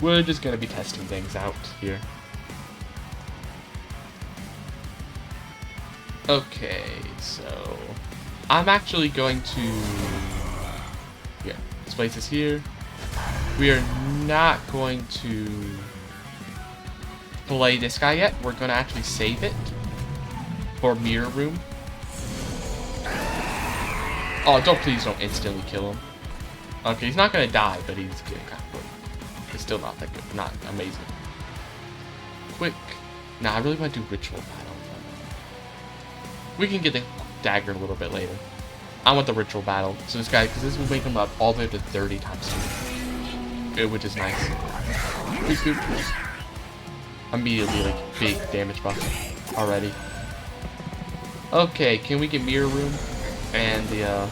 We're just going to be testing things out here. Okay, so I'm actually going to... Here, this place is here. We are not going to play this guy yet. We're going to actually save it for Mirror Room. Oh, please don't instantly kill him. Okay, he's not going to die, but he's getting kind of good. It's still not that good. Not amazing. Quick. Nah, I really want to do Ritual Battle. We can get the dagger a little bit later. I want the Ritual Battle. So this guy, because this will make him up all the way up to 30 times 2. Which is nice. Immediately, like, big damage buff already. Okay, can we get Mirror Room? And the,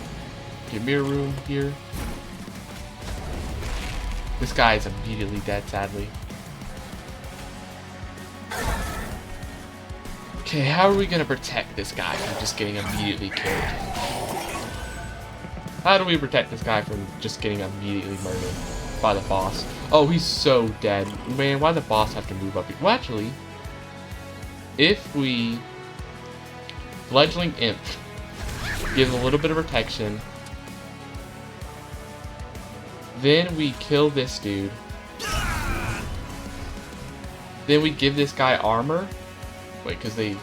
get Mirror Room here. This guy is immediately dead, sadly. Okay, how are we gonna protect this guy from just getting immediately killed? How do we protect this guy from just getting immediately murdered by the boss? Oh, he's so dead. Man, why the boss have to move up here? Well, actually, if we Fledgling Imp. Gives a little bit of protection. Then we kill this dude. Then we give this guy armor. Wait, because they...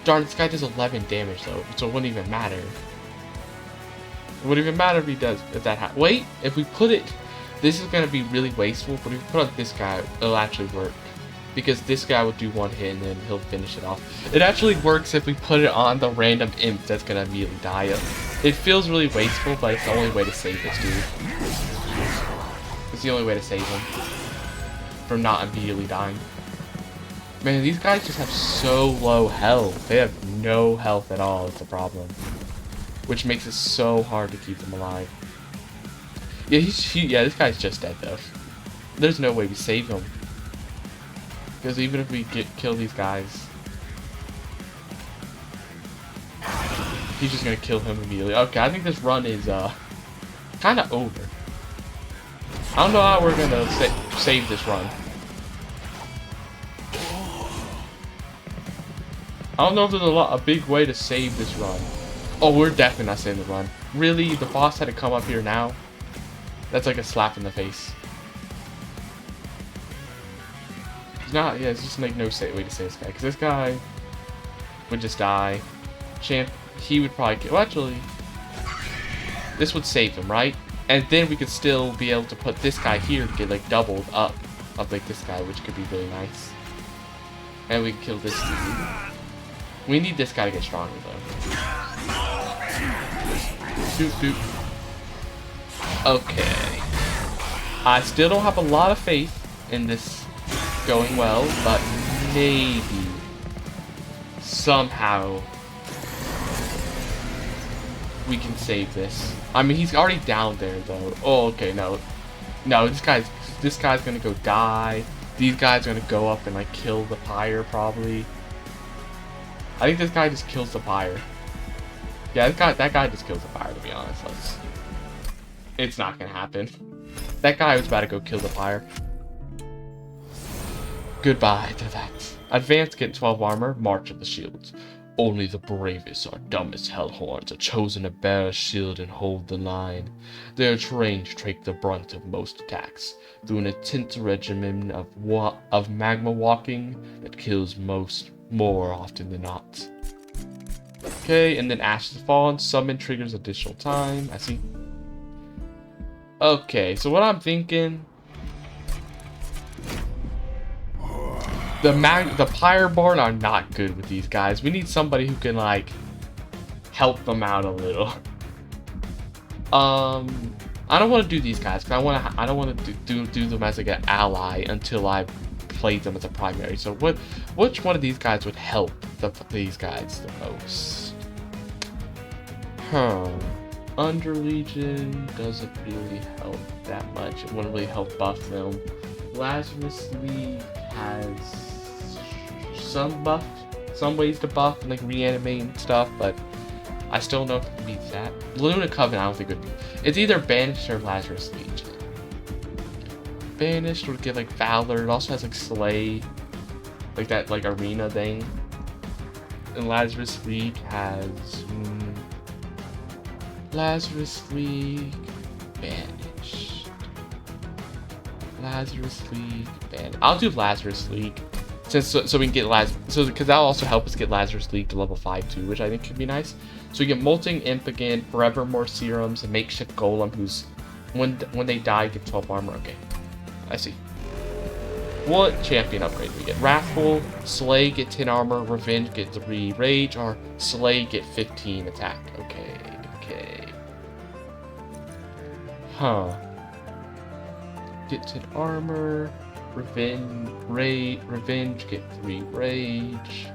Darn, this guy does 11 damage though, so it wouldn't even matter. It wouldn't even matter if he does, if that happens. Wait, if we put it... This is going to be really wasteful, but if we put on this guy, it'll actually work. Because this guy will do one hit and then he'll finish it off. It actually works if we put it on the random imp that's going to immediately die. It feels really wasteful, but it's the only way to save this dude. It's the only way to save him from not immediately dying. Man, these guys just have so low health. They have no health at all, it's a problem. Which makes it so hard to keep them alive. Yeah, yeah, this guy's just dead though. There's no way we save him. Because even if we kill these guys, he's just gonna kill him immediately. Okay, I think this run is kind of over. I don't know how we're gonna save this run. I don't know if there's a big way to save this run. Oh, we're definitely not saving the run. Really, the boss had to come up here now? That's like a slap in the face. It's not, yeah, it's just like no way to save this guy. Because this guy would just die. Champ, he would probably kill. Well, actually, this would save him, right? And then we could still be able to put this guy here to get like doubled up of like this guy, which could be really nice. And we can kill this dude. We need this guy to get stronger though. Doop doop. Okay. I still don't have a lot of faith in this going well, but maybe somehow we can save this. I mean, he's already down there though. Oh, okay, no, this guy's gonna go die. These guys are gonna go up and like kill the pyre probably. I think this guy just kills the pyre. Yeah, that guy just kills the pyre, to be honest. It's not gonna happen. That guy was about to go kill the pyre. Goodbye to that. Advance, get 12 armor, March of the Shields. Only the bravest or dumbest hellhorns are chosen to bear a shield and hold the line. They are trained to take the brunt of most attacks, through an intense regimen of magma walking that kills more often than not. Okay, and then Ashes Fallen, summon triggers additional time. I see. Okay, so what I'm thinking, the Pyreborn are not good with these guys. We need somebody who can like help them out a little. I don't want to do these guys because I don't want to do them as like an ally until I play them as a primary. So which one of these guys would help these guys the most? Under Legion doesn't really help that much. It wouldn't really help buff them. Lazarus League has some ways to buff and like reanimate and stuff, but I still don't know if it beats that. Luna Covenant, I don't think it would be. It's either Banished or Lazarus Legion. Banished would get like Valor. It also has like Slay, like that like arena thing. And Lazarus League has Lazarus League Banished. Lazarus League Banished. I'll do Lazarus League. So we can get because that'll also help us get Lazarus League to level 5 too, which I think could be nice. So we get Molting Imp again, Forevermore Serums, and Makeshift Golem, who's when they die get 12 armor. Okay, I see. What champion upgrade do we get? Wrathful, Slay get 10 armor, Revenge get 3 rage, or Slay get 15 attack. Okay. Get 10 armor. Revenge, get 3 rage.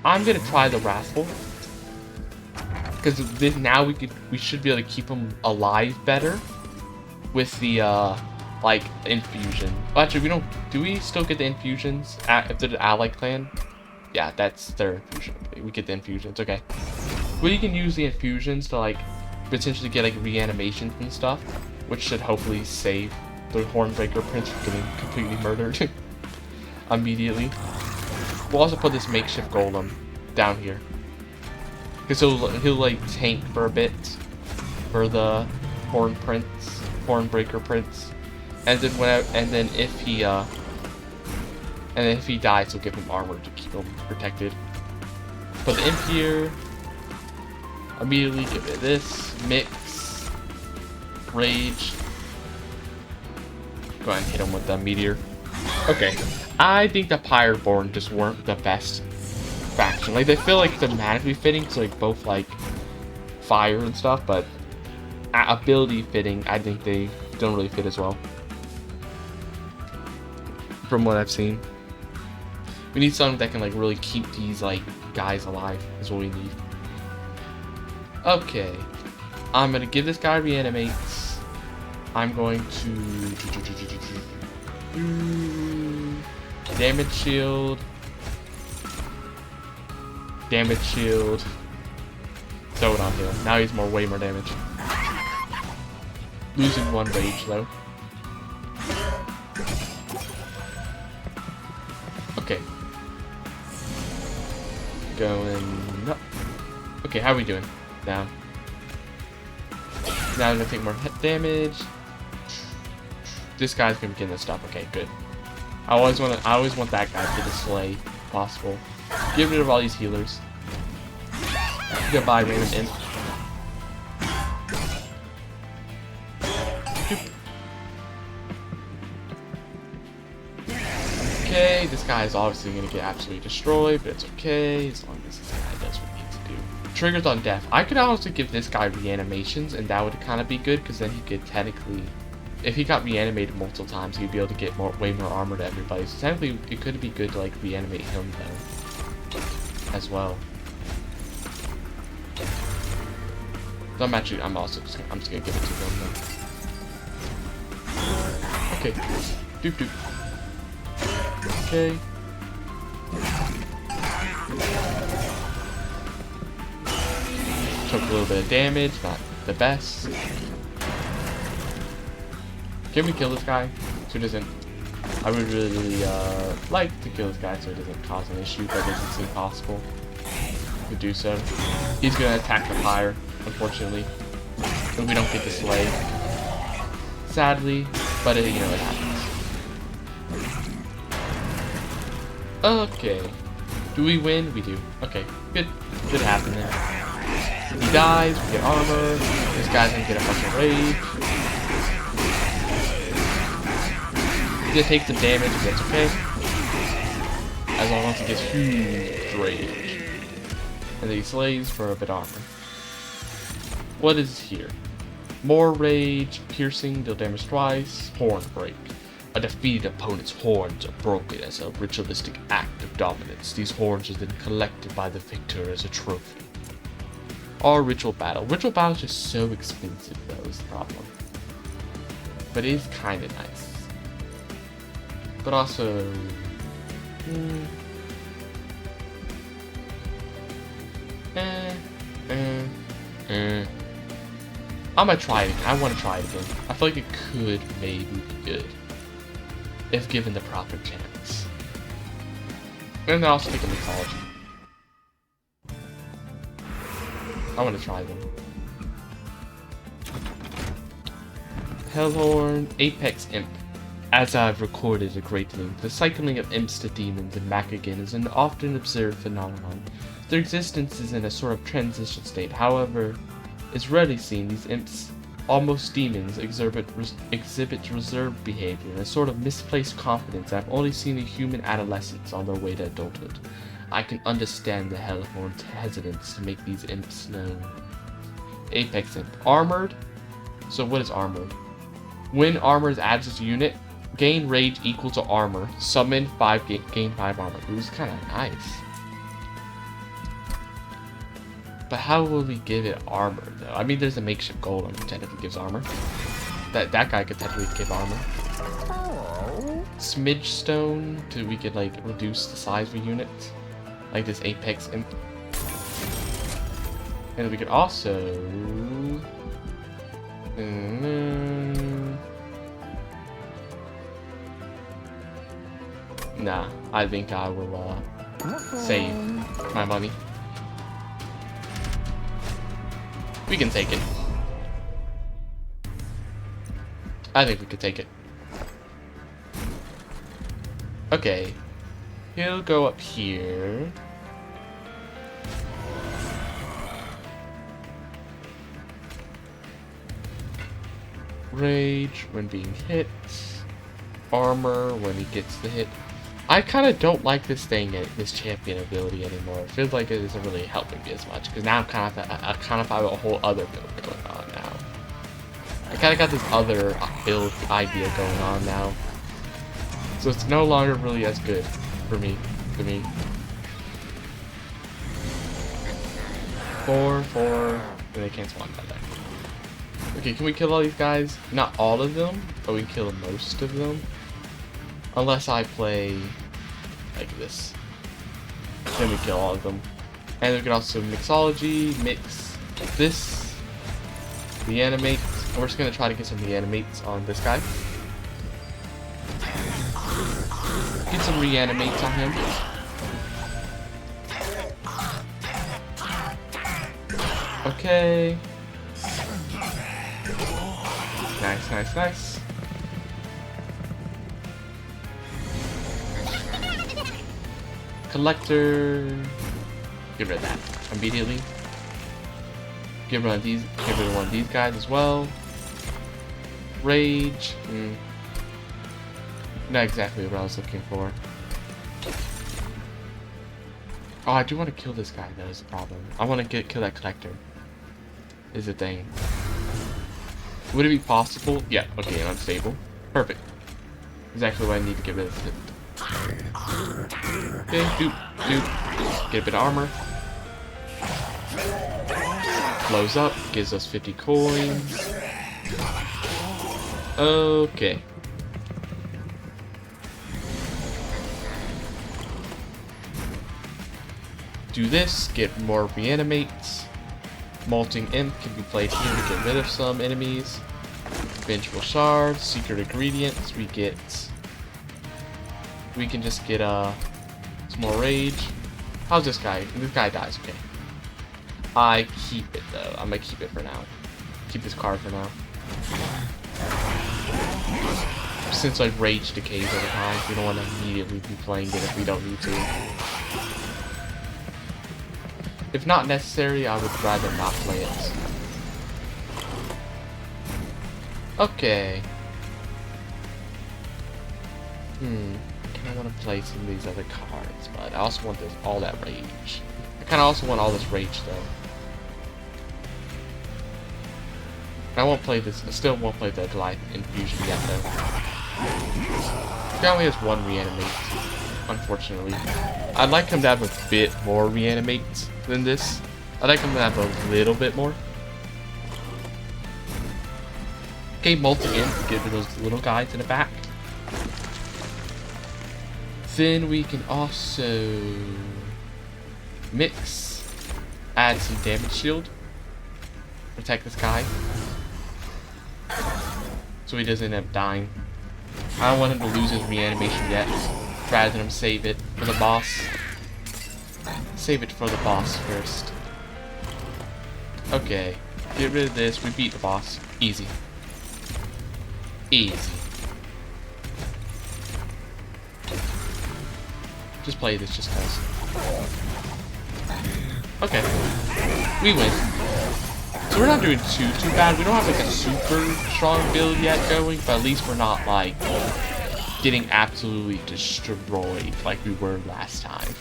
I'm gonna try the Wrathful, because now we should be able to keep him alive better with the like infusion. Well, actually, do we still get the infusions if they're the Allied clan? Yeah, that's their infusion. We get the infusions. Okay. Well, you can use the infusions to like potentially get like reanimations and stuff, which should hopefully save the Hornbreaker Prince from getting completely murdered immediately. We'll also put this Makeshift Golem down here. Because he'll like tank for a bit for the Hornbreaker Prince, and then if he dies, he'll give him armor to keep him protected. Put the imp here. Immediately give it this mix, rage. Go ahead and hit him with the meteor. Okay, I think the Pyreborn just weren't the best faction. Like, they feel like thematically fitting, so like both like fire and stuff, but ability fitting, I think they don't really fit as well. From what I've seen, we need something that can like really keep these like guys alive. Is what we need. Okay, I'm gonna give this guy reanimates. I'm going to damage shield. Damage shield. Throw it on him. Now he's way more damage. Losing 1 rage though. Okay. Going up. Okay, how are we doing? Now. Now I'm gonna take more hit damage. This guy's gonna begin to stop. Okay, good. I always want that guy to get a slay if possible. Get rid of all these healers. Goodbye, random imp. Okay, this guy is obviously going to get absolutely destroyed, but it's okay as long as this guy does what he needs to do. Triggers on death. I could also give this guy reanimations, and that would kind of be good, because then he could technically, if he got reanimated multiple times, he'd be able to get way more armor to everybody. So technically, it could be good to like reanimate him though, as well. So I'm just gonna give it to him though. Okay, doop doop. Okay. Took a little bit of damage, not the best. Can we kill this guy so he doesn't? I would really like to kill this guy so it doesn't cause an issue, but it doesn't seem possible to do so. He's gonna attack the pyre, unfortunately, but we don't get the slay. Sadly, but it happens. Okay. Do we win? We do. Okay. Good. Good happening. He dies, we get armor. This guy's gonna get a bunch of rage. He's gonna take some damage, but that's okay. As long as he gets huge rage. And then he slays for a bit of armor. What is here? More rage, piercing, deal damage twice, horn break. A defeated opponent's horns are broken as a ritualistic act of dominance. These horns are then collected by the victor as a trophy. Or ritual battle. Ritual battle is just so expensive though, is the problem. But it is kind of nice. But also... I'm gonna try it again. I want to try it again. I feel like it could maybe be good. If given the proper chance. And then I'll stick in mythology. I want to try them. Hellhorn, Apex Imp. As I've recorded a great link, the cycling of imps to demons and back again is an often observed phenomenon. Their existence is in a sort of transition state, however, it's rarely seen these imps, almost demons, exhibit reserved behavior and a sort of misplaced confidence I've only seen in human adolescents on their way to adulthood. I can understand the Hellhorn's hesitance to make these imps known. Apex Imp. Armored? So what is armored? When armor is added to a unit, gain rage equal to armor. Summon 5, gain 5 armor. It was kind of nice. But how will we give it armor, though? I mean, there's a makeshift golem who technically gives armor. That guy could technically give armor. Smidge stone, we could like reduce the size of a unit, like this Apex Imp. And we could also. Nah, I think I will save my money. We can take it. I think we could take it. Okay. He'll go up here. Rage when being hit. Armor when he gets the hit. I kind of don't like this champion ability anymore. It feels like it isn't really helping me as much because now I'm kind of have a whole other build going on now. I kind of got this other build idea going on now, so it's no longer really as good for me. Four. They can't spawn by that. Okay, can we kill all these guys? Not all of them, but we can kill most of them. Unless I play like this. Then we kill all of them. And we can also mixology, mix this, reanimate. We're just gonna try to get some reanimates on this guy. Get some reanimates on him. Okay. Nice. Collector. Get rid of that immediately. Get rid of one of these guys as well. Rage. Not exactly what I was looking for. Oh, I do want to kill this guy though, is the problem. I want to kill that collector. Is the thing. Would it be possible? Yeah, okay, unstable. Perfect. Exactly what I need to get rid of it. Okay, doop. Get a bit of armor. Blows up, gives us 50 coins. Okay. Do this, get more reanimates. Molting Imp can be played here to get rid of some enemies. Vengeful Shard, Secret Ingredients, we can just get some more Rage. How's this guy? This guy dies, okay. I keep it though. I'm gonna keep it for now. Keep this card for now. Since like Rage decays over time, we don't want to immediately be playing it if we don't need to. If not necessary, I would rather not play it. Okay. I want to play some of these other cards, but I also want all that rage. I kind of also want all this rage though. I won't play this. I still won't play the Goliath Infusion yet though. He only has one reanimate, unfortunately. I'd like him to have a bit more reanimates than this. I'd like him to have a little bit more. Okay, multi-in to get rid of those little guys in the back. Then we can also mix, add some damage shield, protect this guy, so he doesn't end up dying. I don't want him to lose his reanimation yet, rather than him save it for the boss. Save it for the boss first. Okay, get rid of this. We beat the boss. Easy. Easy. Just play this just cause. Okay. We win. So we're not doing too bad. We don't have like a super strong build yet going, but at least we're not like getting absolutely destroyed like we were last time.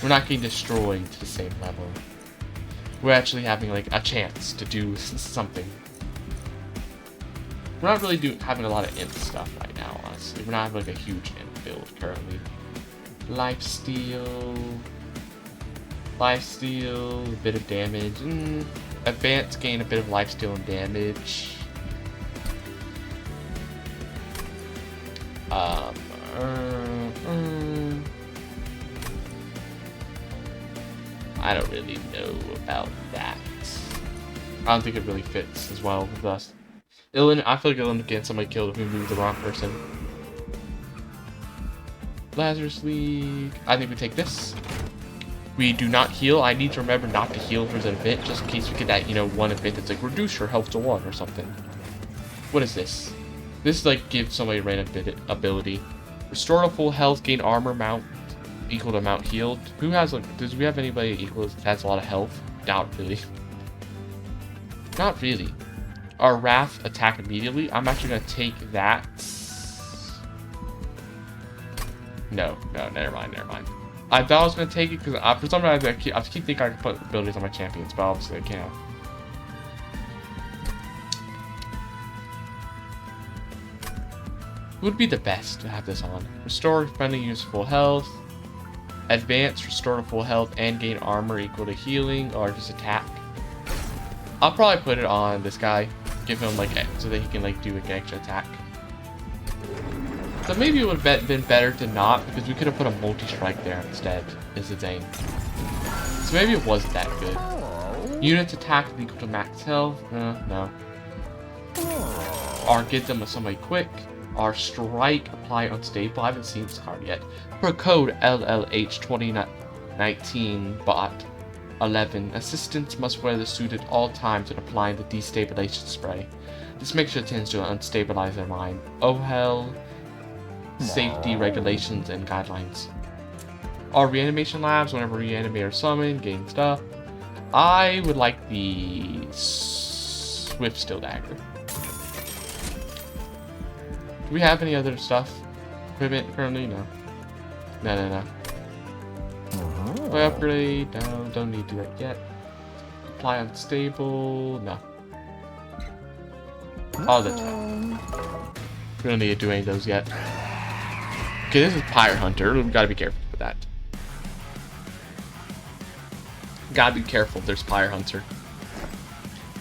We're not getting destroyed to the same level. We're actually having like a chance to do something. We're not really having a lot of imp stuff right now, honestly. We're not having like a huge imp build currently. Lifesteal, a bit of damage. Advance gain a bit of lifesteal and damage. I don't really know about that. I don't think it really fits as well with us. I feel like it'll end up getting somebody killed if we move the wrong person. Lazarus League. I think we take this. We do not heal. I need to remember not to heal for the event, just in case we get that, you know, one event that's like reduce your health to 1 or something. What is this? This is like give somebody a random ability. Restore to full health, gain armor mount equal to amount healed. Who has like, does we have anybody equal that has a lot of health? Doubt really. Not really. Our Wrath attack immediately. I'm actually gonna take that. No, never mind. I thought I was gonna take it because for some reason I keep thinking I can put abilities on my champions, but obviously I can't. Who would be the best to have this on? Restore friendly useful health. Advance, restore to full health, and gain armor equal to healing, or just attack. I'll probably put it on this guy. Give him like, so that he can like do an extra attack. So maybe it would have been better to not, because we could have put a multi-strike there instead, is the thing. So maybe it wasn't that good. Units attack equal to max health. No. Or get them with somebody quick. Or strike, apply unstable. I haven't seen this card yet. Per code LLH2019 bot 11. Assistants must wear the suit at all times when applying the destabilization spray. This mixture tends to unstabilize their mind. Oh hell. Safety regulations and guidelines. Our reanimation labs, whenever reanimate or summon, gain stuff. I would like the Swift Steel Dagger. Do we have any other stuff? Equipment currently? No. No. Upgrade? No, don't need to do that yet. Apply unstable? No. All the time. We don't need to do any of those yet. Okay, this is Pyre Hunter. We gotta be careful with that. Gotta be careful. There's Pyre Hunter.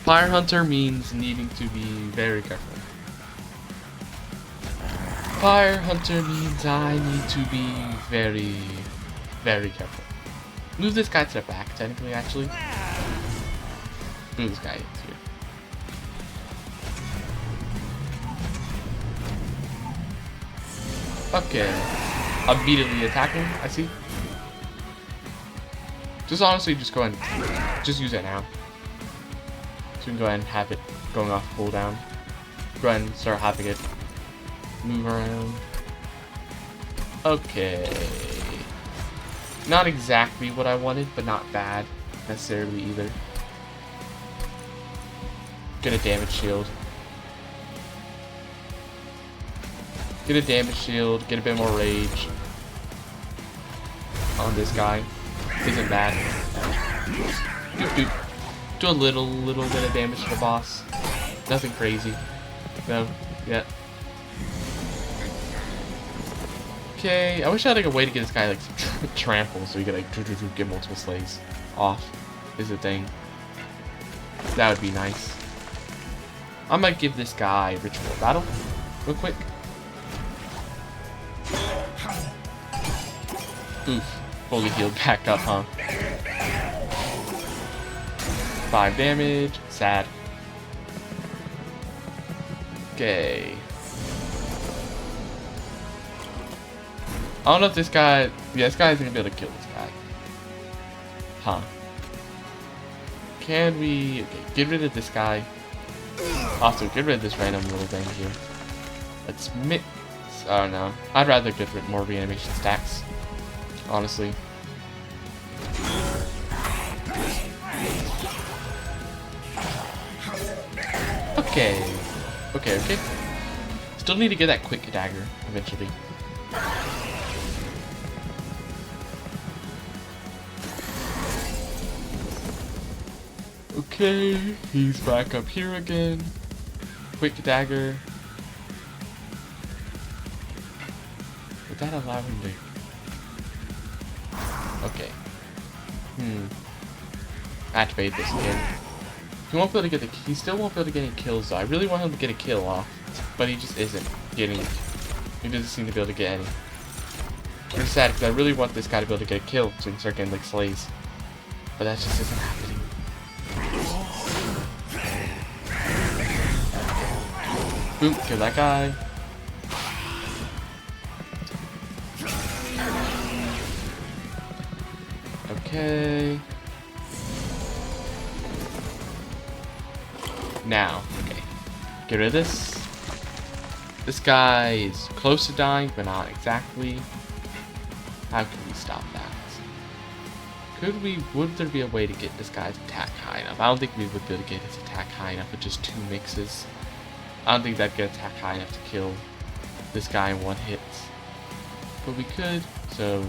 Pyre Hunter means needing to be very careful. Pyre Hunter means I need to be very, very careful. Move this guy to the back, technically, actually. Move this guy here. Okay. Immediately attacking, I see. Just honestly, just go ahead and just use it now. So we can go ahead and have it going off cooldown. Go ahead and start having it move around. Okay. Not exactly what I wanted, but not bad necessarily either. Get a damage shield. Get a damage shield, get a bit more rage on this guy. Isn't bad. Do a little bit of damage to the boss. Nothing crazy. No, yeah. Okay, I wish I had like a way to get this guy like trampled so he could like get multiple slays off. Is the thing. That would be nice. I might give this guy Ritual Battle real quick. Oof. Fully healed back up, huh? 5 damage. Sad. Okay. I don't know if this guy... Yeah, this guy isn't gonna be able to kill this guy. Huh. Can we... Okay, get rid of this guy. Also, get rid of this random little thing here. Let's mix... Oh no. I'd rather get rid more reanimation stacks. Honestly. Okay. Okay. Still need to get that quick dagger eventually. Okay, he's back up here again. Quick dagger. Would that allow him to... Okay. Activate this again. He won't be able to get the... He still won't be able to get any kills though. I really want him to get a kill off. But he just isn't getting... He doesn't seem to be able to get any. It's sad because I really want this guy to be able to get a kill so he can start getting like slays. But that just isn't happening. Boom, kill that guy. Okay. Now, okay. Get rid of this. This guy is close to dying, but not exactly. How can we stop that? Would there be a way to get this guy's attack high enough? I don't think we would be able to get his attack high enough with just 2 mixes. I don't think that'd get attack high enough to kill this guy in 1 hit. But we could, so,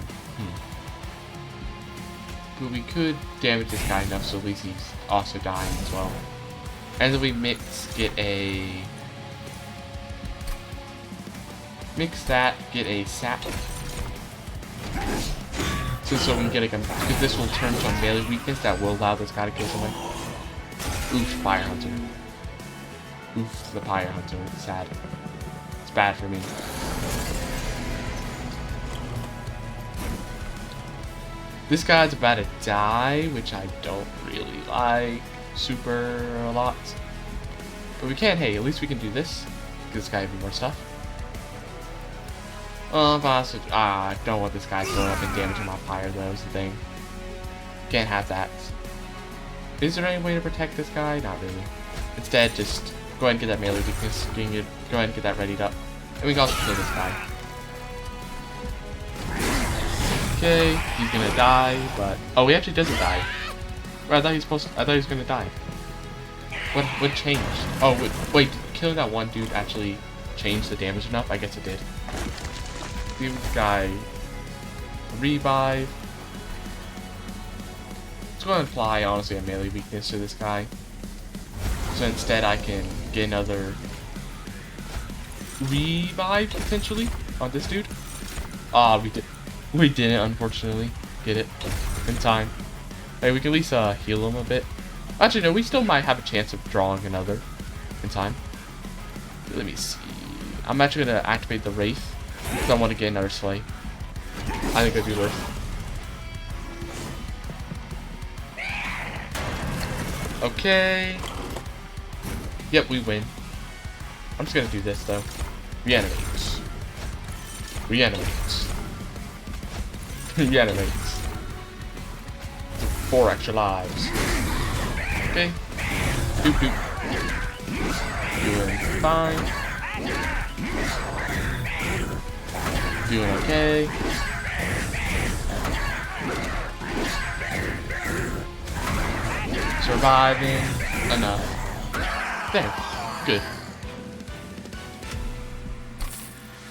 But we could damage this guy enough so at least he's also dying as well. And then we mix that, get a sap. So we can get a, because this will turn to a melee weakness that will allow this guy to kill someone. Oof, Fire Hunter. Oof, the Fire Hunter. It's sad. It's bad for me. This guy's about to die, which I don't really like super a lot. But we can, hey, at least we can do this. Give this guy even more stuff. I don't want this guy going up and damaging my fire, though, is the thing. Can't have that. Is there any way to protect this guy? Not really. Instead, just go ahead and get that melee weakness. Go ahead and get that readied up. And we can also kill this guy. Okay, he's gonna die, but... Oh, he actually doesn't die. I thought he was gonna die. What changed? Oh, wait, did killing that one dude actually change the damage enough? I guess it did. Give this guy a revive. Let's go ahead and apply, honestly, a melee weakness to this guy. So instead I can get another revive, potentially, on this dude. Ah, we didn't, unfortunately, get it in time. Hey, we can at least heal him a bit. Actually, no, we still might have a chance of drawing another in time. Let me see. I'm actually going to activate the Wraith. Because I want to get another Slay. I think it'd be worth. Okay. Yep, we win. I'm just going to do this, though. Reanimate. Reanimate. Reanimate. 4 extra lives. Okay. Doop doop. Doing fine. Doing okay. Surviving enough. There. Good.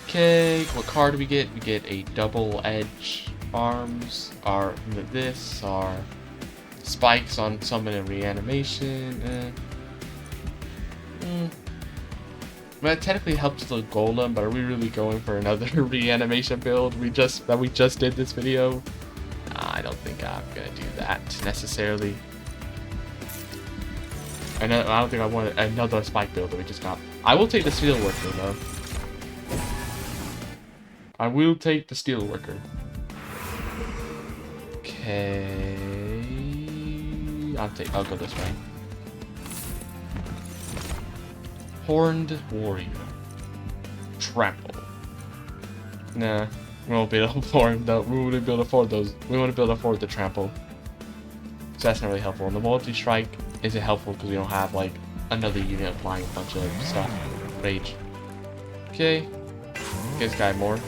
Okay, what card do we get? We get a double edge arms. Our spikes on summon and reanimation. That technically helps the golem, but are we really going for another reanimation build? We just did this video. Nah, I don't think I'm gonna do that necessarily. I don't think I want another spike build that we just got. I will take the steelworker though. I will take the steelworker. Okay. I'll go this way. Horned Warrior. Trample. Nah, we won't be able to afford those. We wouldn't be able to afford those. We want to be able to afford the trample. So that's not really helpful. And the multi-strike isn't helpful because we don't have like another unit applying a bunch of stuff. Rage. Okay. Get this guy more.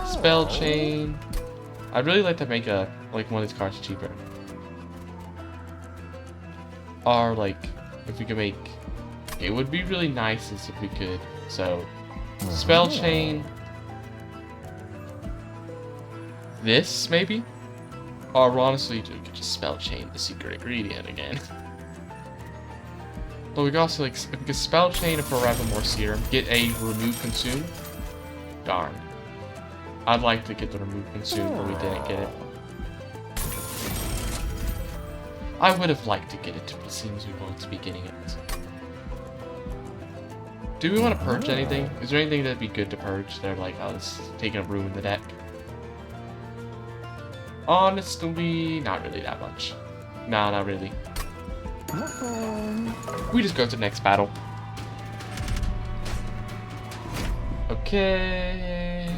Spell chain. I'd really like to make one of these cards cheaper. Or like, if we could make, it would be really nice if we could. So, spell chain. This maybe, or honestly, we could just spell chain the secret ingredient again. But we could also like, if we could spell chain a Forevermore Serum, get a remove consume. Darn. I'd like to get the remove consume, but we didn't get it. I would have liked to get it, but it seems we're going to be getting it. Do we want to purge anything? Is there anything that'd be good to purge? They're like, oh, it's taking a room in the deck. Honestly, not really that much. No, not really. We just go to the next battle. Okay.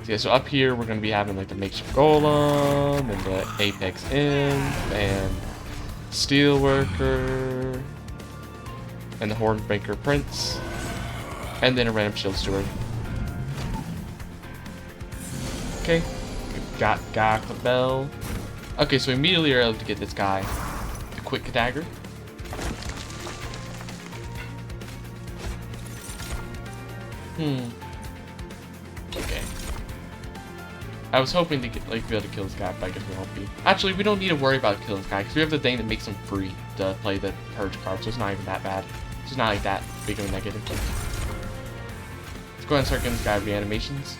So yeah, so up here we're gonna be having like the makeshift golem and the apex imp and steel worker and the hornbreaker prince and then a random shield steward. Okay, got the bell. Okay, so immediately you're able to get this guy the quick dagger. Okay. I was hoping to get, like, be able to kill this guy, but I guess we won't be. Actually, we don't need to worry about killing this guy, because we have the thing that makes him free to play the purge card, so it's not even that bad. It's not like that big of a negative. Let's go ahead and start getting this guy reanimations.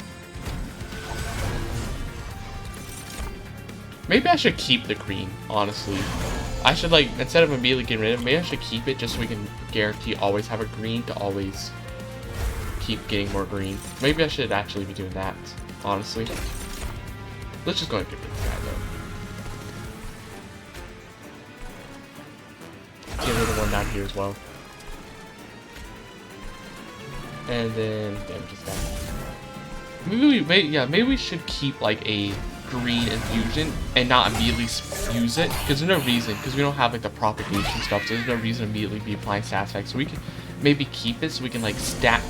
Maybe I should keep the green, honestly. I should, like, instead of immediately getting rid of it, maybe I should keep it just so we can guarantee always have a green to always keep getting more green. Maybe I should actually be doing that, honestly. Let's just go ahead and get rid of this guy, though. Get rid of one down here as well. And then damage this guy. Maybe we should keep, like, a green infusion and not immediately use it, because there's no reason, because we don't have like the propagation stuff, so there's no reason to immediately be applying stat effects. So we can maybe keep it so we can like stack,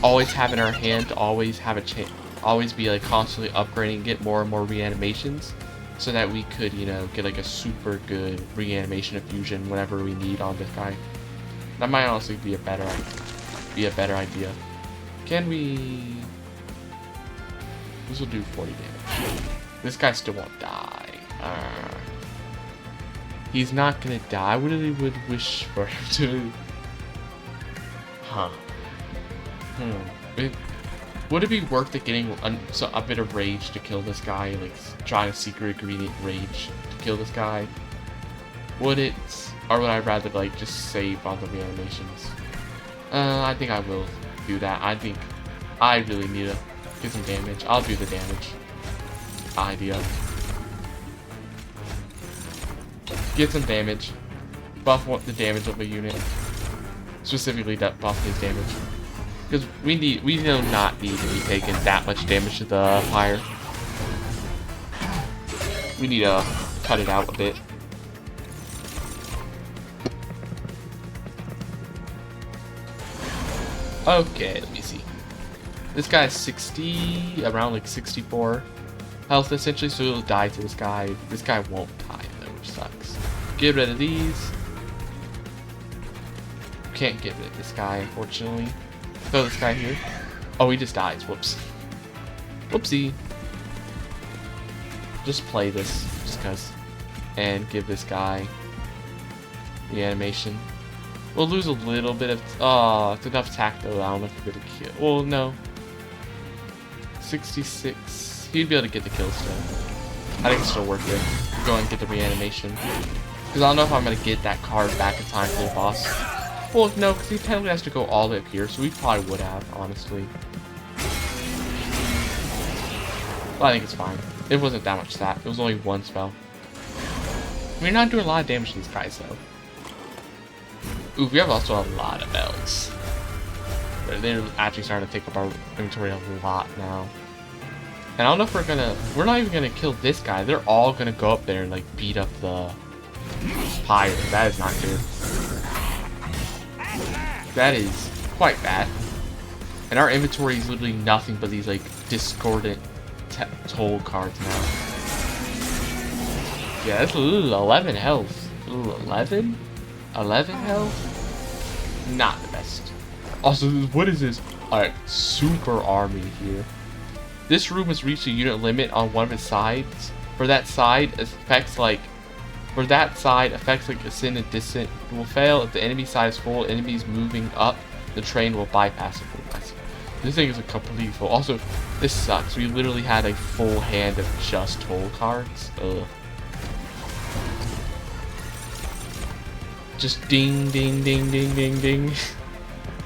always have in our hand to always have a chance, always be like constantly upgrading, get more and more reanimations, so that we could, you know, get like a super good reanimation infusion whenever we need on this guy. That might honestly be a better idea. Can we? This will do 40 damage. This guy still won't die. He's not gonna die. I really would wish for him to. Huh. Would it be worth it getting a bit of rage to kill this guy? Like, trying a secret ingredient rage to kill this guy? Would it? Or would I rather, like, just save on the reanimations? I think I will do that. I think I really need to get some damage. I'll do the damage. Idea. Get some damage. Buff the damage of a unit. Specifically, that buff his damage. Because we do not need to be taking that much damage to the fire. We need to cut it out a bit. Okay, let me see. This guy's 60, around like 64 health essentially, so he'll die to this guy. This guy won't die though, which sucks. Get rid of these. Can't get rid of this guy, unfortunately. Throw this guy here. Oh, he just dies. Whoops. Whoopsie. Just play this, just cause. And give this guy the animation. We'll lose a little bit of... Oh, it's enough attack though. I don't know if we're gonna kill. Well, no. 66. He'd be able to get the kill still. I think it's still worth it. Go and get the reanimation. Because I don't know if I'm gonna get that card back in time for the boss. Well, no, because he technically has to go all the way up here, so we probably would have, honestly. Well, I think it's fine. It wasn't that much stat. It was only one spell. We're not doing a lot of damage to these guys, though. Ooh, we have also a lot of bells. They're actually starting to take up our inventory a lot now. And I don't know if we're not even gonna kill this guy. They're all gonna go up there and like beat up the pyre. That is not good. That is quite bad. And our inventory is literally nothing but these like discordant toll cards now. Yeah, that's 11 health. 11? 11 health? Not the best. Also, what is this? Alright, super army here. This room has reached a unit limit on one of its sides. For that side, effects like ascend and descent will fail. If the enemy side is full, enemies moving up the train will bypass it. This thing is a completely full. Also, this sucks. We literally had a full hand of just toll cards. Ugh. Just ding, ding, ding, ding, ding, ding.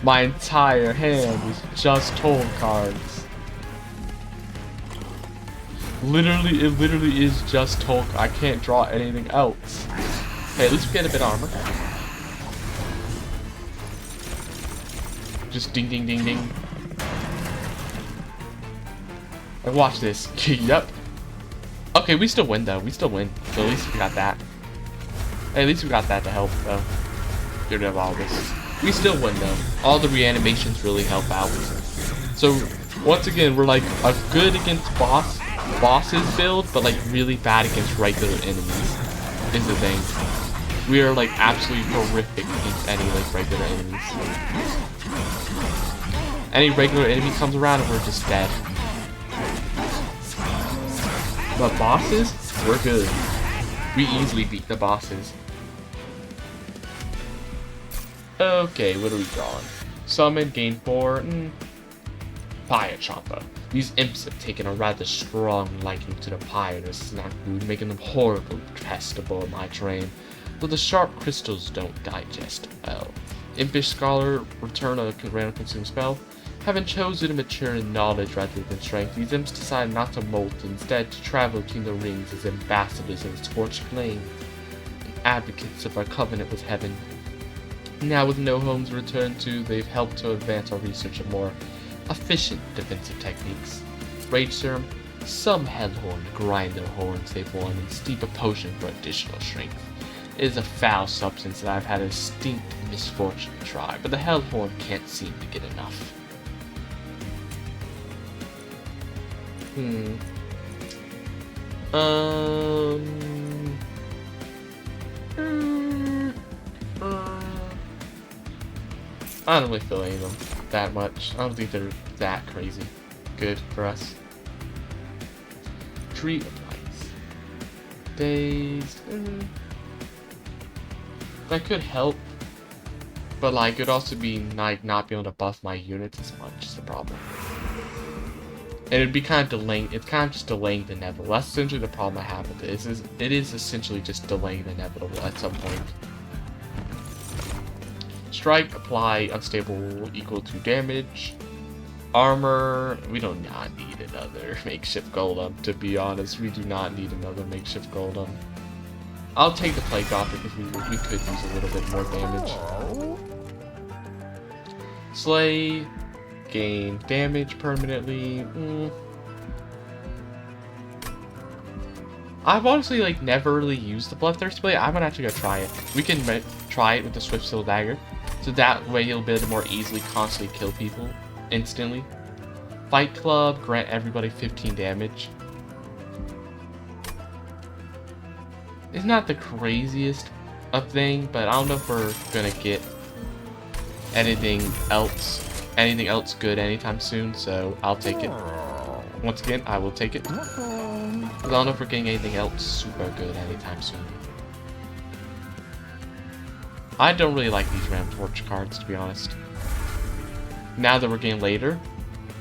My entire hand is just toll cards. Literally, it literally is just toll. I can't draw anything else. Hey, at least we get a bit of armor. Just ding, ding, ding, ding. Like, watch this. Yep. Okay, we still win though. We still win. So at least we got that. Hey, at least we got that to help though. Get rid of all this. We still win though. All the reanimations really help out. So once again, we're like a good against bosses build, but like really bad against regular enemies. Is the thing. We are like absolutely horrific against any like regular enemies. Any regular enemy comes around and we're just dead. But bosses, we're good. We easily beat the bosses. Okay, what are we drawing? Summon, gain 4, Fire Chopper. These imps have taken a rather strong liking to the fire and snack food, making them horribly testable in my terrain. Though the sharp crystals don't digest well. Impish Scholar, return a random consume spell. Having chosen to mature in knowledge rather than strength, these imps decide not to molt, instead to travel between the rings as ambassadors of the Scorched Flame, and advocates of our covenant with heaven. Now with no homes to return to, they've helped to advance our research of more efficient defensive techniques. Rage Serum, some Hellhorn grind their horns they've won and steep a potion for additional strength. It is a foul substance that I've had a distinct misfortune to try, but the Hellhorn can't seem to get enough. I don't really feel any of them that much. I don't think they're that crazy good for us. Tree of Lights. Dazed. That could help. But like, it would also be like not being able to buff my units as much is the problem. And it'd be kind of delaying, it's kind of just delaying the inevitable. That's essentially the problem I have with this. It is essentially just delaying the inevitable at some point. Strike, apply, unstable, equal to damage. Armor, we do not need another makeshift golem, to be honest. We do not need another makeshift golem. I'll take the Plague Doctor because we could use a little bit more damage. Slay, gain damage permanently. I've honestly like never really used the Bloodthirst Blade. I'm gonna actually go try it. We can try it with the Swift Steel Dagger, so that way he'll be able to more easily constantly kill people instantly. Fight Club, grant everybody 15 damage. It's not the craziest of thing, but I don't know if we're gonna get anything else good anytime soon, so I'll take it. Once again, I will take it. I don't know if we're getting anything else super good anytime soon. I don't really like these Ram Torch cards, to be honest. Now that we're getting later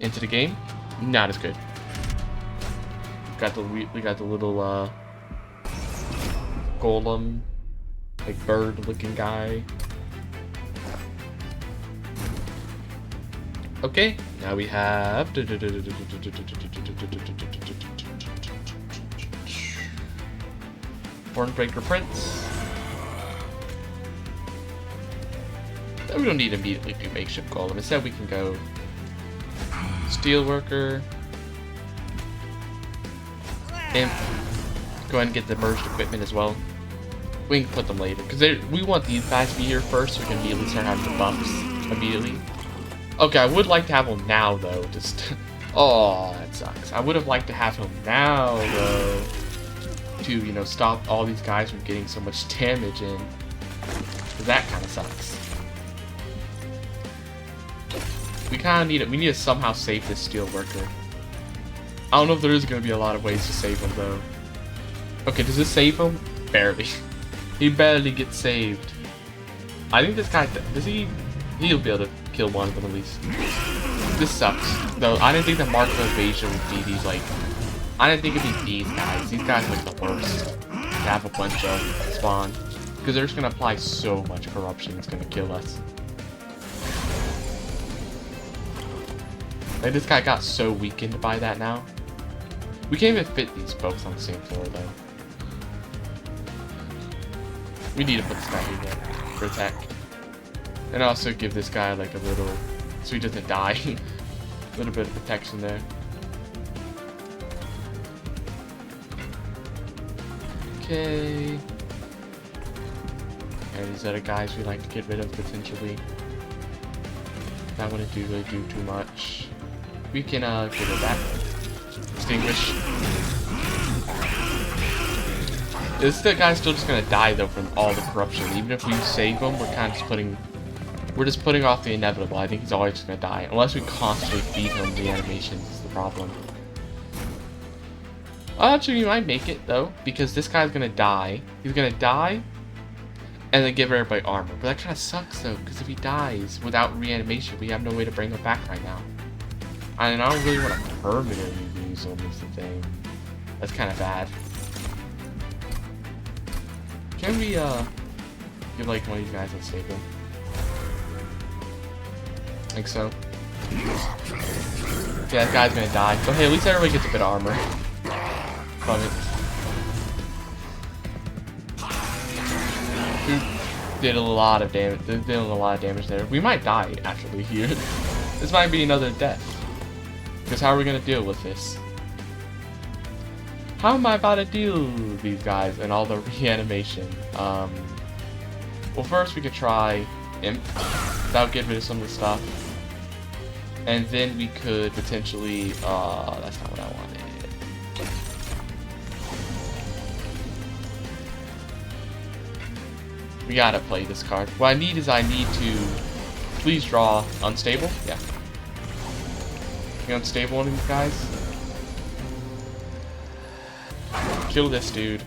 into the game, not as good. We got the little golem, like bird-looking guy. Okay, now we have Hornbreaker Prince. We don't need to immediately do makeshift golem. Instead, we can go Steelworker, Imp. Go ahead and get the merged equipment as well. We can put them later because we want these guys to be here first, so we can immediately start having the buffs immediately. Okay, I would like to have him now though. Just oh, that sucks. I would have liked to have him now though, to stop all these guys from getting so much damage in. That kind of sucks. We kind of need it. We need to somehow save this Steelworker. I don't know if there is going to be a lot of ways to save him though. Okay, does this save him? Barely. He barely gets saved. I think this guy, he'll be able to kill one of them at least. This sucks. Though, I didn't think the Mark of Evasion would be these, like, I didn't think it'd be these guys. These guys are like the worst to have a bunch of spawn. Because they're just going to apply so much corruption, it's going to kill us. Like, this guy got so weakened by that now. We can't even fit these both on the same floor, though. We need to put this guy here for attack. And also give this guy, like, a little... so he doesn't die. A little bit of protection there. Okay. And these other guys we like to get rid of potentially. Not gonna really do too much. We can get rid of that. Extinguish. This guy's still just gonna die though from all the corruption. Even if we save him, we're just putting off the inevitable. I think he's always just gonna die. Unless we constantly feed him the animations is the problem. Actually, we might make it though, because this guy's gonna die. He's gonna die, and then give everybody armor. But that kind of sucks though, because if he dies without reanimation, we have no way to bring him back right now. And I don't really want to permanently lose him is the thing. That's kind of bad. Can we give like one of these guys unstable? Think so. Yeah, that guy's gonna die. But hey, at least everybody gets a bit of armor. Love it. Did a lot of damage. Did a lot of damage there. We might die actually here. This might be another death. Because how are we gonna deal with this? How am I about to deal with these guys and all the reanimation? Well, first we could try Imp. That would get rid of some of the stuff. And then we could potentially, that's not what I wanted. We gotta play this card. What I need to please draw unstable. Yeah. You unstable one of these guys. Kill this dude.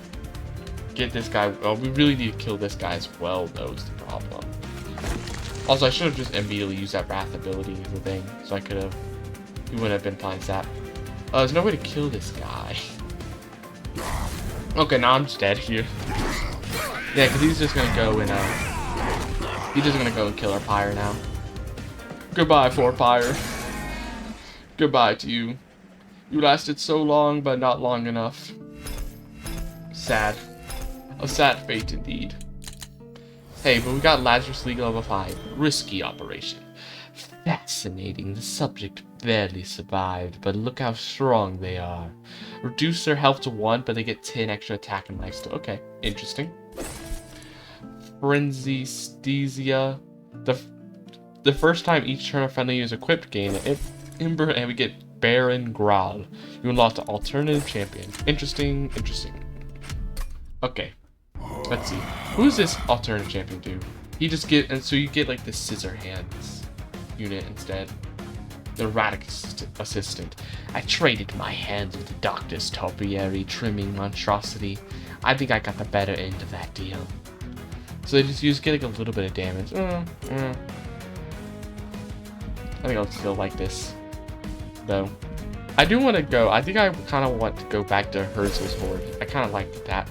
Get this guy. Oh, we really need to kill this guy as well, though, is the problem. Also, I should have just immediately used that Wrath ability as the thing, so I could have. He wouldn't have been flying sap. There's no way to kill this guy. Okay, now I'm just dead here. Yeah, because he's just gonna go and he's just gonna go and kill our pyre now. Goodbye, 4 pyre. Goodbye to you. You lasted so long, but not long enough. Sad. A sad fate indeed. Hey, but we got Lazarus League level 5. Risky operation. Fascinating. The subject barely survived, but look how strong they are. Reduce their health to 1, but they get 10 extra attack and life still. Okay, interesting. Frenzy Stesia. The first time each turn a friendly is equipped, gain an Ember, and we get Baron Graal. You unlock the alternative champion. Interesting, interesting. Okay, let's see. Who does this alternative champion do? He just get, and so you get like the scissor hands unit instead. The erratic assistant. I traded my hands with the doctor's topiary trimming monstrosity. I think I got the better end of that deal. So they just get like a little bit of damage. I think I'll still like this, though. I do want to go. I think I kind of want to go back to Herzl's Horde. I kind of liked that.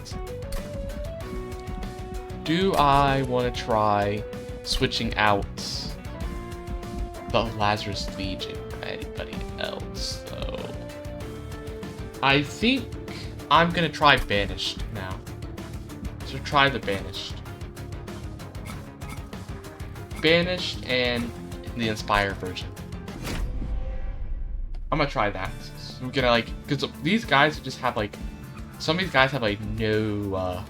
Do I want to try switching out the Lazarus Legion for anybody else, though? I think I'm gonna try Banished now. So try the Banished. Banished and the Inspire version. I'm gonna try that. So we're gonna like, because these guys just have like, some of these guys have like no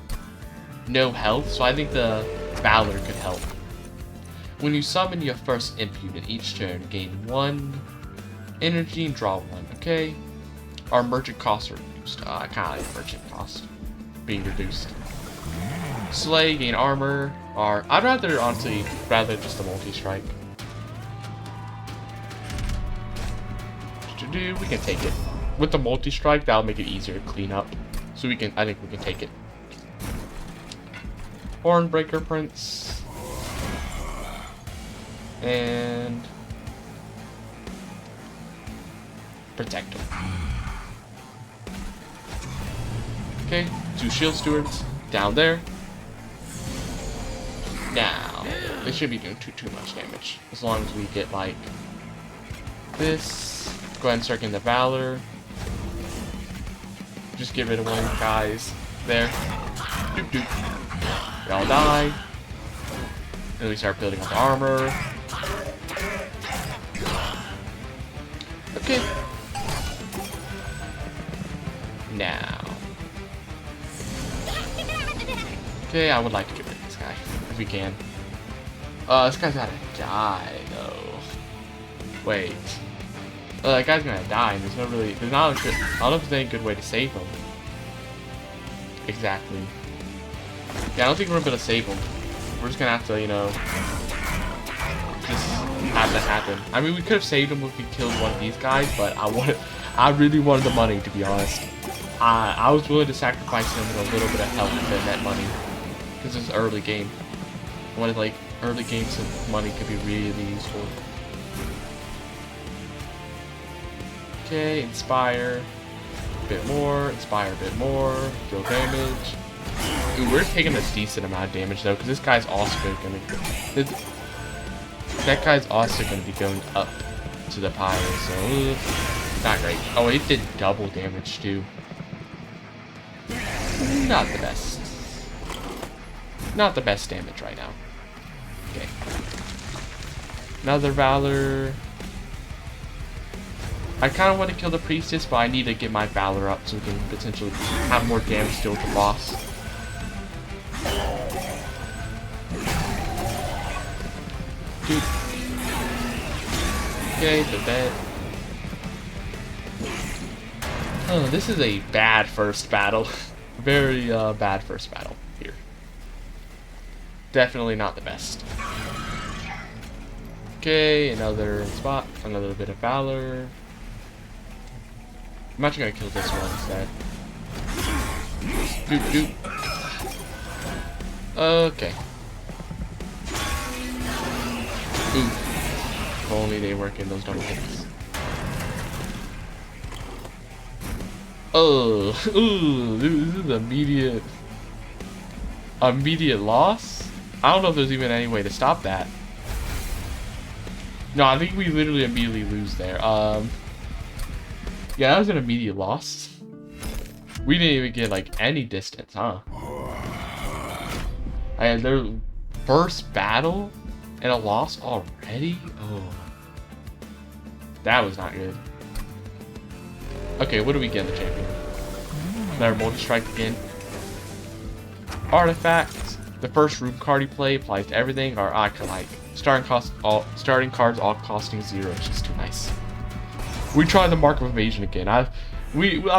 health, so I think the Valor could help. When you summon your first imp unit each turn, gain 1 energy and draw 1. Okay. Our merchant costs are reduced. I kind of like merchant cost being reduced. Slay, gain armor. Or I'd rather honestly just the multi-strike. We can take it. With the multi-strike, that'll make it easier to clean up. So I think we can take it. Hornbreaker Prince. And Protector. Okay, 2 shield stewards down there. Now, they should be doing too much damage. As long as we get like this. Go ahead and start getting the Valor. Just get rid of one of the guys. There. Doop doop. They all die. Then we start building up the armor. Okay. Okay, I would like to get rid of this guy if we can. This guy's gotta die though. Wait. That guy's gonna die, and there's not a good, I don't know if there's any good way to save him. Exactly. Yeah, I don't think we're gonna save him. We're just gonna have to, you know, just have that happen. I mean, we could have saved him if we killed one of these guys, but I really wanted the money, to be honest. I was willing to sacrifice him with a little bit of health and that money, because it's early game. I wanted, like, early game so money could be really useful. Okay, inspire a bit more, inspire a bit more, deal damage. Ooh, we're taking a decent amount of damage though, because this guy's also gonna be going up to the pyre, so not great. Oh, it did double damage too. Not the best. Not the best damage right now. Okay. Another Valor. I kind of want to kill the Priestess, but I need to get my Valor up so we can potentially have more damage deal with the boss. Dude. Okay, so dead. Oh, this is a bad first battle. Very bad first battle here. Definitely not the best. Okay, another spot, another bit of Valor. I'm actually gonna kill this one instead. Doop doop. Okay. Ooh. If only they work in those double hits. Oh, ooh, this is immediate loss? I don't know if there's even any way to stop that. No, I think we literally immediately lose there. Yeah, that was an immediate loss. We didn't even get, like, any distance, huh? I had their first battle and a loss already? Oh. That was not good. Okay, what do we get in the champion? Another multi-strike again. Artifacts. The first room card you play applies to everything, or Acolyte. Starting cards all costing 0. It's just too nice. We tried the Mark of Evasion again. I'm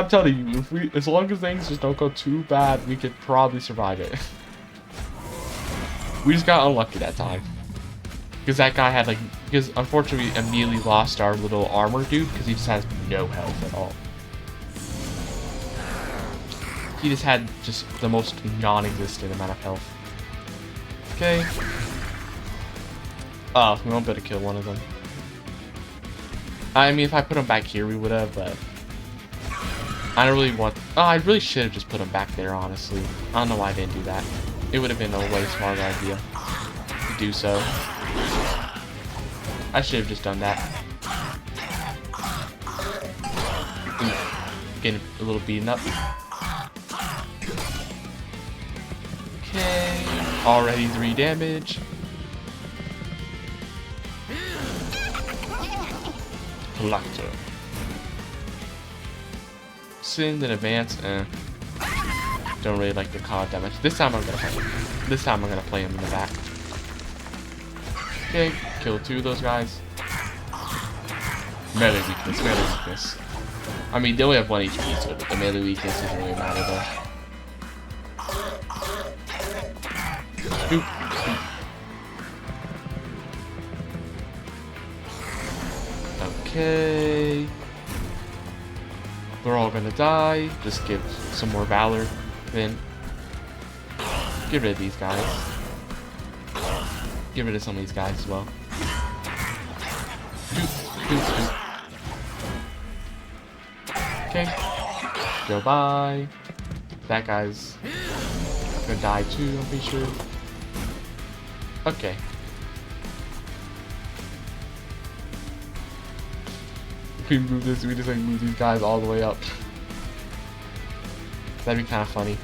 telling you, as long as things just don't go too bad, we could probably survive it. We just got unlucky that time. Because that guy had, like, because unfortunately we immediately lost our little armor dude because he just has no health at all. He just had just the most non-existent amount of health. Okay. Oh, we won't be able to kill one of them. I mean, if I put him back here, we would have, but I don't really want. Oh, I really should have just put him back there, honestly. I don't know why I didn't do that. It would have been a way smarter idea to do so. I should have just done that. Ooh, getting a little beaten up. Okay, already 3 damage. Collector. Send and advance. Don't really like the card damage. This time I'm gonna play him. This time I'm gonna play him in the back. Okay, kill 2 of those guys. Melee weakness, melee weakness. I mean, they only have 1 HP, so the melee weakness doesn't really matter though. Scoop, scoop. Okay. They're all gonna die. Just give some more Valor. Then get rid of these guys. Get rid of some of these guys as well. Okay. Go by. That guy's gonna die too, I'm pretty sure. Okay. We move this, we just like move these guys all the way up. That'd be kind of funny.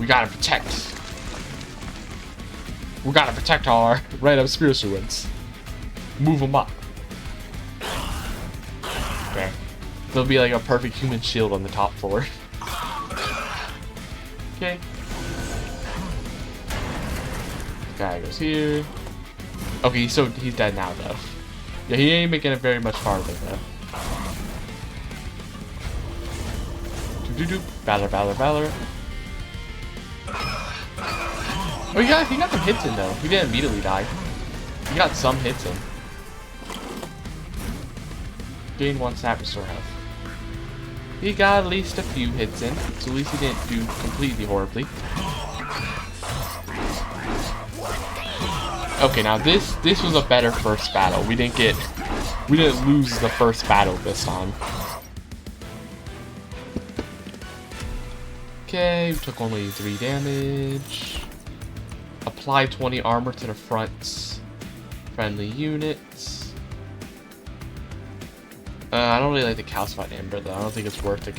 We gotta protect. We gotta protect our random spiritual ones. Move them up. Okay. There'll be like a perfect human shield on the top floor. Okay. Guy goes here. Okay, so he's dead now though. Yeah, he ain't making it very much farther though. Valor, Valor, Valor. Oh, he got some hits in though. He didn't immediately die. He got some hits in. Gain 1 stat, restore health. He got at least a few hits in, so at least he didn't do completely horribly. Okay, now this was a better first battle. We didn't lose the first battle this time. Okay, we took only 3 damage. Apply 20 armor to the front friendly units. I don't really like the calcified ember though. I don't think it's worth the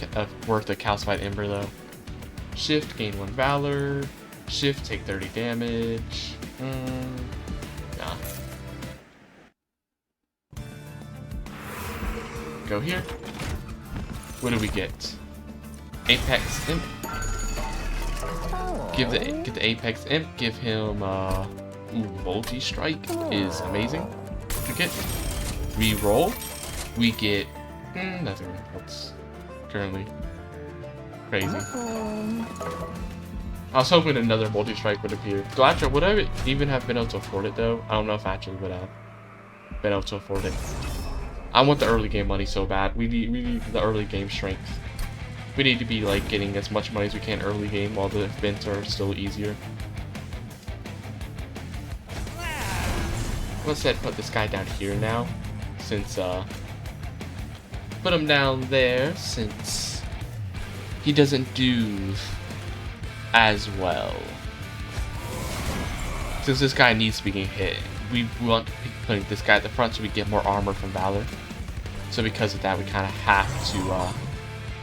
calcified ember though. Shift, gain 1 valor. Shift, take 30 damage. Nah. Go here. What do we get? Apex Imp. Get the Apex Imp. Give him multi-strike is amazing. We get re-roll. We get nothing. That's currently crazy. I was hoping another multi-strike would appear. So actually, would I even have been able to afford it though? I don't know if I actually would have been able to afford it. I want the early game money so bad. We need the early game strength. We need to be like getting as much money as we can early game while the events are still easier. Let's put this guy down here now, since put him down there since he doesn't do as well. Since this guy needs to be getting hit, we want to be putting this guy at the front so we get more armor from Valor. So because of that, we kind of have to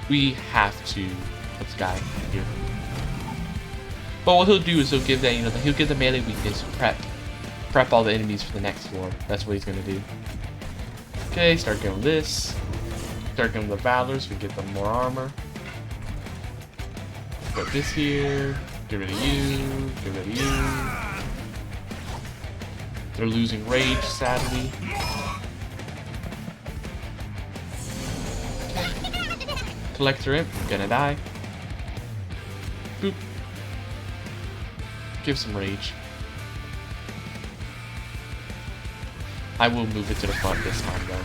put this guy here. But what he'll do is he'll give that, he'll give the melee weakness prep all the enemies for the next floor. That's what he's gonna do. Okay, start going this. Start going the Valor so we get them more armor. Put this here. Get rid of you. Get rid of you. They're losing rage, sadly. Okay. Collector Imp, gonna die. Boop. Give some rage. I will move it to the front this time though.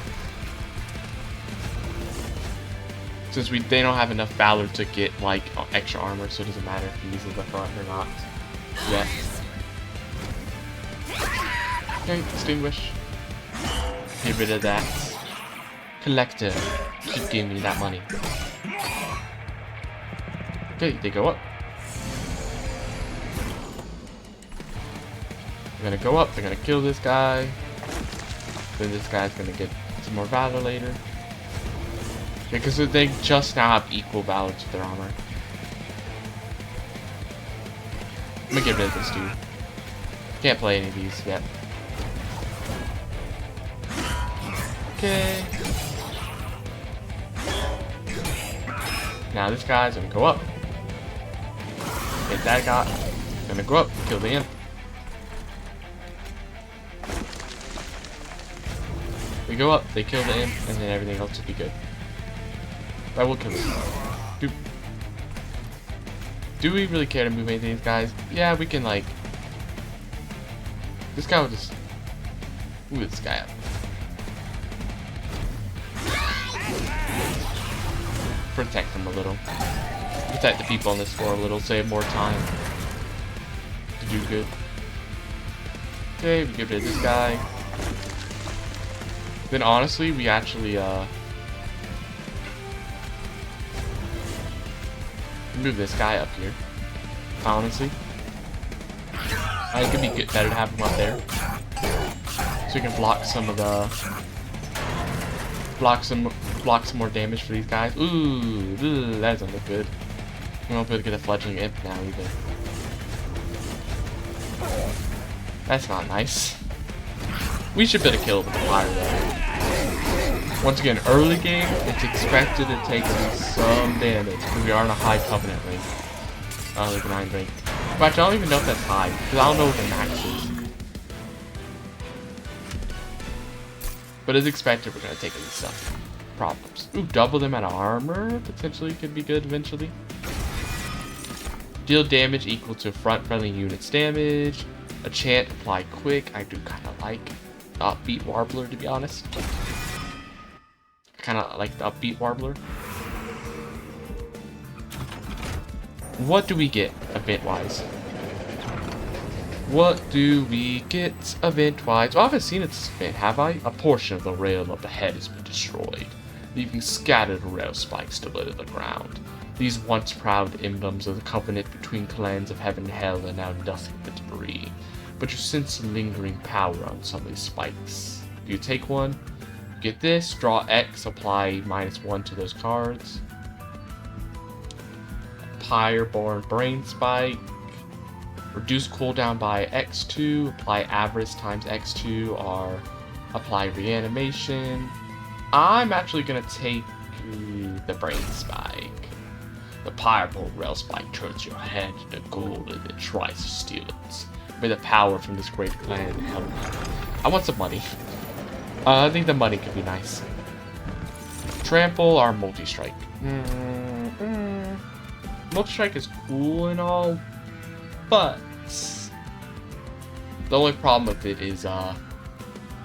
Since they don't have enough Valor to get like extra armor, so it doesn't matter if he uses the front or not. Yet. Okay, extinguish. Get rid of that. Collector, keep giving me that money. Okay, they go up. They're gonna go up, they're gonna kill this guy. Then this guy's gonna get some more Valor later. Because they just now have equal Valor to their armor. I'm gonna get rid of this dude. Can't play any of these yet. Okay. Now this guy's gonna go up. Hit that guy. Gonna go up, kill the imp. We go up, they kill the imp, and then everything else will be good. I will kill him. Do we really care to move any of these guys? Yeah, we can like... This guy will just... Move this guy up. Protect them a little. Protect the people on this floor a little, save more time to do good. Okay, we get rid of this guy. Then honestly, we actually move this guy up here. Honestly, I think it'd be better to have him up there, so we can block some of the block some more damage for these guys. Ooh, that doesn't look good. We won't be able to get a fledgling imp now either. That's not nice. We should be able to kill them with fire though. Once again, early game, it's expected to take some damage because we are in a high covenant ring. Oh, like a 9 ring. But I don't even know if that's high, because I don't know what the max is. But as expected, we're going to take these stuff. Problems. Ooh, double them out of armor. Potentially could be good eventually. Deal damage equal to front friendly units damage. A chant apply quick. I do kind of like upbeat warbler, to be honest. I kind of like the upbeat warbler. What do we get event-wise? What do we get event-wise? Well, I haven't seen its event, have I? A portion of the rail of the head has been destroyed, leaving scattered rail spikes to litter the ground. These once proud emblems of the covenant between clans of heaven and hell are now nothing but debris. But you sense lingering power on some of these spikes. Do you take one? Get this, draw X, apply -1 to those cards. Pyreborn Brain Spike. Reduce cooldown by X2, apply Avarice times X2, or apply Reanimation. I'm actually going to take the Brain Spike. The Pyreborn Rail Spike turns your head into gold and it tries to steal it. May the power from this great clan help you. I want some money. I think the money could be nice. Trample or Multi-Strike. Multi-Strike is cool and all, but the only problem with it is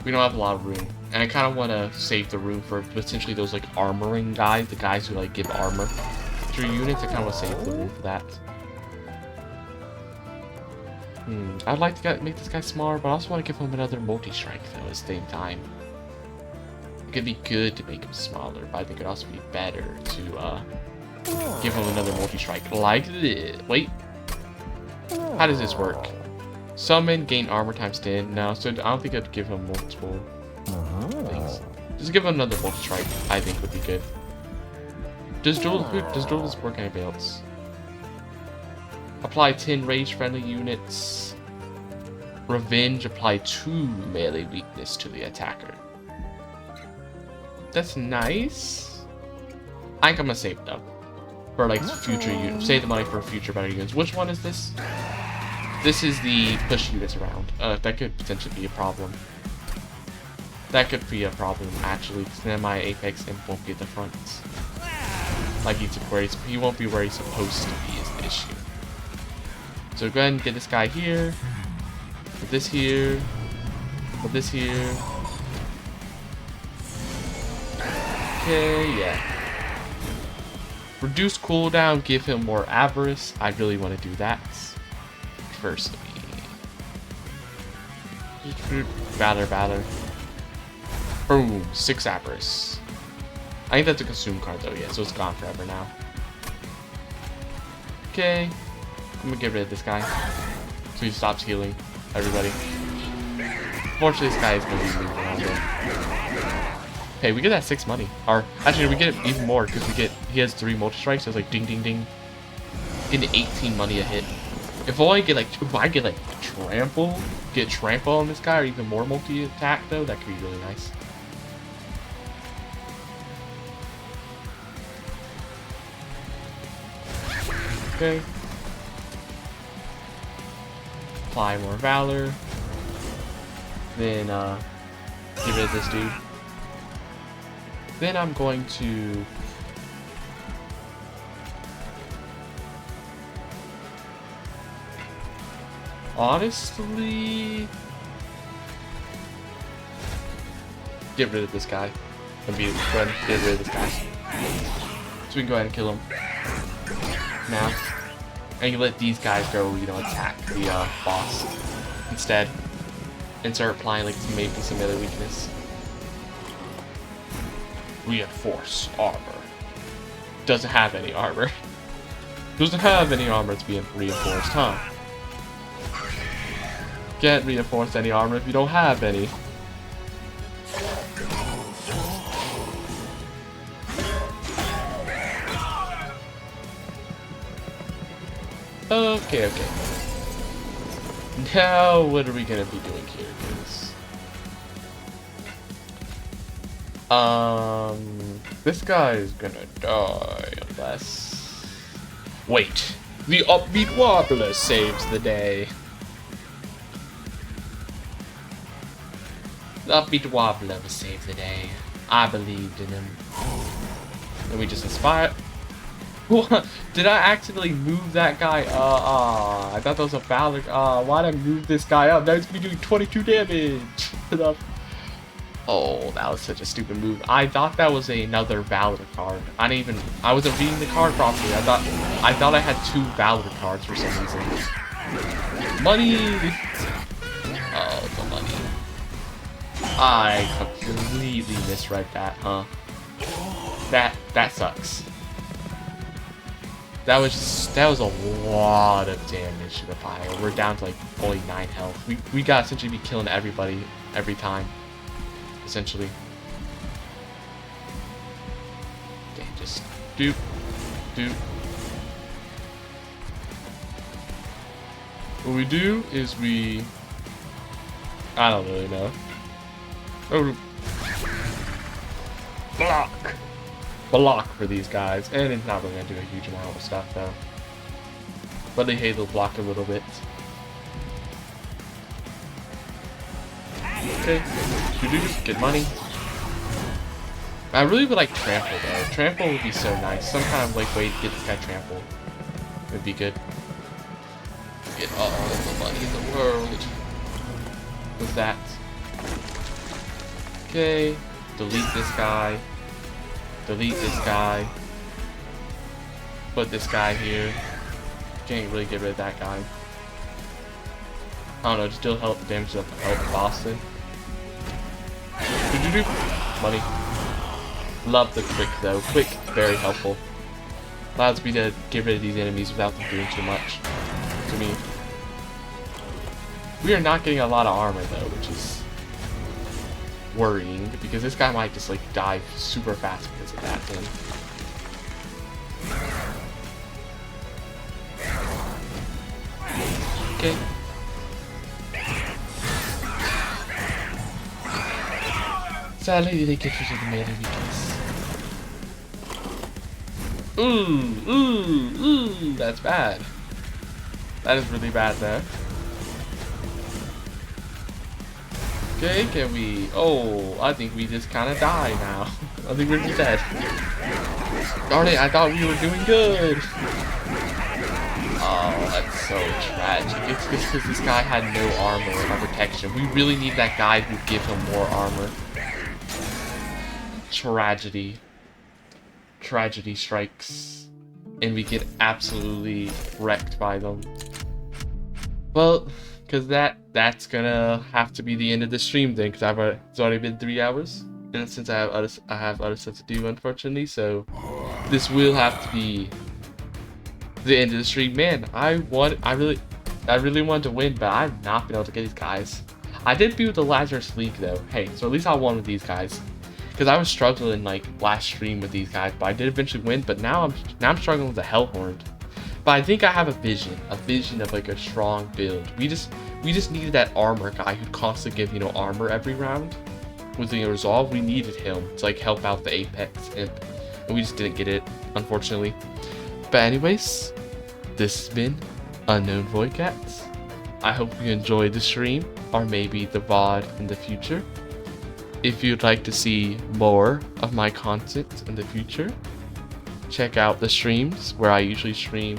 we don't have a lot of room, and I kind of want to save the room for potentially those like armoring guys, the guys who like give armor to your units. I kind of want to save the room for that. I'd like to make this guy smaller, but I also want to give him another multi-strike though at the same time. It could be good to make him smaller, but I think it would also be better to give him another multi-strike like this. Wait. How does this work? Summon, gain armor times 10. No, so I don't think I'd give him multiple things. Just give him another multi-strike, I think would be good. Does dual work anybody else? Apply 10 rage-friendly units. Revenge, apply 2 melee weakness to the attacker. That's nice. I think I'm gonna save it though. For like future units. Save the money for future better units. Which one is this? This is the push units around. That could potentially be a problem. That could be a problem actually, because then my Apex imp won't be at the front. Like he won't be where he's supposed to be is the issue. So go ahead and get this guy here. Put this here. Put this here. Okay, yeah. Reduce cooldown, give him more avarice. I really want to do that. Firstly. Valor. Boom, 6 avarice. I think that's a consume card though, yeah, so it's gone forever now. Okay. I'm gonna get rid of this guy. So he stops healing everybody. Fortunately, this guy is gonna be moving around here. Hey, we get that 6 money. Or actually we get it even more because he has 3 multi-strikes, so it's like ding ding ding. Getting 18 money a hit. If I get like trample on this guy or even more multi-attack though, that could be really nice. Okay. Apply more valor. Then get rid of this dude. Then I'm going to honestly get rid of this guy. Get rid of this guy. So we can go ahead and kill him now. And you let these guys go, you know, attack the boss instead. And start applying like maybe some other weakness. Reinforce armor. Doesn't have any armor. Doesn't have any armor to be reinforced, huh? Can't reinforce any armor if you don't have any. Okay. Now, what are we gonna be doing here, guys? This guy is gonna die unless... Wait. The upbeat Wobbler saves the day. The upbeat Wobbler will save the day. I believed in him. And we just inspire. What? Did I accidentally move that guy? I thought that was a Valor. Why did I move this guy up? Now he's gonna be doing 22 damage. Oh, that was such a stupid move. I thought that was another Valor card. I wasn't reading the card properly. I thought I had 2 Valor cards for some reason. Money! Oh, the money. I completely misread that, huh? That sucks. That was a lot of damage to the fire. We're down to like only 9 health. We gotta essentially be killing everybody every time. Essentially. Okay, just doop. What we do is I don't really know. Oh, block for these guys, and it's not really gonna do a huge amount of stuff though. But they hate they'll block a little bit. Okay, get money. I really would like trample though. Trample would be so nice. Some kind of like way to get this guy trampled would be good. Get all the money in the world. What's that? Okay, delete this guy. Delete this guy. Put this guy here. Can't really get rid of that guy. I don't know, just deal health damage to help Boston. Money. Love the quick though. Quick, very helpful. Allows me to get rid of these enemies without them doing too much to me. We are not getting a lot of armor though, which is worrying because this guy might just like die super fast because of that thing. Okay. Sadly, they get rid of the melee weakness. Ooh, that's bad. That is really bad though. Okay, can we... Oh, I think we just kind of die now. I think we're just dead. Darn it, I thought we were doing good. Oh, that's so tragic. It's just because this guy had no armor or protection. We really need that guy who give him more armor. Tragedy. Tragedy strikes. And we get absolutely wrecked by them. Well, because that's gonna have to be the end of the stream then, because it's already been 3 hours. And since I have other stuff to do, unfortunately, so this will have to be the end of the stream. Man, I really wanted to win, but I've not been able to get these guys. I did beat with the Lazarus League though. Hey, so at least I won with these guys. Because I was struggling like last stream with these guys, but I did eventually win. But now I'm struggling with the Hellhorn. But I think I have a vision of like a strong build. We just needed that armor guy who'd constantly give, you know, armor every round. With the resolve, we needed him to like help out the Apex Imp, and we just didn't get it, unfortunately. But anyways, this has been Unknown Void Cats. I hope you enjoyed the stream, or maybe the VOD in the future. If you'd like to see more of my content in the future, check out the streams where I usually stream,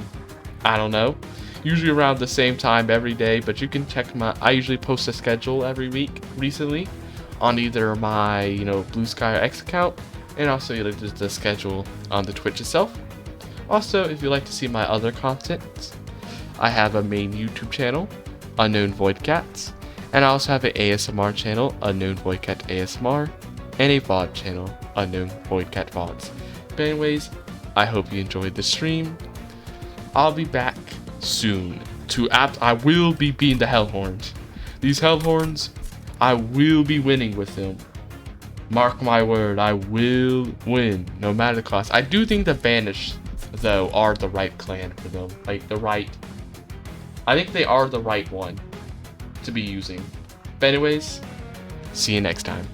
I don't know, usually around the same time every day, but you can check I usually post a schedule every week recently on either my, you know, Blue Sky or X account, and also just the schedule on the Twitch itself. Also, if you'd like to see my other content, I have a main YouTube channel, Unknown Void Cats, and I also have an ASMR channel, Unknown Void Cat ASMR, and a VOD channel, Unknown Void Cat VODs. But anyways, I hope you enjoyed the stream. I'll be back soon I will be beating the Hellhorns. These Hellhorns, I will be winning with them. Mark my word, I will win, no matter the cost. I do think the Banished, though, are the right clan for them. Like, I think they are the right one to be using. But anyways, see you next time.